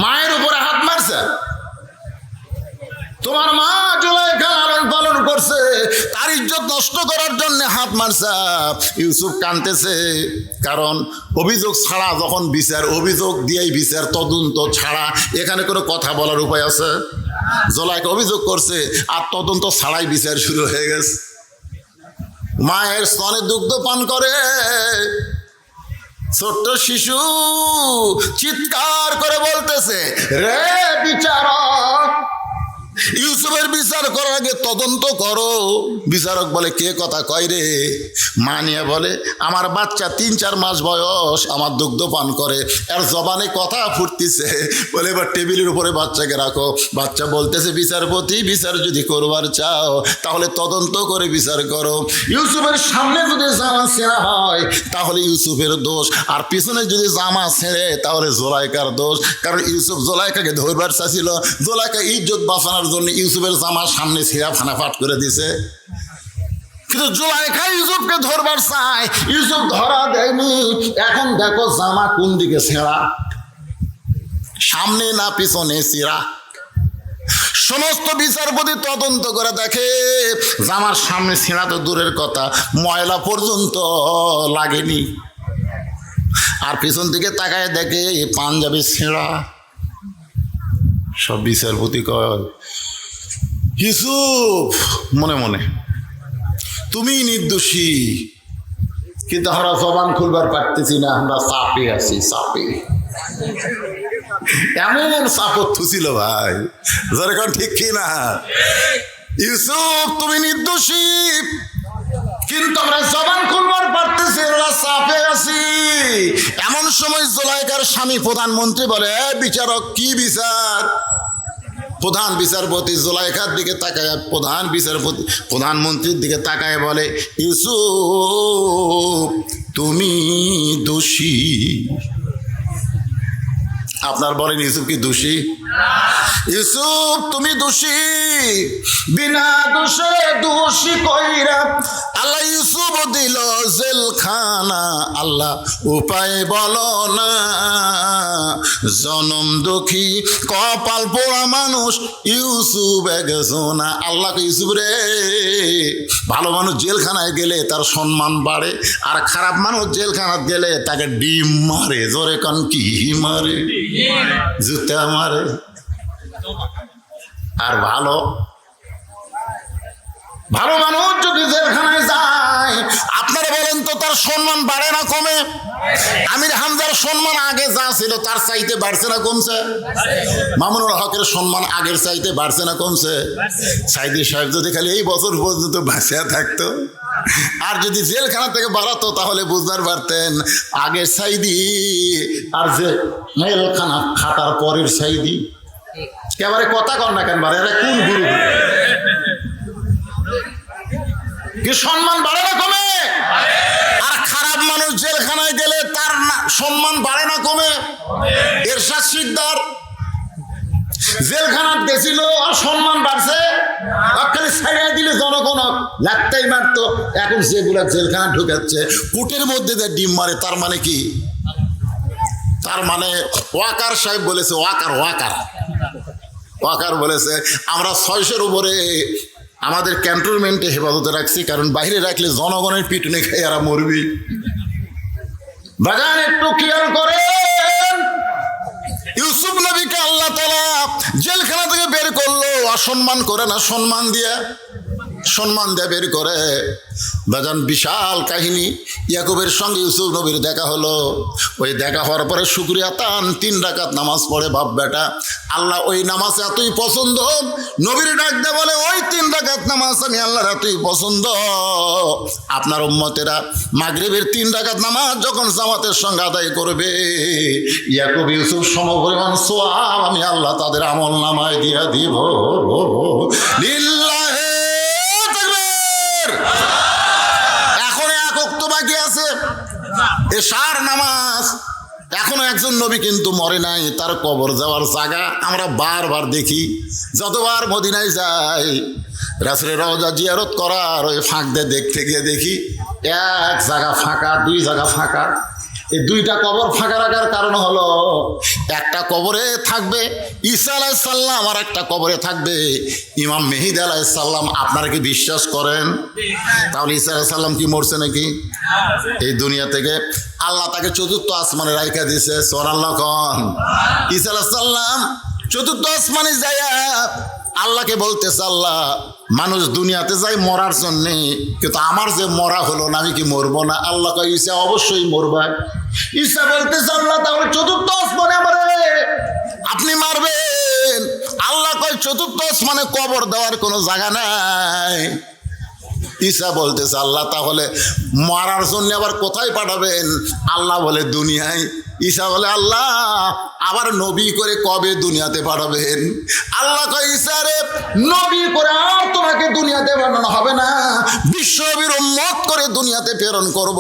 মায়ের উপরে হাত মারছে, তোমার মা জুলাইখা লালন পালন করছে, তার ইজ্জত নষ্ট করার জন্য হাত মারছে। ইউসুফ কাঁদতেছে, কারণ অভিযোগ ছাড়া যখন বিচার, অভিযোগ দিয়েই বিচার, তদন্ত ছাড়া এখানে কোনো কথা বলার উপায় আছে? জোলাইকা অভিযোগ করছে, আর তদন্ত ছাড়াই বিচার শুরু হয়ে গেছে। মায়ের স্তনে দুগ্ধ পান করে ছোট্ট শিশু চিৎকার করে বলতেছে, রে বিচারক, ইউসুফের বিচার করার আগে তদন্ত করো। বিচারক বলে, কে কথা কয় রে? মা নিয়ে বলে, আমার বাচ্চা 3-4 মাস বয়স, আমার দুগ্ধ পান করে, এর জবানে কথা ফুটতেছে। বলে, এবার টেবিলের উপরে বাচ্চাকে রাখো। বাচ্চা বলতেছে, বিচারপতি, বিচার যদি করবার চাও তাহলে তদন্ত করে বিচার করো। ইউসুফের সামনে যদি জামা ছেঁড়া হয় তাহলে ইউসুফের দোষ, আর পিছনে যদি জামা ছেড়ে তাহলে জোলাইকার দোষ। কারণ ইউসুফ জোলাইকাকে ধরবার চাইছিল, জোলাইকা ইজ্জত বাঁচানোর জন্য ইউসুফের জামা সামনে ছিঁড়া ফানাফাট করে দিছে। কিন্তু জোলাইকা ইউসুফকে ধরবার চায়, ইউসুফ ধরা দেয়নি। এখন দেখো জামা কোন দিকে ছেঁড়া, সামনে না পিছনে ছিঁড়া। সমস্ত বিচারপতি তদন্ত করে দেখে জামার সামনে ছিঁড়া তো দূরের কথা, ময়লা পর্যন্ত লাগেনি। আর পিছন দিকে তাকায় দেখে পাঞ্জাবি ছেঁড়া। সব বিচারপতি কয়, ইউসুফ মনে মনে তুমি নির্দোষী, কিন্তু আমরা জবান খুলবার পারতেছি না, আমরা চাপে আছি, চাপে। এমন চাপত ছিল ভাই, যেরকম ঠিক কি না? ইউসুফ তুমি নির্দোষী, কিন্তু আমরা জবান খুলবার পারতেছি, আমরা চাপে আছি। এমন সময় জোলাইকার স্বামী প্রধানমন্ত্রী বলে, বিচারক কি বিচার? প্রধান বিচারপতি জোলাইকার দিকে তাকায়, প্রধানমন্ত্রীর দিকে তাকায় বলে, ইউসুফ তুমি দোষী। আপনার বলেন, ইউসুফ কি দোষী? ইউসুফ তুমি দোষী, বিনা দোষে দোষী কইরা আল্লাহ ইউসুফ দিল জেলখানা। আল্লাহ উপায় বলো না, জনম দুঃখী কপাল পোড়া মানুষ ইউসুফ একজন। আল্লাহ ইউসুফ রে, ভালো মানুষ জেলখানায় গেলে তার সম্মান বাড়ে, আর খারাপ মানুষ জেলখানায় গেলে তাকে ডিম মারে। জোরে কান কি মারে? জুতা মারে। আর ভালো মানুষ যদি জেলখানায় যায়, আপনারা বলেন তো তার সম্মান বাড়ে না কমে? আমির হামজার সম্মান আগে যা ছিল তার চাইতে বাড়ছে না কমছে? মামুনুল হকের সম্মান আগের চাইতে বাড়ছে না কমছে? সাইদি সাহেব যদি খালি এই বছর পর্যন্ত বাঁচিয়া থাকতো, আর যদি জেলখানা থেকে বাড়াতো, তাহলে বুঝতে পারতেন আগের সাইদি আর যে জেলখানা খাটার পরের সাইদি। এবারে কথা কর না কেন, বারে কোন গুরু? কি সম্মান বাড়ে না কমে? আর খারাপ মানুষ জেলখানায় গেলে তার সম্মান বাড়ে না কমে? এরশাদ শিকদার জেলখানায় গেছিল, আর সম্মান বাড়ছে? খালি ছাড়িয়ে দিলে জনগণ লাগতেই মারতো। এখন যেগুলা জেলখানা ঢুকাচ্ছে, কুটের মধ্যে যে ডিম মারে, তার মানে কি? তার মানে ওয়াকার সাহেব বলেছে, ওয়াকার বলেছে, আমরা 600-এর উপরে আমাদের ক্যান্টনমেন্টে হেফাজতে রাখছি, কারণ বাইরে রাখলে জনগণের পিটুনি খাই এরা মরবি। বাজান একটু খেয়াল করেন, ইউসুফ নবীকে আল্লাহ তাআলা জেলখানা থেকে বের করলো, অসম্মান করে না, সম্মান দিয়ে বের করে। বাজান বিশাল কাহিনী। ইয়াকুবের সঙ্গে ইউসুফ নবীর দেখা হলো। ওই দেখা হওয়ার পরে শুকরিয়া তান 3 রাকাত নামাজ পড়ে বাপ বেটা। আল্লাহ ওই নামাজ এতই পছন্দ, নবীর ডাক দিয়ে বলে, ওই 3 রাকাত নামাজ আমি আল্লাহর এতই পছন্দ। আপনার উম্মতেরা মাগরিবের 3 রাকাত নামাজ যখন জামাতের সঙ্গে আদায় করবে, ইয়াকুব ইউসুফ সমপরিমাণ সওয়াব আমি আল্লাহ তাদের আমল নামায় দিয়া দিব। লিল্লাহি এখনো 1 ওয়াক্ত বাকি আছে, এশার নামাজ। এখনো একজন নবী কিন্তু মরে নাই, তার কবর যাওয়ার জায়গা আমরা বারবার দেখি। যতবার মদিনায় যাই, রাসূলের রওজা জিয়ারত করার ওই ফাঁক দিয়ে দেখতে গিয়ে দেখি 1 জায়গা ফাঁকা, 2 জায়গা ফাঁকা। এই 2টা কবর ফাঁকা রাখার কারণ হলো, একটা কবরে থাকবে ঈসা আলাইহিস সালাম, আর একটা কবরে থাকবে ইমাম মেহেদী আলাইহিস সালাম। আপনারা কি বিশ্বাস করেন? তাহলে ঈসা আলাইহিস সালাম কি মরছে নাকি? এই দুনিয়া থেকে আল্লাহ তাকে 4র্থ আসমানে রাইখা দিয়েছে। সুবহানাল্লাহ। ঈসা আলাইহিস সালাম 4র্থ আসমানে যায়া আল্লাহকে বলতেছে, আল্লাহ মানুষ দুনিয়াতে যায় মরার জন্যে, কিন্তু আমার যে মরা হলো না, আমি কি মরবো না? আল্লাহ কয় ঈসা অবশ্যই মরবা। ঈসা বলতেছে, আল্লাহ তাহলে চতুর্থ আসমানে আমারে আপনি মারবেন? আল্লাহ কয় চতুর্থ আসমানে কবর দেওয়ার কোনো জায়গা নাই। ঈসা বলতেছে, আল্লাহ তাহলে মারার জন্য আবার কোথায় পাঠাবেন? আল্লাহ বলে দুনিয়ায়। ঈসা বলে, আল্লাহ আবার নবী করে কবে দুনিয়াতে পাঠাবেন? আল্লাহ কয়, ঈসা রে নবী করে আর তোমাকে দুনিয়াতে পাঠানো হবে না, বিশ্বনবীর উম্মত করে দুনিয়াতে প্রেরণ করব।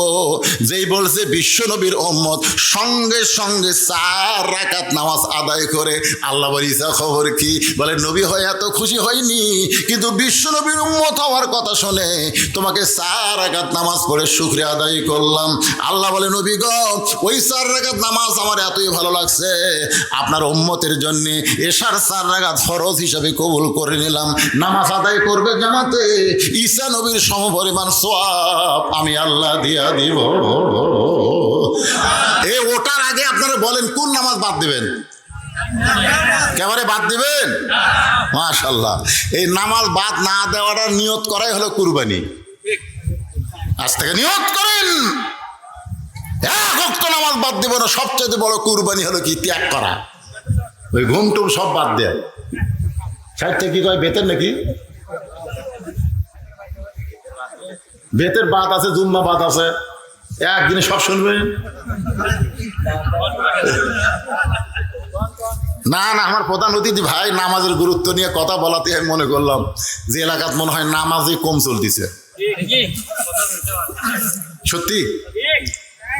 যেই বলছে বিশ্বনবীর উম্মত, সঙ্গে সঙ্গে 4 রাকাত নামাজ আদায় করে। আল্লাহ বলে, ঈসা খবর কি? বলে, নবী হয়ে এত খুশি হয়নি, কিন্তু বিশ্বনবীর উম্মত হওয়ার কথা শুনে তোমাকে 4 রাকাত নামাজ পড়ে শুকরিয়া আদায় করলাম। আল্লাহ বলে, নবী গো, ওই 4 রাকাত নামাজ আমার এতই ভালো লাগছে, আপনার উম্মতের জন্য এশার 4 রাকাত ফরজ হিসাবে কবুল করে নিলাম। নামাজ আদায় করবে জামাতে, ঈসা নবীর সমপরিমাণ সওয়াব আমি আল্লাহ দিয়া দিব। ওটার আগে আপনারা বলেন কোন নামাজ বাদ দিবেন? একেবারে বাদ দিবেন? মাশাআল্লাহ। এই নামাজ বাদ না দেওয়াটা নিয়ত করাই হলো কুরবানি। আজ থেকে নিয়ত করেন, এক ওয়াক্ত নামাজ বাদ দিব না। সবচেয়ে বড় কুরবানি হলো কি? ত্যাগ করা। ওই ঘুম টুম সব বাদ দেয়। সাইডটা কি কয়? বেতের নাকি? বেতের বাদ আছে, জুম্মা বাদ আছে, একদিনে সব শুনবেন? না না, আমার প্রধান অতিথি ভাই নামাজের গুরুত্ব নিয়ে কথা বলাতে আমি মনে করলাম যে এলাকাত মনে হয় নামাজই কম চলতেছে। সত্যি?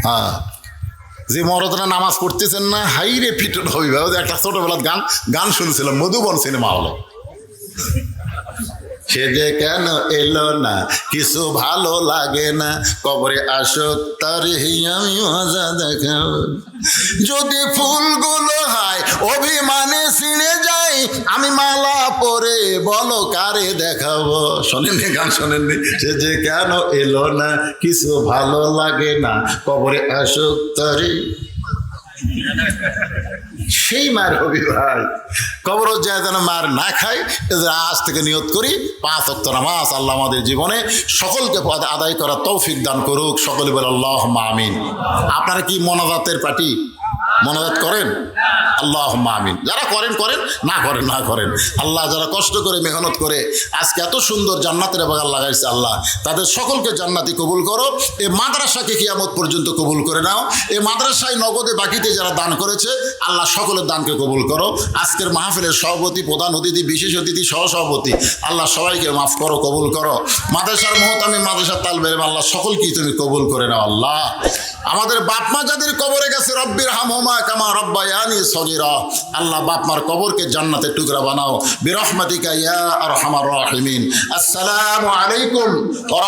হ্যাঁ, যে মরদরা নামাজ পড়তেছেন না, হাই রে ফিটন হবি। একটা ছোটবেলার গান শুনছিলাম মধুবন সিনেমা হলে। সে যে কেন এলো না, কিছু ভালো লাগে না, কবরে আসুক তার আমি মজা দেখাব। যদি ফুলগুলো হয় অভিমানে ছিঁড়ে যায়, আমি মালা পরে বলো কারে দেখাবো। শোনেননি গান? শোনেননি? সে যে কেন এলো না, কিছু ভালো লাগে না, কবরে আসুক তারে। সেই মার হবি ভাই, কবর যায় যেন মার না খাই। আজ থেকে নিয়ত করি 5 ওয়াক্ত নামাজ আল্লাহ আমাদের জীবনে সকলকে আদায় করা তৌফিক দান করুক। সকলে বলে আল্লাহুম্মা আমিন। আপনারা কি মোনাজাতের পার্টি? মোনাজাত করেন? আল্লাহুম্মা আমিন। যারা করেন করেন, না করেন না করেন। আল্লাহ যারা কষ্ট করে মেহনত করে আজকে এত সুন্দর জান্নাতের বাগান লাগাইছে, আল্লাহ তাদের সকলকে জান্নাতি কবুল করো। এই মাদ্রাসাকে কিয়ামত পর্যন্ত কবুল করে নাও। এই মাদ্রাসায় নগদে বাকিতে যারা দান করেছে, আল্লাহ সকলের দানকে কবুল করো। আজকের মাহফিলের সভাপতি, প্রধান অতিথি, বিশেষ অতিথি, সহসভাপতি, আল্লাহ সবাইকে মাফ করো, কবুল করো। মাদ্রাসার মহতামিম, মাদ্রাসার তালবে ইলম, আল্লাহ সকলকেই তুমি কবুল করে নাও। আল্লাহ আমাদের বাপ মা যাদের কবরে গেছে, রব্বির হামহুমা কামা রব্বায়ানি সগীরা, আল্লাহ বাপ মার কবরকে জান্নাতের টুকরা বানাও বিরহমাতিকা ইয়া আরহামার রাহিমিন। আসসালামু আলাইকুম।